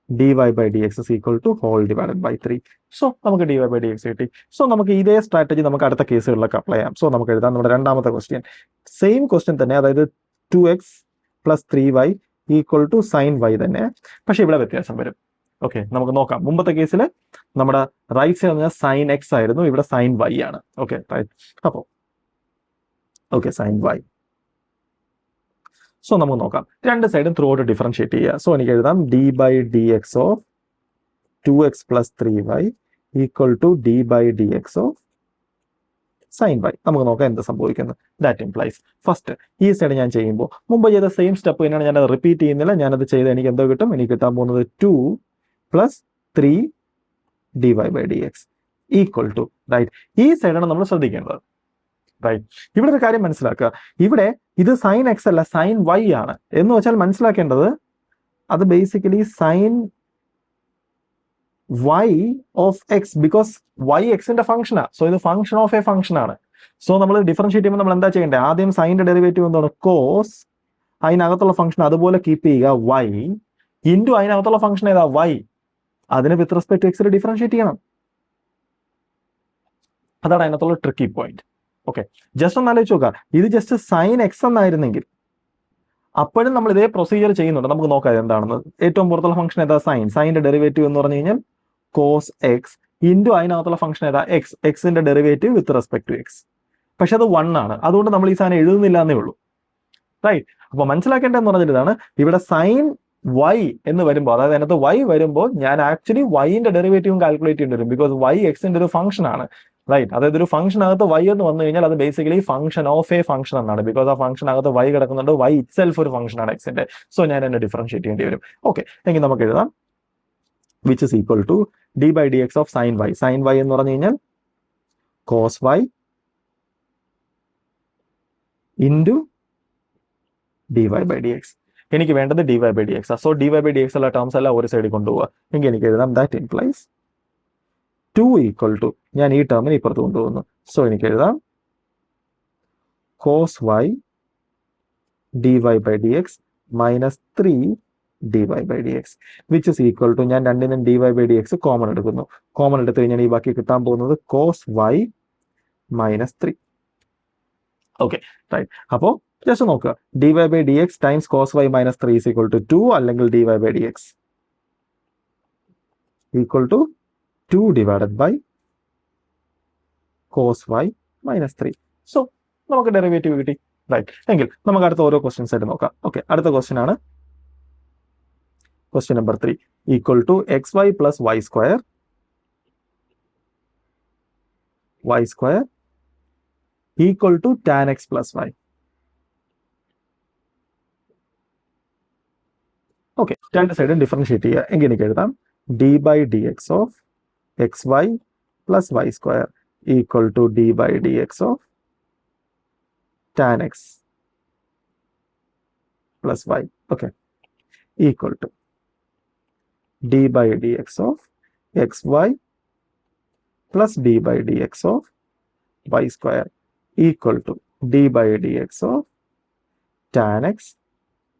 d y by d x is equal to whole divided by 3. So നമുക്ക് d y by d x കിട്ടി. So നമുക്ക് ഇതേ strategy നമുക്ക് അടുത്ത കേസുകളിലൊക്കെ apply ചെയ്യാം. സോ നമുക്ക് എഴുതാം നമ്മുടെ രണ്ടാമത്തെ ക്വസ്റ്റ്യൻ, സെയിം ക്വസ്റ്റ്യൻ തന്നെ, അതായത് 2x plus 3y equal to sine y തന്നെ, പക്ഷെ ഇവിടെ വ്യത്യാസം വരും. ഓക്കെ, നമുക്ക് നോക്കാം. മുമ്പത്തെ കേസിൽ നമ്മുടെ റൈറ്റ് സൈഡ് പറഞ്ഞാൽ സൈൻ എക്സ് ആയിരുന്നു, ഇവിടെ സൈൻ വൈ ആണ്. Okay, right. അപ്പോൾ ഓക്കെ, സൈൻ വൈ. സോ നമുക്ക് നോക്കാം. രണ്ട് സൈഡും ത്രൂ ഔട്ട് ഡിഫറൻഷിയേറ്റ് ചെയ്യുക. സോ എനിക്ക് എഴുതാം d by d x of 2x plus 3y equal to d by d x of sine y. നമുക്ക് നോക്കാം എന്ത് സംഭവിക്കുന്നത്. ദാറ്റ് ഇംപ്ലൈസ്, ഫസ്റ്റ് ഈ സൈഡ് ഞാൻ ചെയ്യുമ്പോൾ മുമ്പ് ചെയ്ത സെയിം സ്റ്റെപ്പ് തന്നെയാണ്, ഞാനത് റിപ്പീറ്റ് ചെയ്യുന്നില്ല. ഞാനത് ചെയ്ത് എനിക്ക് എന്തോ കിട്ടും? എനിക്ക് കിട്ടാൻ പോകുന്നത് 2 plus 3 d y by d x equal to, right, ഈ സൈഡാണ് നമ്മൾ ശ്രദ്ധിക്കേണ്ടത്. റൈറ്റ്, ഇവിടെ ഒരു കാര്യം മനസ്സിലാക്കുക, ഇവിടെ ഇത് സൈൻ എക്സ് അല്ല സൈൻ വൈ ആണ്. എന്ന് വെച്ചാൽ മനസ്സിലാക്കേണ്ടത് അത് basically sine y of x, because y എക്സിന്റെ ഫംഗ്ഷനാണ്. സോ ഇത് ഫംഗ്ഷൻ ഓഫ് എ ഫംഗ്ഷൻ ആണ്. സോ നമ്മൾ ഡിഫറൻഷിയേറ്റ് ചെയ്യുമ്പോൾ നമ്മൾ എന്താ ചെയ്യേണ്ടത്? ആദ്യം സൈൻ്റെ ഡെറിവേറ്റീവ് എന്താണ്? കോസ്, അതിനകത്തുള്ള ഫംഗ്ഷൻ അതുപോലെ കീപ്പ് ചെയ്യുക, y ഇൻറ്റു അതിനകത്തുള്ള ഫംഗ്ഷൻ ഏതാ? y. അതിന് വിത്ത് റെസ്പെക്ട് ടു എക്സിൽ ഡിഫറൻഷിയേറ്റ് ചെയ്യണം. അതാണ് അതിനകത്തുള്ള ട്രിക്കി പോയിന്റ്. ഓക്കെ, ജസ്റ്റ് ഒന്ന് ആലോചിച്ച് നോക്കുക, ഇത് ജസ്റ്റ് സൈൻ എക്സ് എന്നായിരുന്നെങ്കിൽ അപ്പോഴും നമ്മൾ ഇതേ പ്രൊസീജിയർ ചെയ്യുന്നുണ്ട്. നമുക്ക് നോക്കാം എന്താണെന്ന്. ഏറ്റവും പുറത്തുള്ള ഫംഗ്ഷൻ ഏതാ? സൈൻ. സൈൻ്റെ ഡെറിവേറ്റീവ് എന്ന് പറഞ്ഞു കഴിഞ്ഞാൽ കോസ് എക്സ് ഇൻറ്റു അതിനകത്തുള്ള ഫംഗ്ഷൻ ഏതാ? എക്സ്. എക്സിന്റെ derivative with respect to x. പക്ഷെ അത് 1 ആണ്, അതുകൊണ്ട് നമ്മൾ ഈ സാധനം എഴുതുന്നില്ല എന്നേ ഉള്ളൂ. റൈറ്റ്, അപ്പൊ മനസ്സിലാക്കേണ്ടതെന്ന് പറഞ്ഞാൽ ഇതാണ്, ഇവിടെ സൈൻ വൈ എന്ന് വരുമ്പോൾ, അതായത് അതിനകത്ത് വൈ വരുമ്പോൾ ഞാൻ ആക്ച്വലി വൈന്റെ ഡെറിവേറ്റീവും കാൽക്കുലേറ്റ് ചെയ്യേണ്ടി വരും. ബിക്കോസ് വൈ എക്സിന്റെ ഒരു ഫംഗ്ഷൻ ആണ്. റൈറ്റ്, അതായത് ഒരു ഫംഗ്ഷൻ അകത്ത് വൈ എന്ന് വന്നു കഴിഞ്ഞാൽ അത് basically function of a function എന്നാണ്. ബിക്കോസ് ആ ഫംഗ്ഷൻ അകത്ത് വൈ കിടക്കുന്നുണ്ട്, വൈ ഇറ്റ് സെൽഫ് ഒരു ഫംഗ്ഷൻ ആണ് എക്സിന്റെ. സോ ഞാൻ എന്നെ ഡിഫറൻഷിയേറ്റ് ചെയ്യേണ്ടി വരും. ഓക്കെ, എങ്കിൽ നമുക്ക് എഴുതാം which is equal to d by d x of sine y. Sine y എന്ന് പറഞ്ഞു കഴിഞ്ഞാൽ cos y into d y by d x. എനിക്ക് വേണ്ടത് d y by d x. So d y by d x ഉള്ള terms എല്ലാം ഒരു സൈഡിൽ കൊണ്ടുപോകുക. എങ്കിൽ എനിക്ക് എഴുതാം ദാറ്റ് ഇംപ്ലൈസ് 2 ഈക്വൽ ടു, ഞാൻ ഈ ടേമിന് ഇപ്പുറത്ത് കൊണ്ടുപോകുന്നു. സോ എനിക്ക് എഴുതാം cos y d y by d x minus 3 d y by d x which is equal to, ഞാൻ രണ്ടിനും d y by d x common എടുക്കുന്നു. കോമൺ എടുത്തു കഴിഞ്ഞാൽ ഈ ബാക്കി കിട്ടാൻ പോകുന്നത് cos y minus 3. Okay, right. അപ്പോൾ ജസ്റ്റ് നോക്കുക, d y by d x times cos y minus 3 is equal to 2, അല്ലെങ്കിൽ d y by d x equal to 2 divided by cos y minus 3. So നമുക്ക് derivative കിട്ടി. Right, എങ്കിൽ നമുക്ക് അടുത്ത ഓരോ questions ആയിട്ട് നോക്കാം. ഓക്കെ, അടുത്ത ക്വസ്റ്റ്യൻ ആണ് question number 3 equal to x y plus y square equal to tan x plus y. Okay, രണ്ട് സൈഡും ഡിഫറൻഷിയേറ്റ് ചെയ്യുക. എങ്കിൽ എനിക്ക് എഴുതാം d by d x of x y plus y square equal to d by d x of tan x plus y. Okay, equal to d by dx of xy plus d by dx of y square equal to d by dx of tan x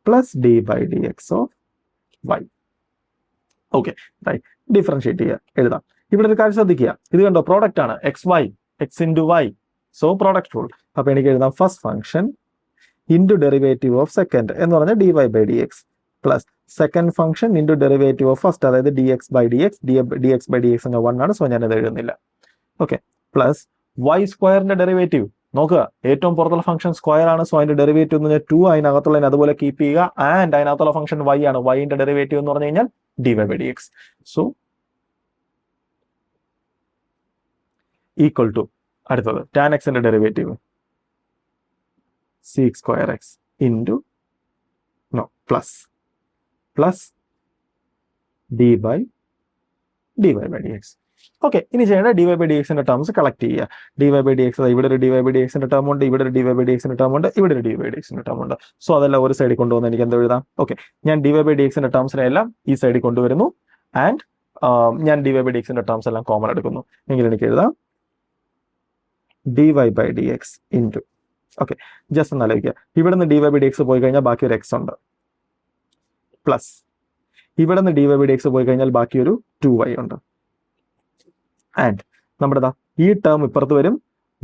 plus d by dx of y. Okay, right. Differentiate ചെയ്യുക, എഴുതാം. ഇവിടെ ഒരു കാര്യം ശ്രദ്ധിക്കുക, ഇത് കണ്ടോ product ആണ്, x y, x into y, so product rule. അപ്പൊ എനിക്ക് എഴുതാം first function into derivative of second എന്ന് പറഞ്ഞാൽ d y by d x plus second function into derivative of first, അതായത് d x by d x. D x by d x എന്ന 1 ആണ്, so ഞാനത് എഴുതുന്നില്ല. ഓക്കെ, പ്ലസ് വൈ സ്ക്വയറിന്റെ derivative നോക്കുക, ഏറ്റവും പുറത്തുള്ള ഫംഗ്ഷൻ സ്ക്വയർ ആണ്, സോ അതിന്റെ ഡെറിവേറ്റീവ് എന്ന് പറഞ്ഞാൽ 2, അതിനകത്തുള്ള അതുപോലെ കീപ്പ് ചെയ്യുക. ആൻഡ് അതിനകത്തുള്ള ഫംഗ്ഷൻ വൈ ആണ്, വൈന്റെ ഡെറിവേറ്റീവ് എന്ന് പറഞ്ഞു കഴിഞ്ഞാൽ d y by d x. So equal to അടുത്തത് ടാൻ എക്സിന്റെ derivative sec square x into plus d y by d x. Okay, ഇനി ചെയ്യേണ്ട ഡി വൈ ബൈ ഡി എക്സിന്റെ ടേംസ് കളക്ട് ചെയ്യുക. D y by d x, ഇവിടെ ഒരു d y by d എക്സിന്റെ term ഉണ്ട്, ഇവിടെ ഒരു ഡി വൈ ബൈ ഡി എക്സിന്റെ ടേം ഉണ്ട്, ഇവിടെ ഒരു ഡി വൈ ഡി എക്സിന്റെ ടേം ഉണ്ട്. സോ അതെല്ലാം ഒരു സൈഡിൽ കൊണ്ടുവന്ന് എനിക്ക് എന്താ എഴുതാം? ഓക്കെ, ഞാൻ ഡി വൈ ബൈ ഡി എക്സിന്റെ ടേംസിനെ എല്ലാം ഈ സൈഡിൽ കൊണ്ടുവരുന്നു. ആൻഡ് ഞാൻ ഡി വൈ ബൈ ഡി എക്സിന്റെ ടേംസ് എല്ലാം കോമൺ എടുക്കുന്നു. എങ്കിൽ എനിക്ക് എഴുതാം d y by d x into, okay, just ഒന്ന് ആലോചിക്കുക, ഇവിടെ നിന്ന് d y by d x പോയി കഴിഞ്ഞാൽ ബാക്കി ഒരു എക്സ് ഉണ്ട്, പ്ലസ് ഇവിടെ നിന്ന് d y by d x പോയി കഴിഞ്ഞാൽ ബാക്കി ഒരു 2y ഉണ്ട്. ആൻഡ് നമ്മുടെ ഈ ടേം ഇപ്പുറത്ത് വരും,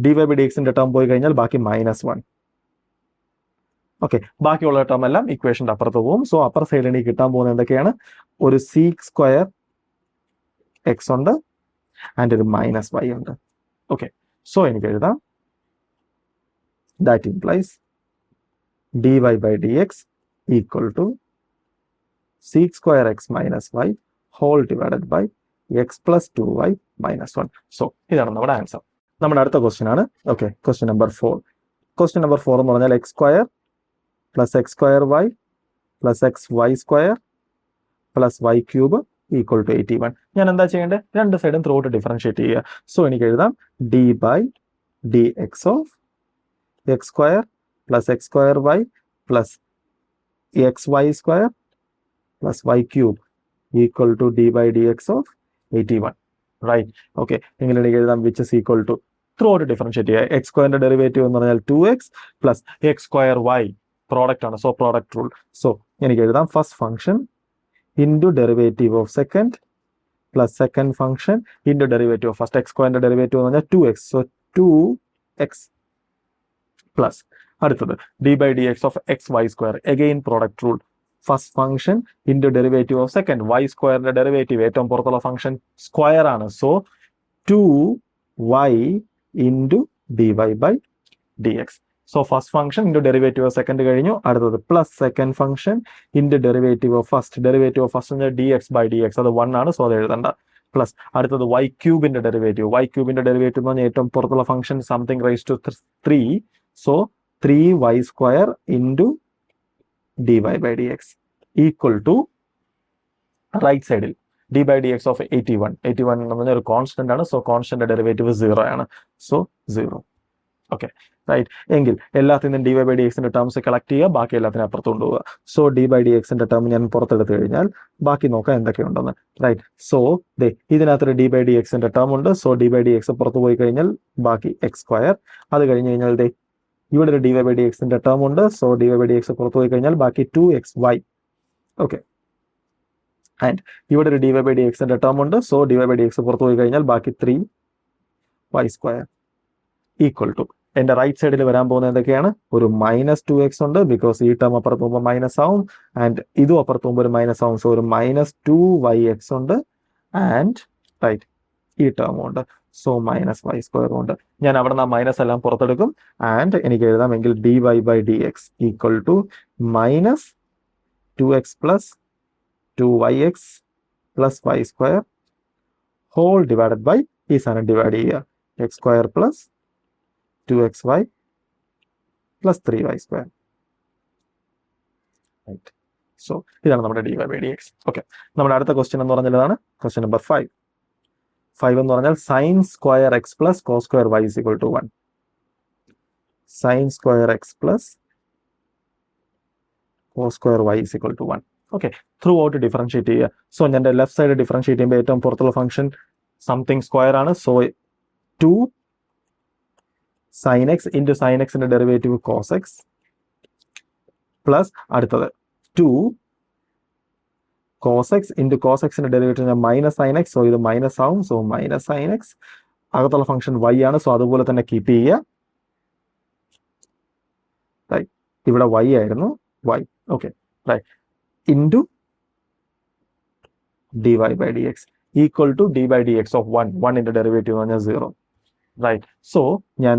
ഡി വൈ ബൈ ഡി എക്സിന്റെ ടേം പോയി കഴിഞ്ഞാൽ ബാക്കി -1. ഓക്കെ, ബാക്കിയുള്ള ടേം എല്ലാം ഇക്വേഷന്റെ അപ്പുറത്ത് പോകും. സോ അപ്പർ സൈഡിൽ എനിക്ക് കിട്ടാൻ പോകുന്നത് എന്തൊക്കെയാണ്? ഒരു സീക് സ്ക്വയർ എക്സ് ഉണ്ട് ആൻഡ് ഒരു -y ഉണ്ട്. ഓക്കെ, സോ എനിക്ക് എഴുതാം that implies d y by d x equal to sec square x minus y whole divided by x plus 2y minus 1. So ഇതാണ് നമ്മുടെ ആൻസർ. നമ്മുടെ അടുത്ത ക്വസ്റ്റ്യൻ ആണ്. Okay, question number 4. Question number 4 എന്ന് പറഞ്ഞാൽ x square plus x square y plus x y square plus y cube equal to 81. ഞാൻ എന്താ ചെയ്യേണ്ടത്? രണ്ട് സൈഡും ത്രൂ ഔട്ട് ഡിഫറൻഷിയേറ്റ് ചെയ്യുക. സോ എനിക്ക് എഴുതാം d by d x of x square plus x square y plus x y square plus y cube equal to d by dx of 81. Right? Okay. എങ്ങനെ എഴുതാം? which is equal to throughout differentiate ചെയ്യുക. x സ്ക്വയറിന്റെ derivative എന്ന് പറഞ്ഞാൽ 2x plus x square y product ആണ്. So product rule. So എനിക്ക് എഴുതാം first function into derivative of second plus second function into derivative of first. x സ്ക്വയറിന്റെ derivative എന്ന് പറഞ്ഞാൽ 2x. സോ 2x പ്ലസ് അടുത്തത് d by dx of xy square. Again product rule. First function into derivative of second. Y സ്ക്വയറിന്റെ derivative ഏറ്റവും പുറത്തുള്ള function square ആണ്. So 2y into d y by d x. So first function into derivative of second കഴിഞ്ഞു. അടുത്തത് plus second function into derivative of first. Derivative of first d x by d x, അത് 1 ആണ്. So അത് എഴുതണ്ട. Plus അടുത്തത് y ക്യൂബിന്റെ derivative. Y ക്യൂബിന്റെ derivative എന്ന് പറഞ്ഞാൽ ഏറ്റവും പുറത്തുള്ള function something raise to 3. So 3y square into dy by dx equal to right സൈഡിൽ d by dx of 81. 81 എന്ന് പറഞ്ഞാൽ ഒരു കോൺസ്റ്റന്റ് ആണ്. സോ കോൺസ്റ്റന്റ് ഡെറിവേറ്റീവ് 0 ആണ്. സോ 0. Okay, right. എങ്കിൽ എല്ലാത്തിനും dy by dxന്റെ ടേംസ് കളക്ട് ചെയ്യുക, ബാക്കി എല്ലാത്തിനും അപ്പുറത്ത് കൊണ്ടുപോകുക. സോ d by dxന്റെ ടേം ഞാൻ പുറത്തെടുത്ത് കഴിഞ്ഞാൽ ബാക്കി നോക്കാം എന്തൊക്കെയുണ്ടെന്ന്. റൈറ്റ്. സോ ഇതിനകത്തൊരു d by dxന്റെ ടേം ഉണ്ട്. സോ d by dx പുറത്ത് പോയി കഴിഞ്ഞാൽ ബാക്കി എക്സ് സ്ക്വയർ. അത് കഴിഞ്ഞ് കഴിഞ്ഞാൽ ഇവിടെ ഒരു ഡി വൈ ബൈ ഡി എക്സിന്റെ ടേം ഉണ്ട്. So d y by d x പുറത്തു പോയി കഴിഞ്ഞാൽ ബാക്കി 2xy. ഓക്കെ, ആൻഡ് ഇവിടെ ഒരു ഡി വൈ ബൈ ഡി എക്സിന്റെ ടേം ഉണ്ട്. So d y by d x പുറത്തു പോയി കഴിഞ്ഞാൽ ബാക്കി 3y സ്ക്വയർ ഈക്വൽ ടു എന്റെ റൈറ്റ് സൈഡിൽ വരാൻ പോകുന്നത് എന്തൊക്കെയാണ്? ഒരു -2x ഉണ്ട്, ബിക്കോസ് ഈ ടേം അപ്പുറത്ത് പോകുമ്പോൾ മൈനസ് ആവും, ആൻഡ് ഇതും അപ്പുറത്ത് പോകുമ്പോൾ ഒരു മൈനസ് ആവും. സോ ഒരു -2yx ഉണ്ട്, ആൻഡ് റൈറ്റ് ഈ ടേമും ഉണ്ട്. സോ -y സ്ക്വയർ ഉണ്ട്. ഞാൻ അവിടെ നിന്ന് മൈനസ് എല്ലാം പുറത്തെടുക്കും. ആൻഡ് എനിക്ക് എഴുതാമെങ്കിൽ d y by d x equal to -2x plus 2yx plus y square whole divided by ഈ സാധനം ഡിവൈഡ് ചെയ്യുക. X square plus 2xy plus 3y square. Right. So ഇതാണ് നമ്മുടെ d y by d x. Okay, നമ്മുടെ അടുത്ത question എന്ന് പറഞ്ഞാൽ ഇതാണ് ക്വസ്റ്റ്യൻ നമ്പർ 5. 5 എന്ന് പറഞ്ഞാൽ sine square x plus cos square y is equal to 1. Sine square x plus cos square y is equal to 1. Okay, through out differentiate ചെയ്യുക. So ഞാൻ left side differentiate ചെയ്യുമ്പോൾ ഏറ്റവും പുറത്തുള്ള ഫംഗ്ഷൻ സംതിങ് സ്ക്വയർ ആണ്. So 2 sine x into sine എക്സിന്റെ derivative cos x plus അടുത്തത് 2 cos x into cos എക്സിന്റെ derivative minus sine x. So ഇത് മൈനസ് ആവും. So minus sine x. അകത്തുള്ള ഫംഗ്ഷൻ y ആണ്. സോ അതുപോലെ തന്നെ കീപ്പ് ചെയ്യുക. റൈറ്റ്, ഇവിടെ y ആയിരുന്നു. y, okay, right, into dy by dx equal to d by dx of 1. 1ന്റെ ഡെറിവേറ്റീവ് എന്ന് പറഞ്ഞാൽ 0. റൈറ്റ്, സോ ഞാൻ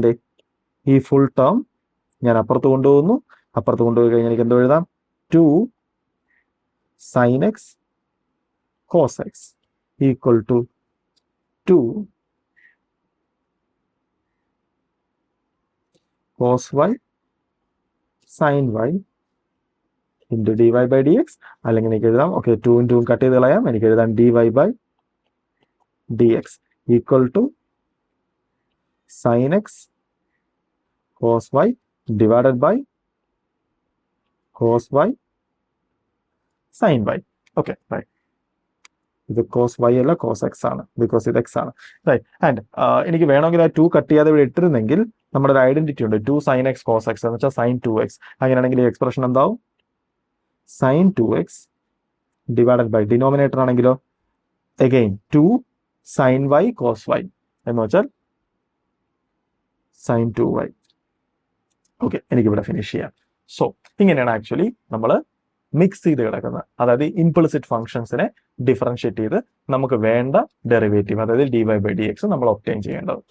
ഈ ഫുൾ ടേം ഞാൻ അപ്പുറത്ത് കൊണ്ടുപോകുന്നു. അപ്പുറത്ത് കൊണ്ടുപോയി കഴിഞ്ഞാൽ എനിക്ക് എന്തോ എഴുതാം? 2 sin x cos x equal to 2 cos y sin y into dy by dx. അല്ലെങ്കിൽ എനിക്ക് എഴുതാം, ഓക്കെ, 2 2 കട്ട് ചെയ്ത് കളയാം. എനിക്ക് എഴുതാം dy by dx ഈക്വൽ ടു sin x cos y divided by cos y sin y. Okay, right, ഇത് cos y അല്ല cos x ആണ്, ബിക്കോസ് ഇത് x ആണ്. റൈറ്റ്, ആൻഡ് എനിക്ക് വേണമെങ്കിൽ ആ 2 കട്ട് ചെയ്യാതെ ഇവിടെ ഇട്ടിരുന്നെങ്കിൽ നമ്മുടെ ഒരു ഐഡന്റിറ്റി ഉണ്ട്, 2 sin x cos x എന്ന് വെച്ചാൽ sin 2x. അങ്ങനെയാണെങ്കിൽ ഈ എക്സ്പ്രഷൻ എന്താവും? sin 2x divided by denominator ആണെങ്കിലോ again 2 sin y cos y എന്ന് വെച്ചാൽ sin 2y. ഓക്കെ, എനിക്കിവിടെ ഫിനിഷ് ചെയ്യാം. സോ ഇങ്ങനെയാണ് ആക്ച്വലി നമ്മൾ മിക്സ് ചെയ്ത് കിടക്കുന്നത്. അതായത് ഇംപ്ലിസിറ്റ് ഫംഗ്ഷൻസിനെ ഡിഫറൻഷിയേറ്റ് ചെയ്ത് നമുക്ക് വേണ്ട ഡെറിവേറ്റീവ്, അതായത് dy by dx നമ്മൾ ഒബ്റ്റെയിൻ ചെയ്യേണ്ടത്.